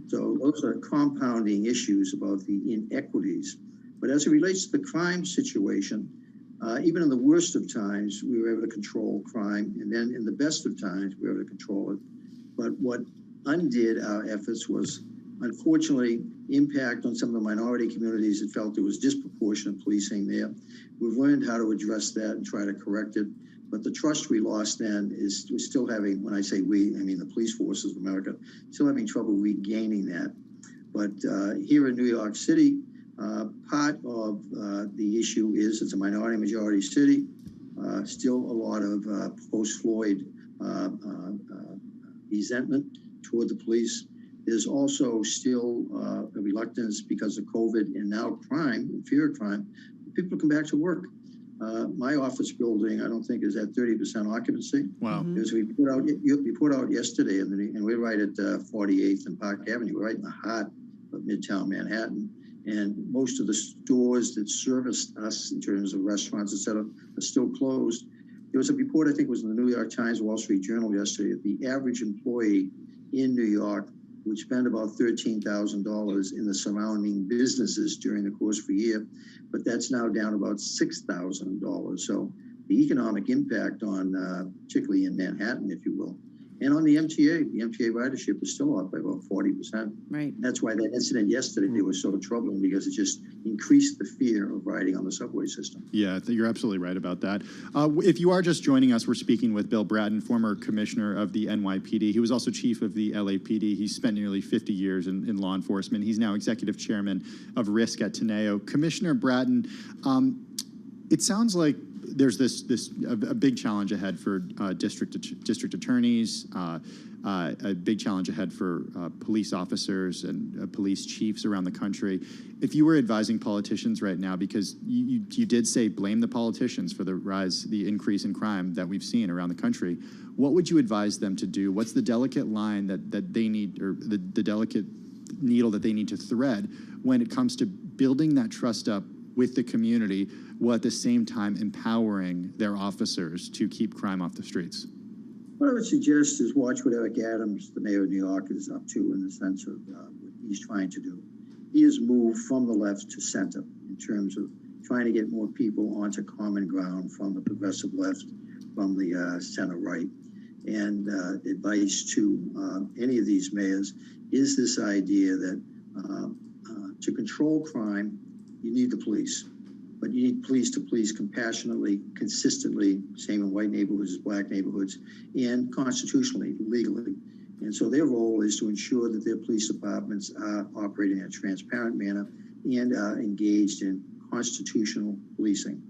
So those are compounding issues about the inequities. But as it relates to the crime situation, even in the worst of times, we were able to control crime. And then in the best of times, we were able to control it. But what undid our efforts was, unfortunately, impact on some of the minority communities that felt there was disproportionate policing there. We've learned how to address that and try to correct it. But the trust we lost then is we're still having, when I say we, I mean the police forces of America, still having trouble regaining that. But here in New York City, part of the issue is it's a minority majority city, still a lot of post-Floyd resentment toward the police. There's also still a reluctance because of COVID and now crime, fear of crime. People come back to work. My office building, I don't think, is at 30% occupancy. Wow. Because we put out yesterday, and we're right at 48th and Park Avenue. We're right in the heart of Midtown Manhattan. And most of the stores that serviced us in terms of restaurants, et cetera, are still closed. There was a report, I think it was in the New York Times, Wall Street Journal yesterday, that the average employee in New York would spend about $13,000 in the surrounding businesses during the course of a year, but that's now down about $6,000. So the economic impact on, particularly in Manhattan, if you will, and on the MTA ridership is still up by about 40%. Right. That's why that incident yesterday was so troubling, because it just increased the fear of riding on the subway system. Yeah, you're absolutely right about that. If you are just joining us, we're speaking with Bill Bratton, former commissioner of the NYPD. He was also chief of the LAPD. He spent nearly 50 years in law enforcement. He's now executive chairman of Risk at Teneo. Commissioner Bratton, it sounds like there's a big challenge ahead for district attorneys, a big challenge ahead for police officers and police chiefs around the country. If you were advising politicians right now, because you did say blame the politicians for the increase in crime that we've seen around the country, what would you advise them to do? What's the delicate line that they need, or the delicate needle that they need to thread when it comes to building that trust up with the community, while at the same time empowering their officers to keep crime off the streets? What I would suggest is watch what Eric Adams, the mayor of New York, is up to in the sense of what he's trying to do. He has moved from the left to center in terms of trying to get more people onto common ground from the progressive left, from the center right. And advice to any of these mayors is this idea that to control crime, you need the police, but you need police to police compassionately, consistently, same in white neighborhoods as black neighborhoods, and constitutionally, legally. And so their role is to ensure that their police departments are operating in a transparent manner and are engaged in constitutional policing.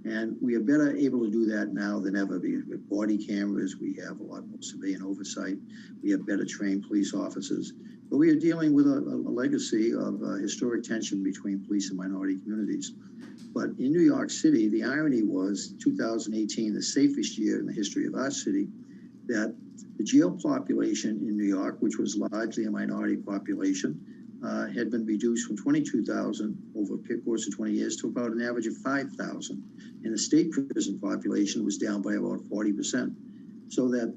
And we are better able to do that now than ever, because with body cameras, we have a lot more civilian oversight, we have better trained police officers. But we are dealing with a legacy of historic tension between police and minority communities. But in New York City, the irony was 2018, the safest year in the history of our city, that the jail population in New York, which was largely a minority population, had been reduced from 22,000 over a course of 20 years to about an average of 5,000. And the state prison population was down by about 40%. So that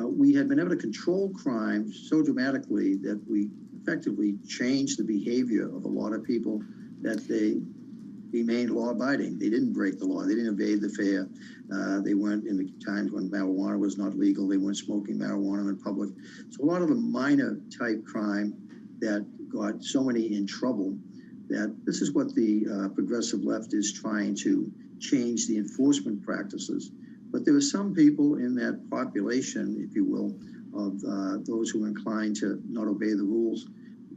we had been able to control crime so dramatically that we effectively changed the behavior of a lot of people, that they remained law-abiding. They didn't break the law. They didn't evade the fair. They weren't, in the times when marijuana was not legal, they weren't smoking marijuana in public. So a lot of the minor type crime that got so many in trouble, that this is what the progressive left is trying to change the enforcement practices. But there are some people in that population, if you will, of those who are inclined to not obey the rules,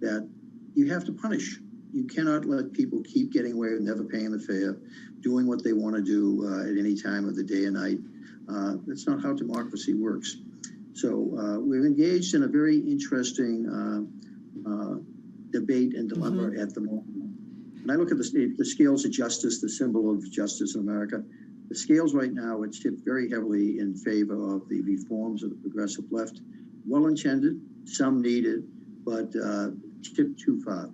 that you have to punish. You cannot let people keep getting away with never paying the fare, doing what they want to do at any time of the day and night. That's not how democracy works. So we're engaged in a very interesting debate and dilemma at the moment. And I look at the scales of justice, the symbol of justice in America. The scales right now are tipped very heavily in favor of the reforms of the progressive left. Well-intended, some needed, but tipped too far.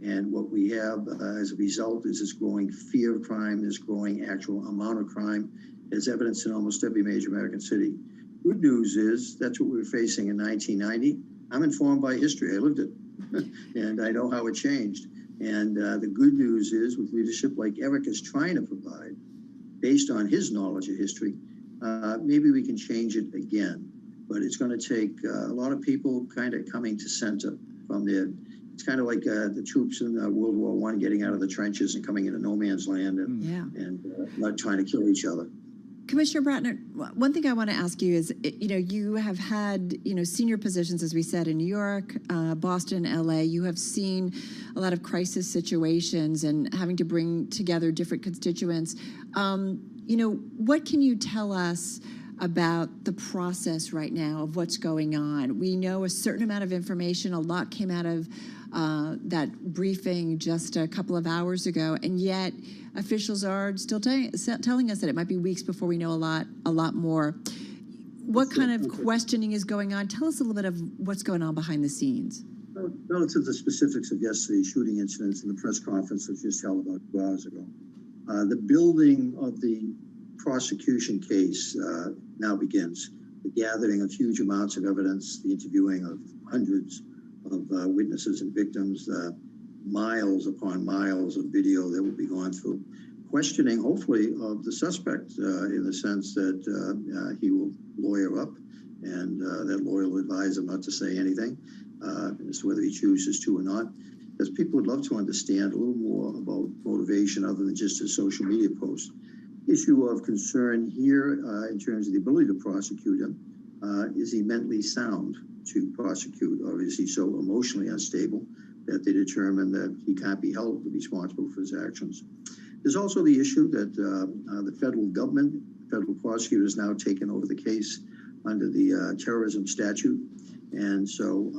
And what we have as a result is this growing fear of crime, this growing actual amount of crime, as evidenced in almost every major American city. Good news is that's what we were facing in 1990. I'm informed by history. I lived it, and I know how it changed. And the good news is, with leadership like Eric is trying to provide, based on his knowledge of history, maybe we can change it again. But it's going to take a lot of people kind of coming to center from there. It's kind of like the troops in World War I getting out of the trenches and coming into no man's land and not trying to kill each other. Commissioner Bratton, one thing I want to ask you is, you have had, senior positions, as we said, in New York, Boston, LA. You have seen a lot of crisis situations and having to bring together different constituents. What can you tell us about the process right now of what's going on. We know a certain amount of information. A lot came out of that briefing just a couple of hours ago, and yet officials are still telling us that it might be weeks before we know a lot more. What kind of questioning is going on? Tell us a little bit of what's going on behind the scenes. Relative to the specifics of yesterday's shooting incidents in the press conference that was just held about 2 hours ago, the building of the prosecution case now begins. The gathering of huge amounts of evidence, the interviewing of hundreds of witnesses and victims, miles upon miles of video that will be gone through. Questioning, hopefully, of the suspect in the sense that he will lawyer up and that lawyer will advise him not to say anything as to whether he chooses to or not. Because people would love to understand a little more about motivation other than just a social media post. Issue of concern here in terms of the ability to prosecute him, is he mentally sound to prosecute, or is he so emotionally unstable that they determine that he can't be held responsible for his actions? There's also the issue that the federal government, federal prosecutors now taken over the case under the terrorism statute. And so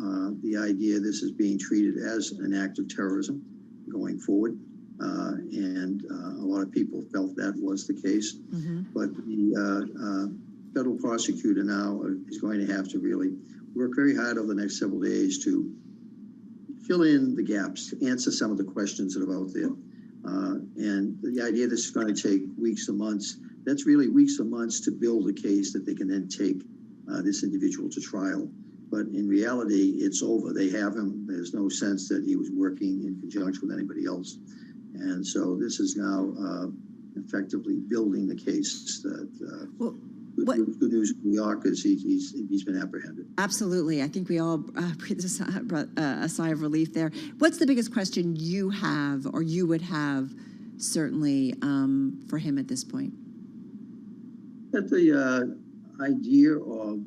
the idea this is being treated as an act of terrorism going forward. And a lot of people felt that was the case. But the federal prosecutor now is going to have to really work very hard over the next several days to fill in the gaps, answer some of the questions that are out there. And the idea this is going to take weeks or months, that's really weeks or months to build a case that they can then take this individual to trial. But in reality, it's over. They have him. There's no sense that he was working in conjunction with anybody else. And so this is now effectively building the case that good news in New York is he's been apprehended. Absolutely. I think we all breathed a sigh of relief there. What's the biggest question you have or you would have certainly for him at this point? That the idea of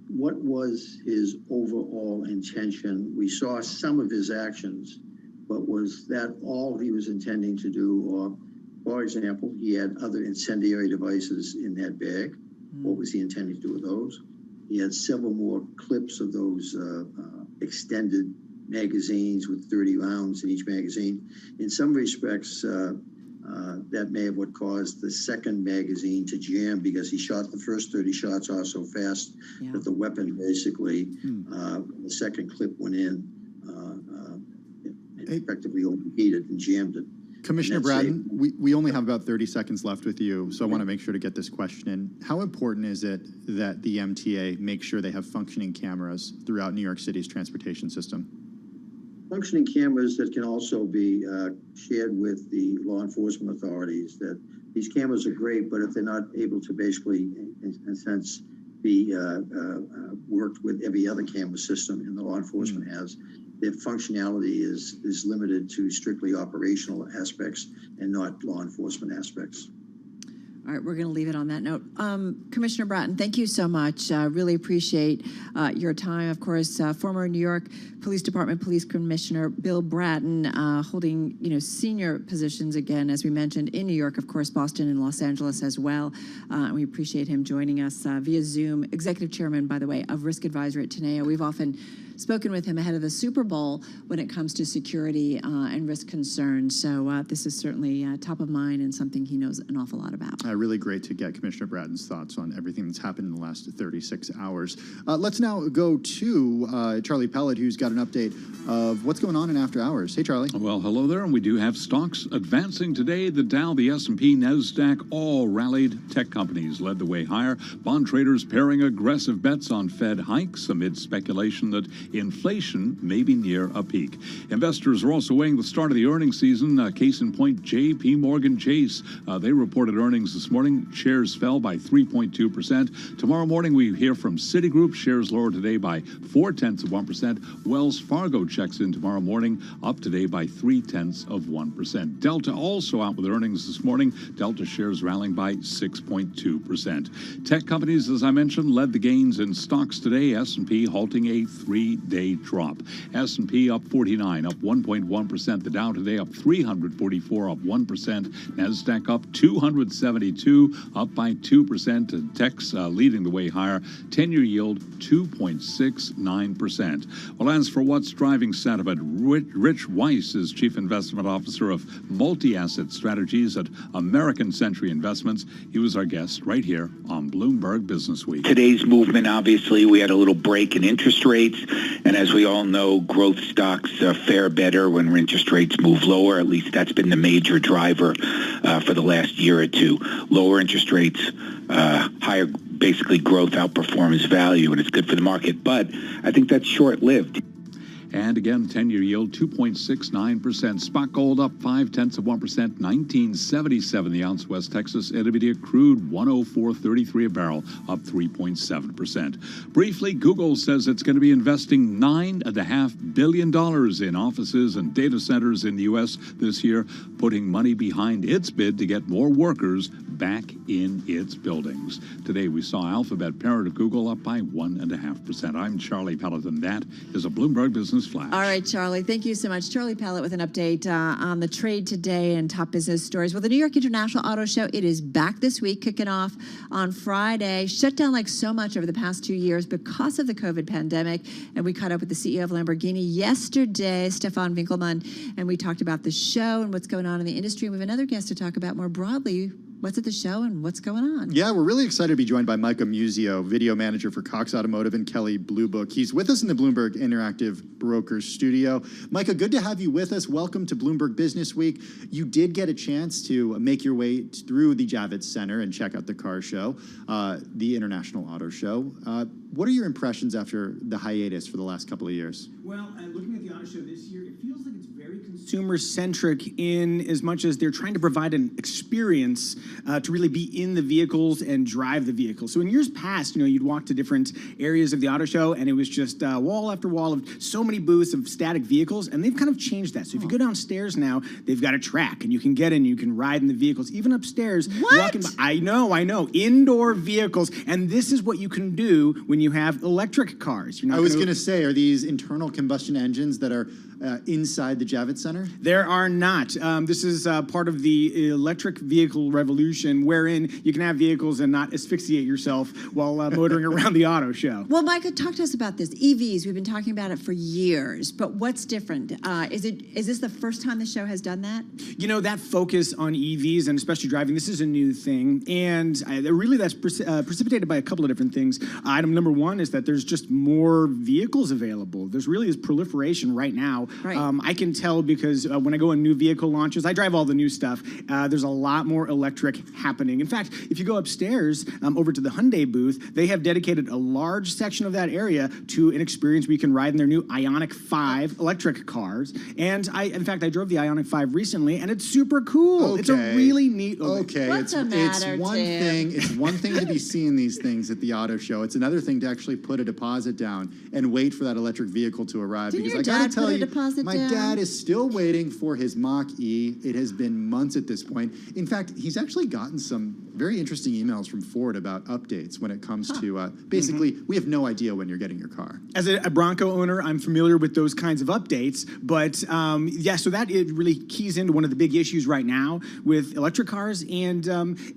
what was his overall intention. We saw some of his actions, but was that all he was intending to do? Or, for example, he had other incendiary devices in that bag. What was he intending to do with those? He had several more clips of those extended magazines with 30 rounds in each magazine. In some respects, that may have what caused the second magazine to jam because he shot the first 30 shots off so fast that the weapon basically, the second clip went in, it effectively overheated and jammed it. Commissioner Bratton, we only have about 30 seconds left with you, so I want to make sure to get this question in. How important is it that the MTA make sure they have functioning cameras throughout New York City's transportation system? Functioning cameras that can also be shared with the law enforcement authorities. That these cameras are great, but if they're not able to basically, in a sense, be worked with every other camera system in the law enforcement has, their functionality is limited to strictly operational aspects and not law enforcement aspects. All right, we're going to leave it on that note. Commissioner Bratton, thank you so much. Really appreciate your time. Of course, former New York Police Department Police Commissioner Bill Bratton, holding senior positions again, as we mentioned, in New York, of course, Boston and Los Angeles as well. We appreciate him joining us via Zoom. Executive Chairman, by the way, of Risk Advisory at Teneo. We've often spoken with him ahead of the Super Bowl when it comes to security and risk concerns. So this is certainly top of mind and something he knows an awful lot about. Really great to get Commissioner Bratton's thoughts on everything that's happened in the last 36 hours. Let's now go to Charlie Pellet, who's got an update of what's going on in after hours. Hey, Charlie. Well, hello there, and we do have stocks advancing today. The Dow, the S&P, NASDAQ all rallied. Tech companies led the way higher. Bond traders pairing aggressive bets on Fed hikes amid speculation that inflation may be near a peak. Investors are also weighing the start of the earnings season. Case in point, J.P. Morgan Chase. They reported earnings this morning. Shares fell by 3.2%. Tomorrow morning, we hear from Citigroup. Shares lower today by 0.4%. Wells Fargo checks in tomorrow morning, up today by 0.3%. Delta also out with earnings this morning. Delta shares rallying by 6.2%. Tech companies, as I mentioned, led the gains in stocks today. S&P halting a 3-day drop. S&P up 49, up 1.1%. The Dow today up 344, up 1%. NASDAQ up 272. 2022, up by 2%. Tech's leading the way higher. 10-year yield 2.69%. Well, as for what's driving sentiment, Rich Weiss is Chief Investment Officer of Multi-Asset Strategies at American Century Investments. He was our guest right here on Bloomberg Business Week. Today's movement, obviously, we had a little break in interest rates. And as we all know, growth stocks fare better when interest rates move lower. At least that's been the major driver for the last year or two. Lower interest rates, higher, basically growth outperforms value, and it's good for the market. But I think that's short-lived. And again, 10-year yield 2.69%. Spot gold up 0.5%, 1977 the ounce. West Texas Intermediate crude 104.33 a barrel, up 3.7%. Briefly, Google says it's going to be investing $9.5 billion in offices and data centers in the U.S. this year, putting money behind its bid to get more workers back in its buildings. Today, we saw Alphabet, parent of Google, up by 1.5%. I'm Charlie Pelleton. That is a Bloomberg Business Flash. All right, Charlie. Thank you so much. Charlie Pallett with an update on the trade today and top business stories. Well, the New York International Auto Show, it is back this week, kicking off on Friday. Shut down like so much over the past 2 years because of the COVID pandemic. And we caught up with the CEO of Lamborghini yesterday, Stefan Winkelmann, and we talked about the show and what's going on in the industry. And we have another guest to talk about more broadly what's at the show and what's going on. Yeah, we're really excited to be joined by Micah Muzio, video manager for Cox Automotive and Kelley Blue Book. He's with us in the Bloomberg Interactive Brokers studio. Micah, good to have you with us. Welcome to Bloomberg Business Week. You did get a chance to make your way through the Javits Center and check out the car show, the International Auto Show. What are your impressions after the hiatus for the last couple of years? Well, looking at the auto show this year, it feels like it's very consumer-centric in as much as they're trying to provide an experience to really be in the vehicles and drive the vehicles. So in years past, you'd walk to different areas of the auto show, and it was just wall after wall of so many booths of static vehicles, and they've kind of changed that. So if you go downstairs now, they've got a track, and you can get in, you can ride in the vehicles, even upstairs. What? I know. Indoor vehicles, and this is what you can do when you have electric cars. I was going to say, are these internal combustion engines that are inside the Javits Center? There are not. This is part of the electric vehicle revolution, wherein you can have vehicles and not asphyxiate yourself while motoring around the auto show. Well, Micah, talk to us about this. EVs, we've been talking about it for years, but what's different? Is this the first time the show has done that? That focus on EVs and especially driving, this is a new thing, and really that's precipitated by a couple of different things. Item number one is that there's just more vehicles available. There's really this proliferation right now. Right. I can tell because when I go on new vehicle launches, I drive all the new stuff. There's a lot more electric happening. In fact, if you go upstairs over to the Hyundai booth, they have dedicated a large section of that area to an experience where you can ride in their new Ioniq 5 electric cars. And I drove the Ioniq 5 recently, and it's super cool. Okay. It's a really neat. Okay, What's the matter, it's one Tim? thing. It's one thing to be seeing these things at the auto show. It's another thing to actually put a deposit down and wait for that electric vehicle to arrive. Didn't because your I got dad to tell put a you, deposit my down? dad is still waiting for his Mach-E. It has been months at this point. In fact, he's actually gotten some very interesting emails from Ford about updates when it comes to basically, we have no idea when you're getting your car. As a Bronco owner, I'm familiar with those kinds of updates, but so that it really keys into one of the big issues right now with electric cars and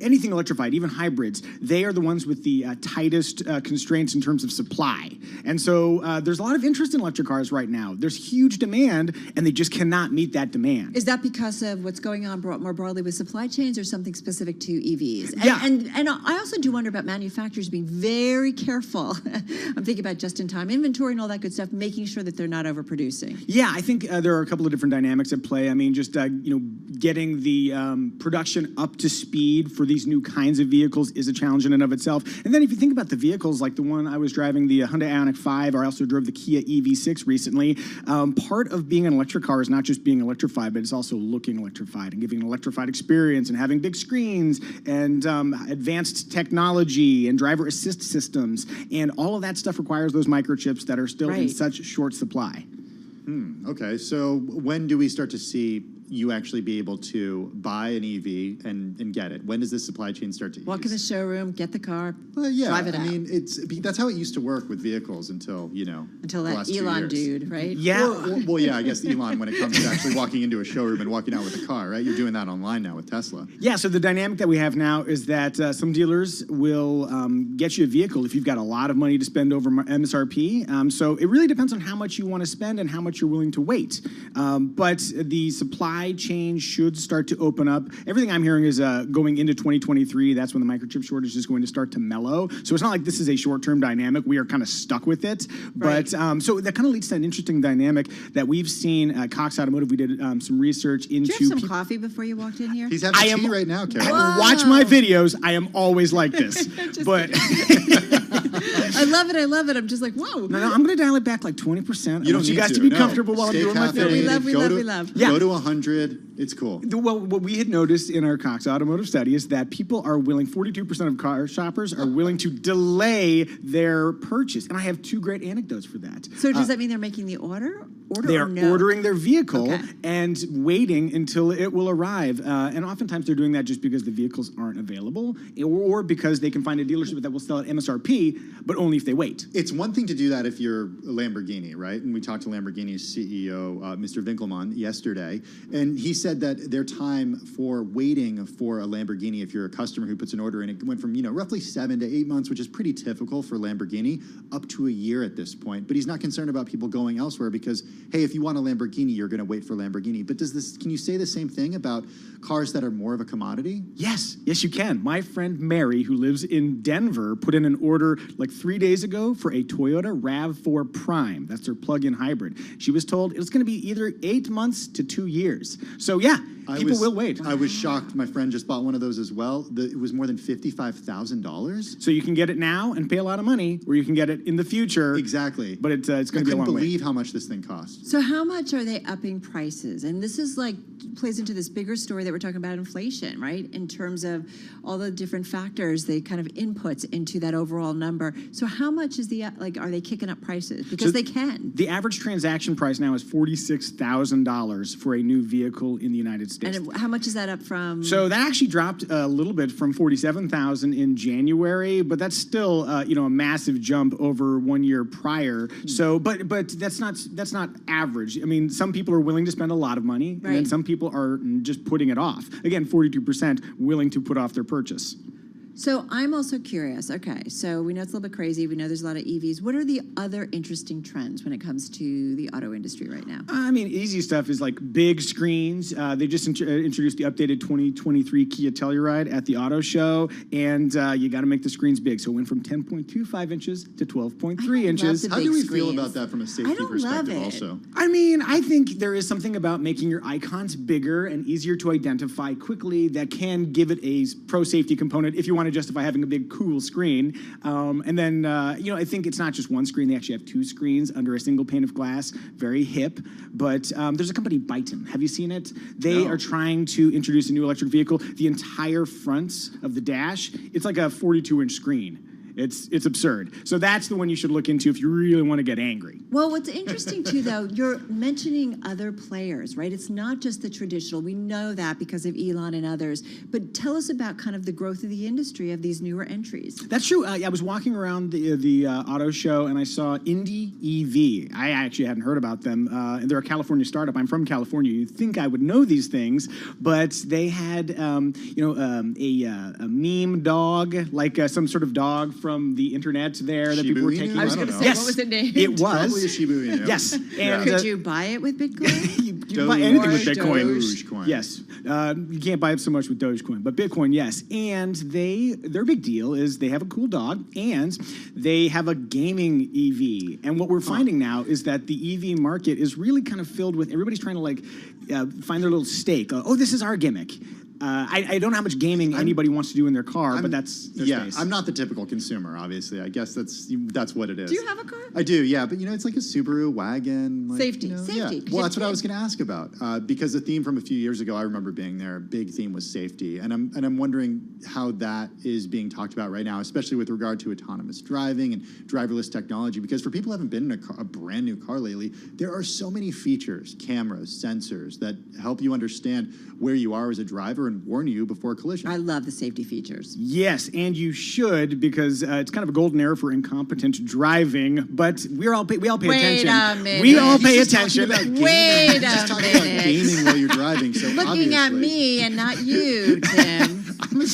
anything electrified, even hybrids. They are the ones with the tightest constraints in terms of supply. And so there's a lot of interest in electric cars right now. There's huge demand, and they just cannot meet that demand. Is that because of what's going on more broadly with supply chains or something specific to EVs? Yeah. And I also do wonder about manufacturers being very careful. I'm thinking about just-in-time inventory and all that good stuff, making sure that they're not overproducing. Yeah, I think there are a couple of different dynamics at play. I mean, just getting the production up to speed for these new kinds of vehicles is a challenge in and of itself. And then if you think about the vehicles, like the one I was driving, the Hyundai Ioniq 5, I also drove the Kia EV6 recently. Part of being an electric car is not just being electrified, but it's also looking electrified and giving an electrified experience and having big screens and advanced technology and driver assist systems. And all of that stuff requires those microchips that are still in such short supply. Okay, so when do we start to see you actually be able to buy an EV and get it? When does this supply chain start to Walk in the showroom, get the car, yeah, drive it out. I mean, that's how it used to work with vehicles until Until the that last 2 Elon years. dude, right? Yeah. Well, yeah, I guess Elon, when it comes to actually walking into a showroom and walking out with a car, right? You're doing that online now with Tesla. Yeah, so the dynamic that we have now is that some dealers will get you a vehicle if you've got a lot of money to spend over MSRP. So it really depends on how much you want to spend and how much you're willing to wait. But the supply chain should start to open up. Everything I'm hearing is going into 2023. That's when the microchip shortage is going to start to mellow. So it's not like this is a short-term dynamic. We are kind of stuck with it. Right. But so that kind of leads to an interesting dynamic that we've seen at Cox Automotive. We did some research into. Did you have some coffee before you walked in here? He's having tea right now, Carol. Watch my videos. I am always like this. But I love it. I love it. I'm just like, whoa. no, I'm going to dial it back like 20%. You don't want you need guys to be no. comfortable while Stay I'm doing my thing. We love, caffeinated. we love. Yeah. Go to 100. It's cool. Well, what we had noticed in our Cox Automotive study is that people are willing, 42% of car shoppers are willing to delay their purchase. And I have two great anecdotes for that. So does that mean they're making the order? They or are no? ordering their vehicle Okay. and waiting until it will arrive. And oftentimes they're doing that just because the vehicles aren't available or because they can find a dealership that will sell at MSRP, but only if they wait. It's one thing to do that if you're a Lamborghini, right? And we talked to Lamborghini's CEO, Mr. Winkelmann, yesterday, and he said that their time for waiting for a Lamborghini, if you're a customer who puts an order in, it went from roughly 7 to 8 months, which is pretty typical for Lamborghini, up to a year at this point. But he's not concerned about people going elsewhere because, hey, if you want a Lamborghini, you're going to wait for Lamborghini. But can you say the same thing about cars that are more of a commodity? Yes, you can. My friend Mary, who lives in Denver, put in an order like 3 days ago for a Toyota RAV4 Prime. That's their plug-in hybrid. She was told it was going to be either 8 months to 2 years. So yeah, people will wait. I was shocked. My friend just bought one of those as well. It was more than $55,000. So you can get it now and pay a lot of money, or you can get it in the future. Exactly. But it's going to be a long I couldn't wait. believe how much this thing costs. So how much are they upping prices? And this is like plays into this bigger story that we're talking about inflation, right? In terms of all the different factors, they kind of inputs into that overall number. So how much is are they kicking up prices? Because they can. The average transaction price now is $46,000 for a new vehicle in the United States. And how much is that up from? So that actually dropped a little bit from $47,000 in January, but that's still a massive jump over 1 year prior. So, but that's not average. I mean, some people are willing to spend a lot of money, and then some people are just putting it off. Again, 42% willing to put off their purchase. So I'm also curious. Okay, so we know it's a little bit crazy. We know there's a lot of EVs. What are the other interesting trends when it comes to the auto industry right now? I mean, easy stuff is like big screens. They just introduced the updated 2023 Kia Telluride at the auto show, and you got to make the screens big. So it went from 10.25 inches to 12.3 inches. How do we feel about that from a safety perspective also? I mean, I think there is something about making your icons bigger and easier to identify quickly that can give it a pro-safety component if you want to justify having a big, cool screen. And then, I think it's not just one screen. They actually have two screens under a single pane of glass. Very hip. But there's a company, Byton. Have you seen it? They are trying to introduce a new electric vehicle. The entire front of the dash, it's like a 42-inch screen. It's absurd. So that's the one you should look into if you really want to get angry. Well, what's interesting too, though, you're mentioning other players, right? It's not just the traditional. We know that because of Elon and others. But tell us about kind of the growth of the industry of these newer entries. That's true. I was walking around the auto show and I saw Indy EV. I actually hadn't heard about them. And they're a California startup. I'm from California. You'd think I would know these things, but they had a meme dog, like some sort of dog from the internet there that people were taking. I was going to say, yes, what was it named? It was. Probably a Shiba Inu. Yes. And could you buy it with Bitcoin? you can buy anything with Bitcoin. Dogecoin. Yes. You can't buy it so much with Dogecoin, but Bitcoin, yes. And their big deal is they have a cool dog and they have a gaming EV. And what we're finding now is that the EV market is really kind of filled with everybody's trying to find their little stake. This is our gimmick. I don't know how much gaming anybody wants to do in their car, but that's their space. I'm not the typical consumer, obviously. I guess that's what it is. Do you have a car? I do, yeah. But, it's like a Subaru wagon. Like, Safety. Yeah. Safety. Well, that's what I was going to ask about. Because the theme from a few years ago, I remember being there, a big theme was safety. And I'm wondering how that is being talked about right now, especially with regard to autonomous driving and driverless technology. Because for people who haven't been in a brand new car lately, there are so many features, cameras, sensors that help you understand where you are as a driver and warn you before a collision. I love the safety features. Yes, and you should, because it's kind of a golden era for incompetent driving. But we all pay attention. Wait a minute. We all pay attention. Wait a Just talking about gaming while you're driving. So Looking at obviously. me and not you, Tim.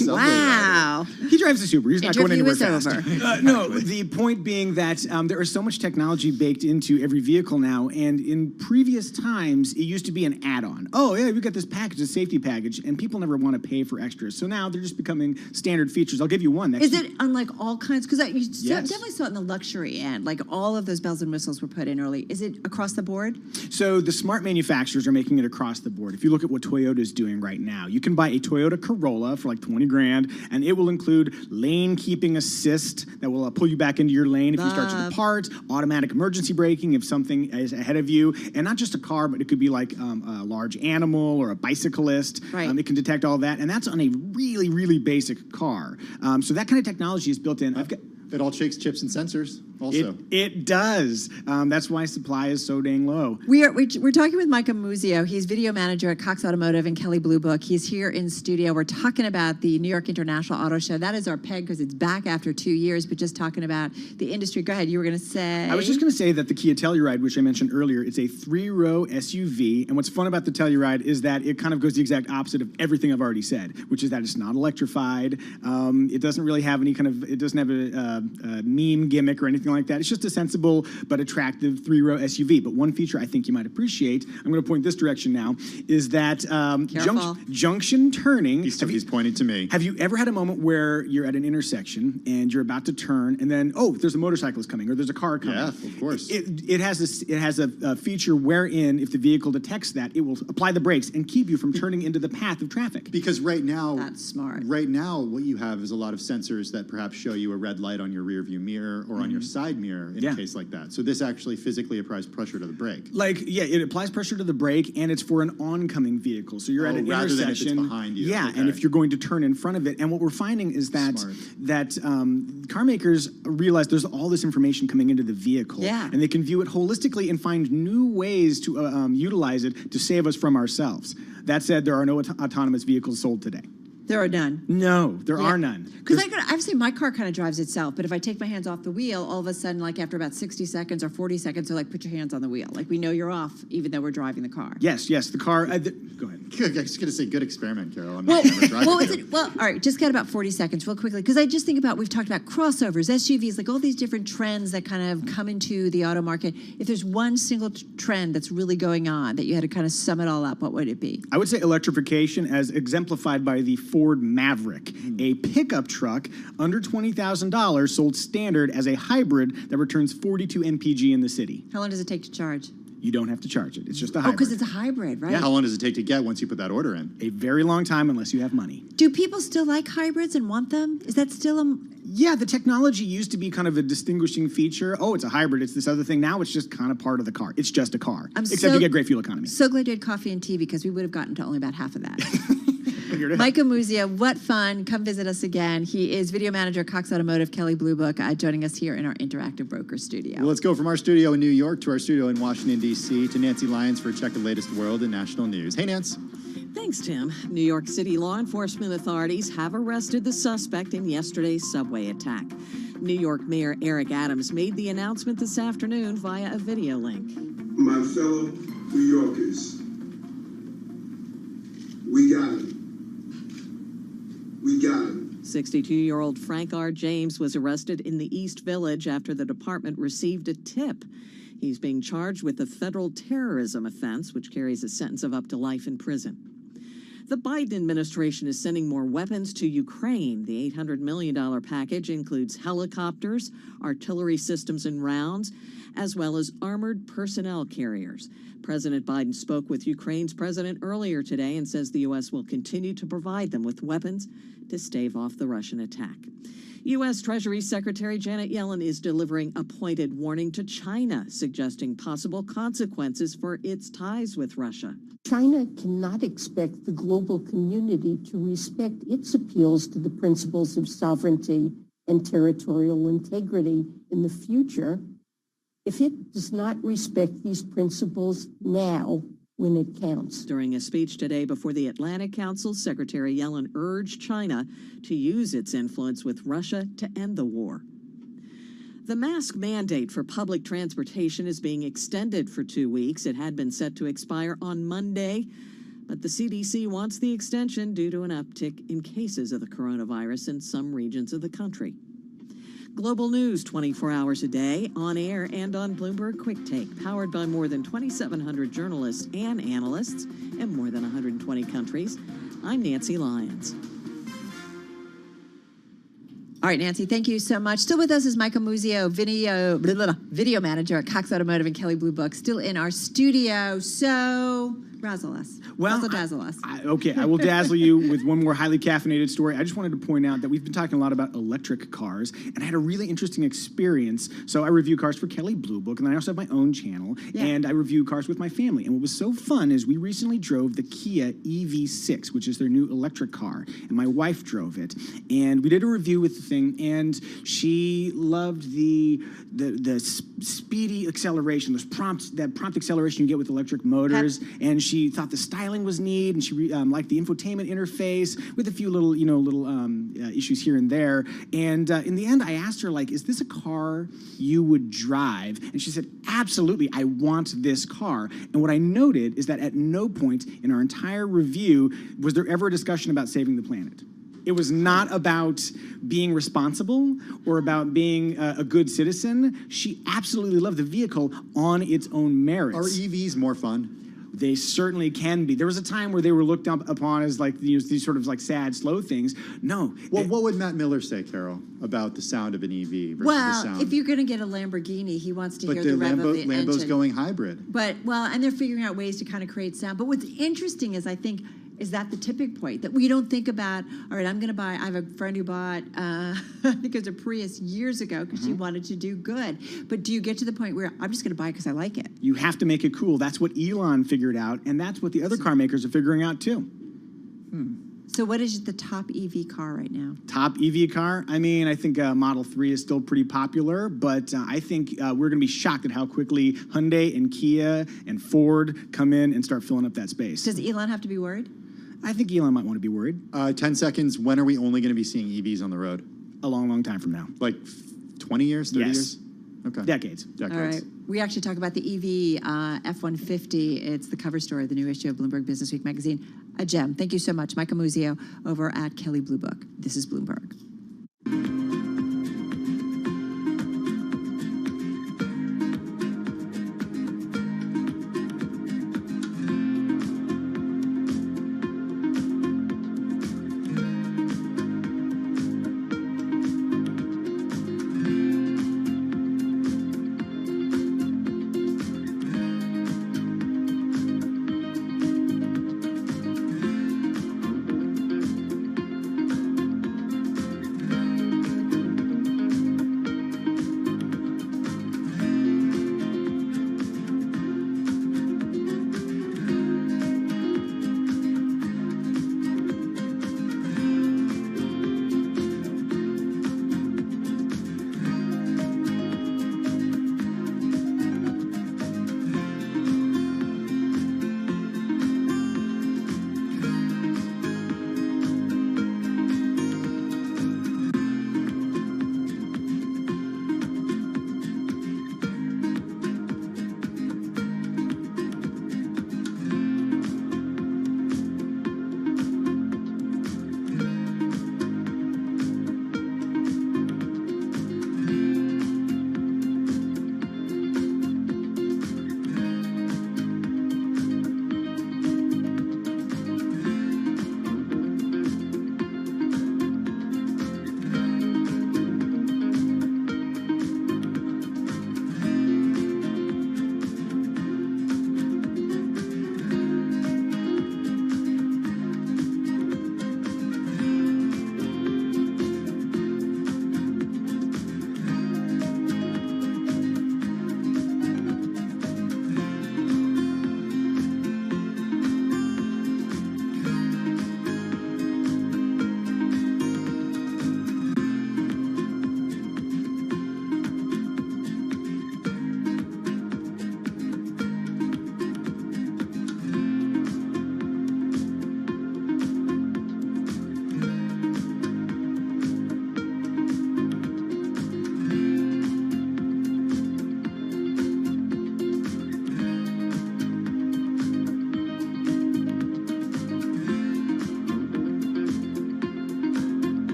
Wow. He drives a Subaru. He's not going Interview anywhere is fast. over. No, the point being that there is so much technology baked into every vehicle now, and in previous times, it used to be an add-on. Oh, yeah, we got this package, a safety package, and people never want to pay for extras. So now they're just becoming standard features. I'll give you one. Is it unlike all kinds? Because you Yes. definitely saw it in the luxury end. Like all of those bells and whistles were put in early. Is it across the board? So the smart manufacturers are making it across the board. If you look at what Toyota is doing right now, you can buy a Toyota Corolla for like 20 grand, and it will include lane keeping assist that will pull you back into your lane if you start to depart, automatic emergency braking if something is ahead of you, and not just a car, but it could be like a large animal or a bicyclist. Right. It can detect all that, and that's on a really, really basic car. So that kind of technology is built in. It all takes chips and sensors also. It does. That's why supply is so dang low. We're talking with Micah Muzio. He's video manager at Cox Automotive and Kelley Blue Book. He's here in studio. We're talking about the New York International Auto Show. That is our peg because it's back after 2 years, but just talking about the industry. Go ahead. You were going to say. I was just going to say that the Kia Telluride, which I mentioned earlier, it's a 3-row SUV. And what's fun about the Telluride is that it kind of goes the exact opposite of everything I've already said, which is that it's not electrified. It doesn't really have any kind of, it doesn't have a meme gimmick or anything like that. It's just a sensible but attractive 3-row SUV. But one feature I think you might appreciate, I'm going to point this direction now, is that junction turning. He's pointing to me. Have you ever had a moment where you're at an intersection and you're about to turn and then, oh, there's a motorcyclist coming or there's a car coming? Yeah, of course. It has a feature wherein if the vehicle detects that, it will apply the brakes and keep you from turning into the path of traffic. Because right now, that's smart. Right now, what you have is a lot of sensors that perhaps show you a red light on your rear view mirror or on your side mirror in a case like that. So this actually physically applies pressure to the brake. It applies pressure to the brake, and it's for an oncoming vehicle. So you're at an rather intersection. than if it's behind you. Yeah, Okay. and if you're going to turn in front of it. And what we're finding is that car makers realize there's all this information coming into the vehicle. Yeah. And they can view it holistically and find new ways to utilize it to save us from ourselves. That said, there are no autonomous vehicles sold today. There are none. No, there are none. Because I've seen my car kind of drives itself, but if I take my hands off the wheel, all of a sudden, like after about 60 seconds or 40 seconds, they're like, put your hands on the wheel. Like we know you're off, even though we're driving the car. Yes, the car. Go ahead. I was just going to say, good experiment, Carol. I'm not never driving. All right, just get about 40 seconds real quickly, because I just think about, we've talked about crossovers, SUVs, like all these different trends that kind of come into the auto market. If there's one single trend that's really going on that you had to kind of sum it all up, what would it be? I would say electrification as exemplified by the Ford Maverick, a pickup truck under $20,000 sold standard as a hybrid that returns 42 mpg in the city. How long does it take to charge? You don't have to charge it. It's just a Oh, hybrid. because it's a hybrid, right? Yeah. How long does it take to get once you put that order in? A very long time unless you have money. Do people still like hybrids and want them? Is that still a... Yeah, the technology used to be kind of a distinguishing feature. Oh, it's a hybrid. It's this other thing. Now it's just kind of part of the car. It's just a car. Except you get great fuel economy. So glad you had coffee and tea, because we would have gotten to only about half of that. Micah Muzio, what fun. Come visit us again. He is video manager at Cox Automotive, Kelley Blue Book, joining us here in our Interactive Broker studio. Well, let's go from our studio in New York to our studio in Washington, D.C. to Nancy Lyons for a check of the latest world and national news. Hey, Nance. Thanks, Tim. New York City law enforcement authorities have arrested the suspect in yesterday's subway attack. New York Mayor Eric Adams made the announcement this afternoon via a video link. My fellow New Yorkers, we got him. We got him. 62-year-old Frank R. James was arrested in the East Village after the department received a tip. He's being charged with a federal terrorism offense, which carries a sentence of up to life in prison. The Biden administration is sending more weapons to Ukraine. The $800 million package includes helicopters, artillery systems and rounds, as well as armored personnel carriers. President Biden spoke with Ukraine's president earlier today and says the U.S. will continue to provide them with weapons to stave off the Russian attack. U.S. Treasury Secretary Janet Yellen is delivering a pointed warning to China, suggesting possible consequences for its ties with Russia. China cannot expect the global community to respect its appeals to the principles of sovereignty and territorial integrity in the future if it does not respect these principles now when it counts. During a speech today before the Atlantic Council, Secretary Yellen urged China to use its influence with Russia to end the war. The mask mandate for public transportation is being extended for 2 weeks. It had been set to expire on Monday, but the CDC wants the extension due to an uptick in cases of the coronavirus in some regions of the country. Global news 24 hours a day, on air and on Bloomberg Quick Take, powered by more than 2,700 journalists and analysts in more than 120 countries. I'm Nancy Lyons. All right, Nancy, thank you so much. Still with us is Michael Muzio, video manager at Cox Automotive and Kelley Blue Book, still in our studio. So, razzle us. Dazzle us. Okay, I will dazzle you with one more highly caffeinated story. I just wanted to point out that we've been talking a lot about electric cars, and I had a really interesting experience. So I review cars for Kelley Blue Book, and then I also have my own channel, and I review cars with my family. And what was so fun is we recently drove the Kia EV6, which is their new electric car, and my wife drove it. And we did a review with the thing, and she loved the speedy acceleration, that prompt acceleration you get with electric motors, and she thought the styling was neat, and she liked the infotainment interface with a few little issues here and there. And in the end, I asked her, is this a car you would drive? And she said, absolutely, I want this car. And what I noted is that at no point in our entire review was there ever a discussion about saving the planet. It was not about being responsible or about being a good citizen. She absolutely loved the vehicle on its own merits. Are EVs more fun? They certainly can be. There was a time where they were looked upon as these sort of sad, slow things. No. Well, what would Matt Miller say, Carol, about the sound of an EV versus the sound? If you're going to get a Lamborghini, he wants to hear the rev of the Lambo's engine. going hybrid. And they're figuring out ways to kind of create sound. But what's interesting is, I think, is that the tipping point that we don't think about, all right, I have a friend who bought, I think it was a Prius years ago because she wanted to do good. But do you get to the point where I'm just going to buy it because I like it? You have to make it cool. That's what Elon figured out, and that's what the other car makers are figuring out too. So what is the top EV car right now? Top EV car? I mean, I think Model 3 is still pretty popular, but I think we're going to be shocked at how quickly Hyundai and Kia and Ford come in and start filling up that space. Does Elon have to be worried? I think Elon might want to be worried. 10 seconds, when are we only going to be seeing EVs on the road? A long, long time from now. 20 years, 30 years? Okay. Decades. All right. We actually talk about the EV F-150. It's the cover story of the new issue of Bloomberg Business Week magazine. A gem. Thank you so much. Michael Muzio over at Kelley Blue Book. This is Bloomberg.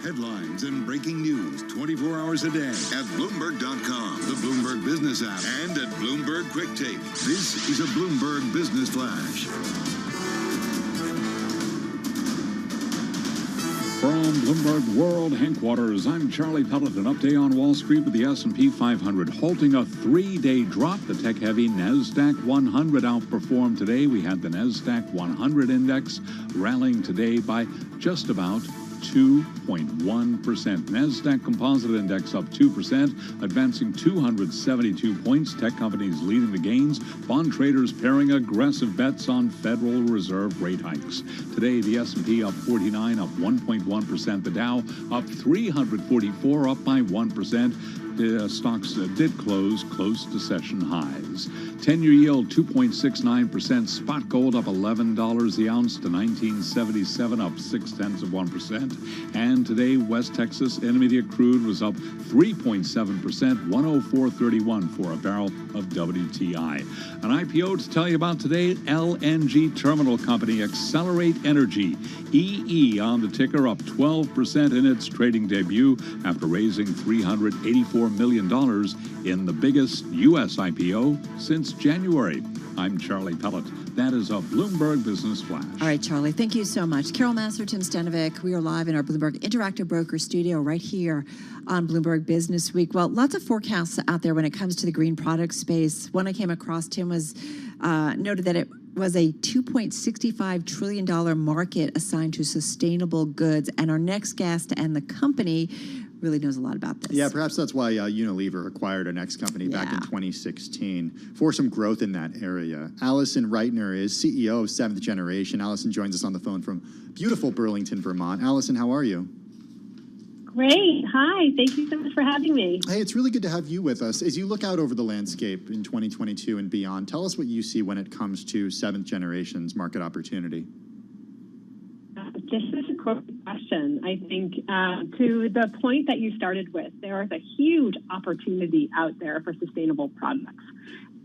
Headlines and breaking news 24 hours a day at Bloomberg.com, the Bloomberg Business app, and at Bloomberg Quick Take. This is a Bloomberg Business Flash. From Bloomberg World Headquarters, I'm Charlie Pellet. An update on Wall Street with the S&P 500 halting a three-day drop. The tech-heavy NASDAQ 100 outperformed today. We had the NASDAQ 100 index rallying today by just about 2.1%. NASDAQ Composite Index up 2%, advancing 272 points. Tech companies leading the gains. Bond traders pairing aggressive bets on Federal Reserve rate hikes. Today, the S&P up 49, up 1.1%. The Dow up 344, up by 1%. The stocks did close to session highs. 10-year yield 2.69%. Spot gold up $11 the ounce to $19.77, up 0.6%. And today, West Texas Intermediate crude was up 3.7%, 104.31 for a barrel of WTI. An IPO to tell you about today: LNG terminal company Accelerate Energy, EE on the ticker, up 12% in its trading debut after raising $384 million in the biggest U.S. IPO since January. I'm Charlie Pellet. That is a Bloomberg Business Flash. All right, Charlie, thank you so much. Carol Master, Tim Stanovic, we are live in our Bloomberg Interactive Broker studio right here on Bloomberg Business Week. Well, lots of forecasts out there when it comes to the green product space. One I came across, Tim, was noted that it was a $2.65 trillion market assigned to sustainable goods. And our next guest and the company really knows a lot about this. Yeah, perhaps that's why Unilever acquired our next company back in 2016 for some growth in that area. Allison Reitner is CEO of Seventh Generation. Allison joins us on the phone from beautiful Burlington, Vermont. Allison, how are you? Great. Hi. Thank you so much for having me. Hey, it's really good to have you with us. As you look out over the landscape in 2022 and beyond, tell us what you see when it comes to Seventh Generation's market opportunity. This is a quick question. I think to the point that you started with, there is a huge opportunity out there for sustainable products.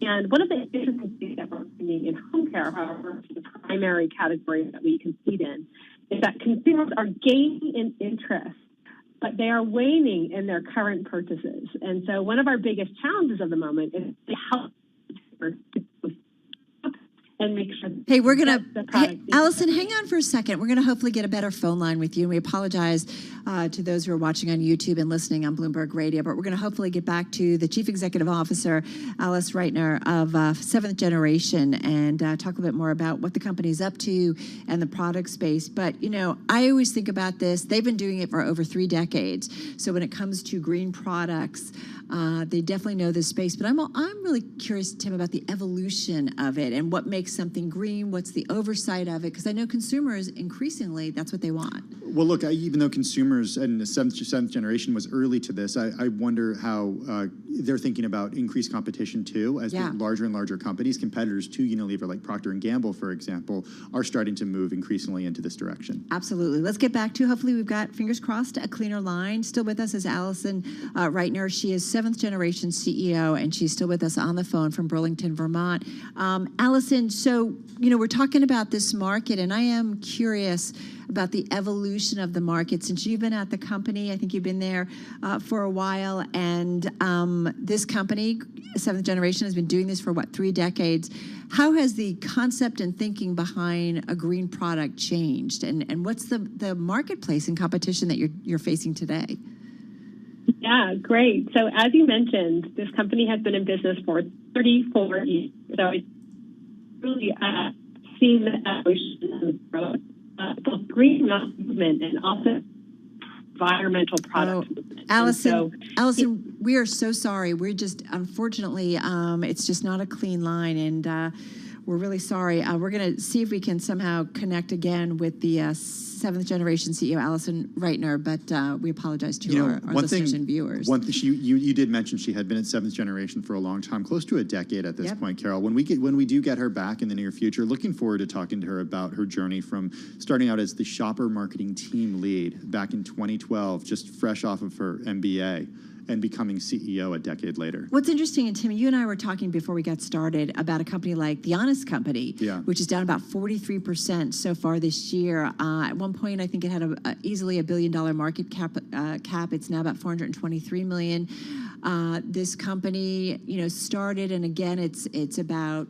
And one of the interesting things that we're seeing in home care, however, the primary category that we compete in, is that consumers are gaining in interest, but they are waning in their current purchases. And so one of our biggest challenges of the moment is to help consumers and make sure. Hey, Allison, hang on for a second. We're going to hopefully get a better phone line with you. And we apologize to those who are watching on YouTube and listening on Bloomberg Radio. But we're going to hopefully get back to the Chief Executive Officer, Alice Reitner of Seventh Generation, and talk a little bit more about what the company's up to and the product space. But, you know, I always think about this. They've been doing it for over 3 decades. So when it comes to green products, they definitely know this space. But I'm really curious, Tim, about the evolution of it and what makes something green. What's the oversight of it? Because I know consumers, increasingly, that's what they want. Well, look, even though consumers and the seventh generation was early to this, I wonder how they're thinking about increased competition, too, as the larger and larger companies, competitors to Unilever, like Procter & Gamble, for example, are starting to move increasingly into this direction. Absolutely. Let's get back to, hopefully we've got, fingers crossed, a cleaner line. Still with us is Allison Reitner. She is Seventh Generation CEO, and she's still with us on the phone from Burlington, Vermont. Allison, so, you know, we're talking about this market, and I am curious about the evolution of the market. Since you've been at the company, I think you've been there for a while, and this company, Seventh Generation, has been doing this for, 3 decades. How has the concept and thinking behind a green product changed, and what's the marketplace and competition that you're facing today? Yeah, great. So as you mentioned, this company has been in business for 34 years. So it's really seen the evolution and growth, both green movement and also environmental product movement. Allison, we are so sorry. We're just, unfortunately, it's just not a clean line, and we're really sorry. We're going to see if we can somehow connect again with the Seventh Generation CEO, Allison Reitner, but we apologize to our listeners and viewers. One thing, you did mention she had been at Seventh Generation for a long time, close to a decade at this point, Carol. When we do get her back in the near future, looking forward to talking to her about her journey from starting out as the shopper marketing team lead back in 2012, just fresh off of her MBA, and becoming CEO a decade later. What's interesting, and Tim, you and I were talking before we got started about a company like The Honest Company, which is down about 43% so far this year. At one point, I think it had easily $1 billion market cap. It's now about $423 million. This company, started, and again, it's about,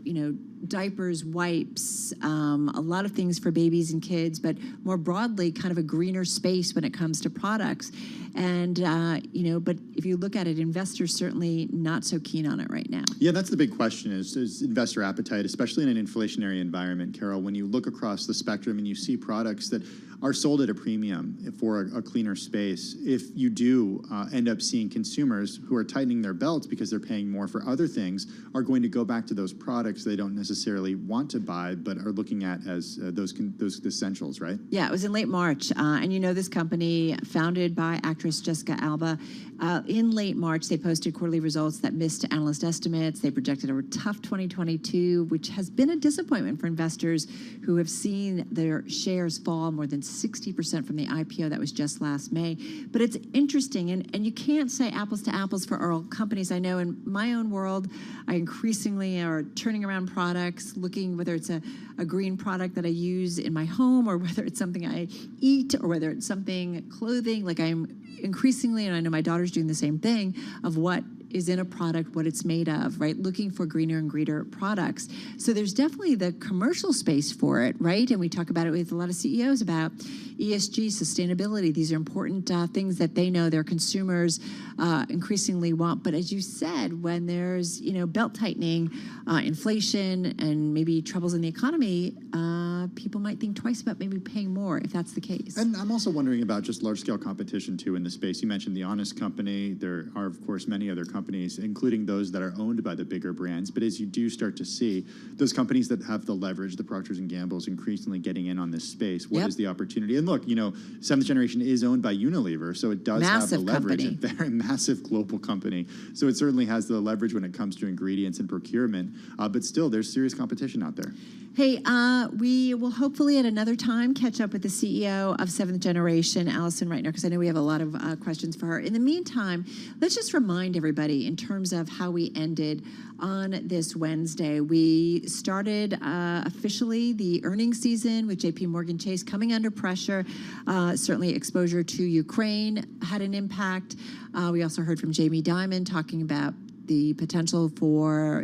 diapers, wipes, a lot of things for babies and kids, but more broadly, kind of a greener space when it comes to products. And, but if you look at it, investors certainly not so keen on it right now. Yeah, that's the big question is investor appetite, especially in an inflationary environment, Carol. When you look across the spectrum and you see products that are sold at a premium for a cleaner space, if you do end up seeing consumers who are tightening their belts because they're paying more for other things, are going to go back to those products they don't necessarily want to buy, but are looking at as those essentials, right? Yeah, it was in late March. And this company, founded by actress Jessica Alba, in late March, they posted quarterly results that missed analyst estimates. They projected a tough 2022, which has been a disappointment for investors who have seen their shares fall more than 60% from the IPO that was just last May. But it's interesting, and you can't say apples to apples for all companies. I know in my own world, I increasingly are turning around products, looking whether it's a green product that I use in my home, or whether it's something I eat, or whether it's something clothing. Like I'm increasingly, and I know my daughter's doing the same thing, of what is in a product, what it's made of, right? Looking for greener and greener products. So there's definitely the commercial space for it, right? And we talk about it with a lot of CEOs about ESG, sustainability. These are important things that they know their consumers increasingly want. But as you said, when there's, belt tightening, inflation, and maybe troubles in the economy, people might think twice about maybe paying more if that's the case. And I'm also wondering about just large-scale competition, too, in the space. You mentioned The Honest Company. There are, of course, many other companies, including those that are owned by the bigger brands. But as you do start to see those companies that have the leverage, the Procters & Gamble's increasingly getting in on this space, what is the opportunity? And look, Seventh Generation is owned by Unilever, so it does massive have the leverage. Company. A very massive global company. So it certainly has the leverage when it comes to ingredients and procurement. But still, there's serious competition out there. Hey, we will hopefully at another time catch up with the CEO of Seventh Generation, Allison Reitner, because I know we have a lot of questions for her. In the meantime, let's just remind everybody in terms of how we ended on this Wednesday. We started officially the earnings season with JP Morgan Chase coming under pressure. Certainly exposure to Ukraine had an impact. We also heard from Jamie Dimon talking about the potential for,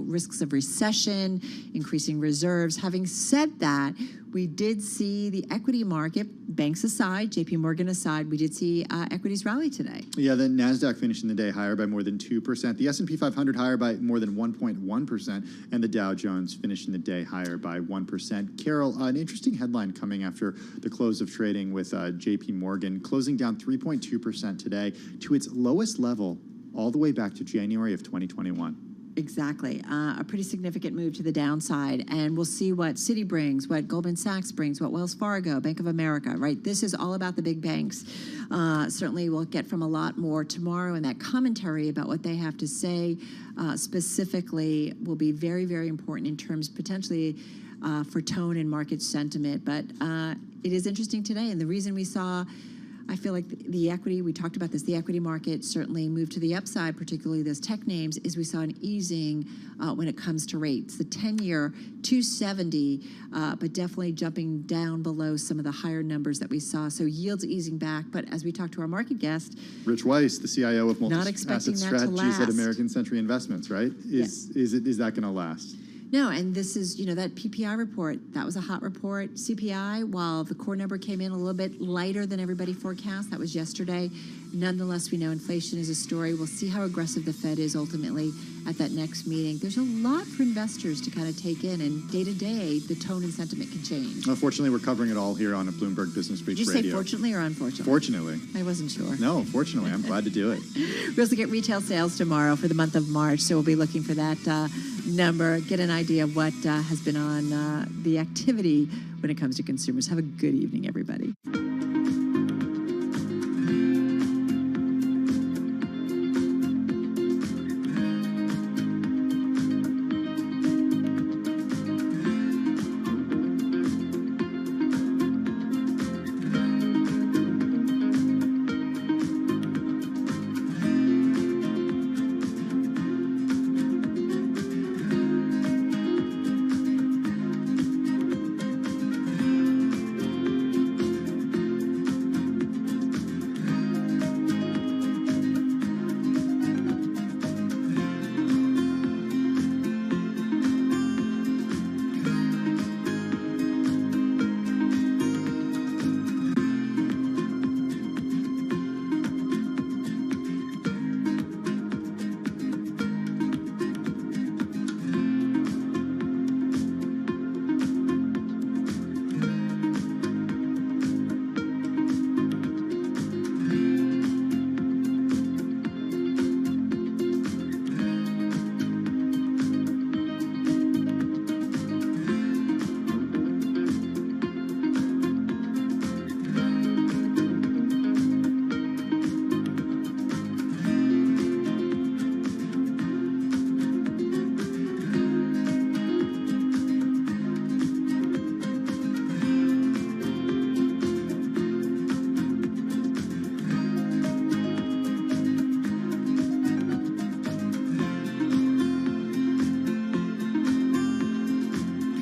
risks of recession, increasing reserves. Having said that, we did see the equity market, banks aside, JP Morgan aside, we did see equities rally today. Yeah, the NASDAQ finishing the day higher by more than 2%. The S&P 500 higher by more than 1.1%. And the Dow Jones finishing the day higher by 1%. Carol, an interesting headline coming after the close of trading with JP Morgan, closing down 3.2% today to its lowest level all the way back to January of 2021. Exactly. A pretty significant move to the downside. And we'll see what Citi brings, what Goldman Sachs brings, what Wells Fargo, Bank of America, right? This is all about the big banks. Certainly we'll get from a lot more tomorrow, and that commentary about what they have to say specifically will be very, very important in terms potentially for tone and market sentiment. But it is interesting today. And the reason we saw, I feel like the equity, we talked about this, the equity market certainly moved to the upside, particularly those tech names, is we saw an easing when it comes to rates. The 10-year, 270, but definitely jumping down below some of the higher numbers that we saw. So yields easing back. But as we talked to our market guest, Rich Weiss, the CIO of multi-asset strategies at American Century Investments, right? Is that going to last? No, and this is, that PPI report, that was a hot report. CPI, while the core number came in a little bit lighter than everybody forecast, that was yesterday. Nonetheless, we know inflation is a story. We'll see how aggressive the Fed is ultimately at that next meeting. There's a lot for investors to kind of take in, and day to day, the tone and sentiment can change. Fortunately, we're covering it all here on a Bloomberg Business Week Radio. Did you say fortunately or unfortunately? Fortunately. I wasn't sure. No, fortunately. I'm glad to do it. We also get retail sales tomorrow for the month of March, so we'll be looking for that number, get an idea of what has been on the activity when it comes to consumers. Have a good evening, everybody.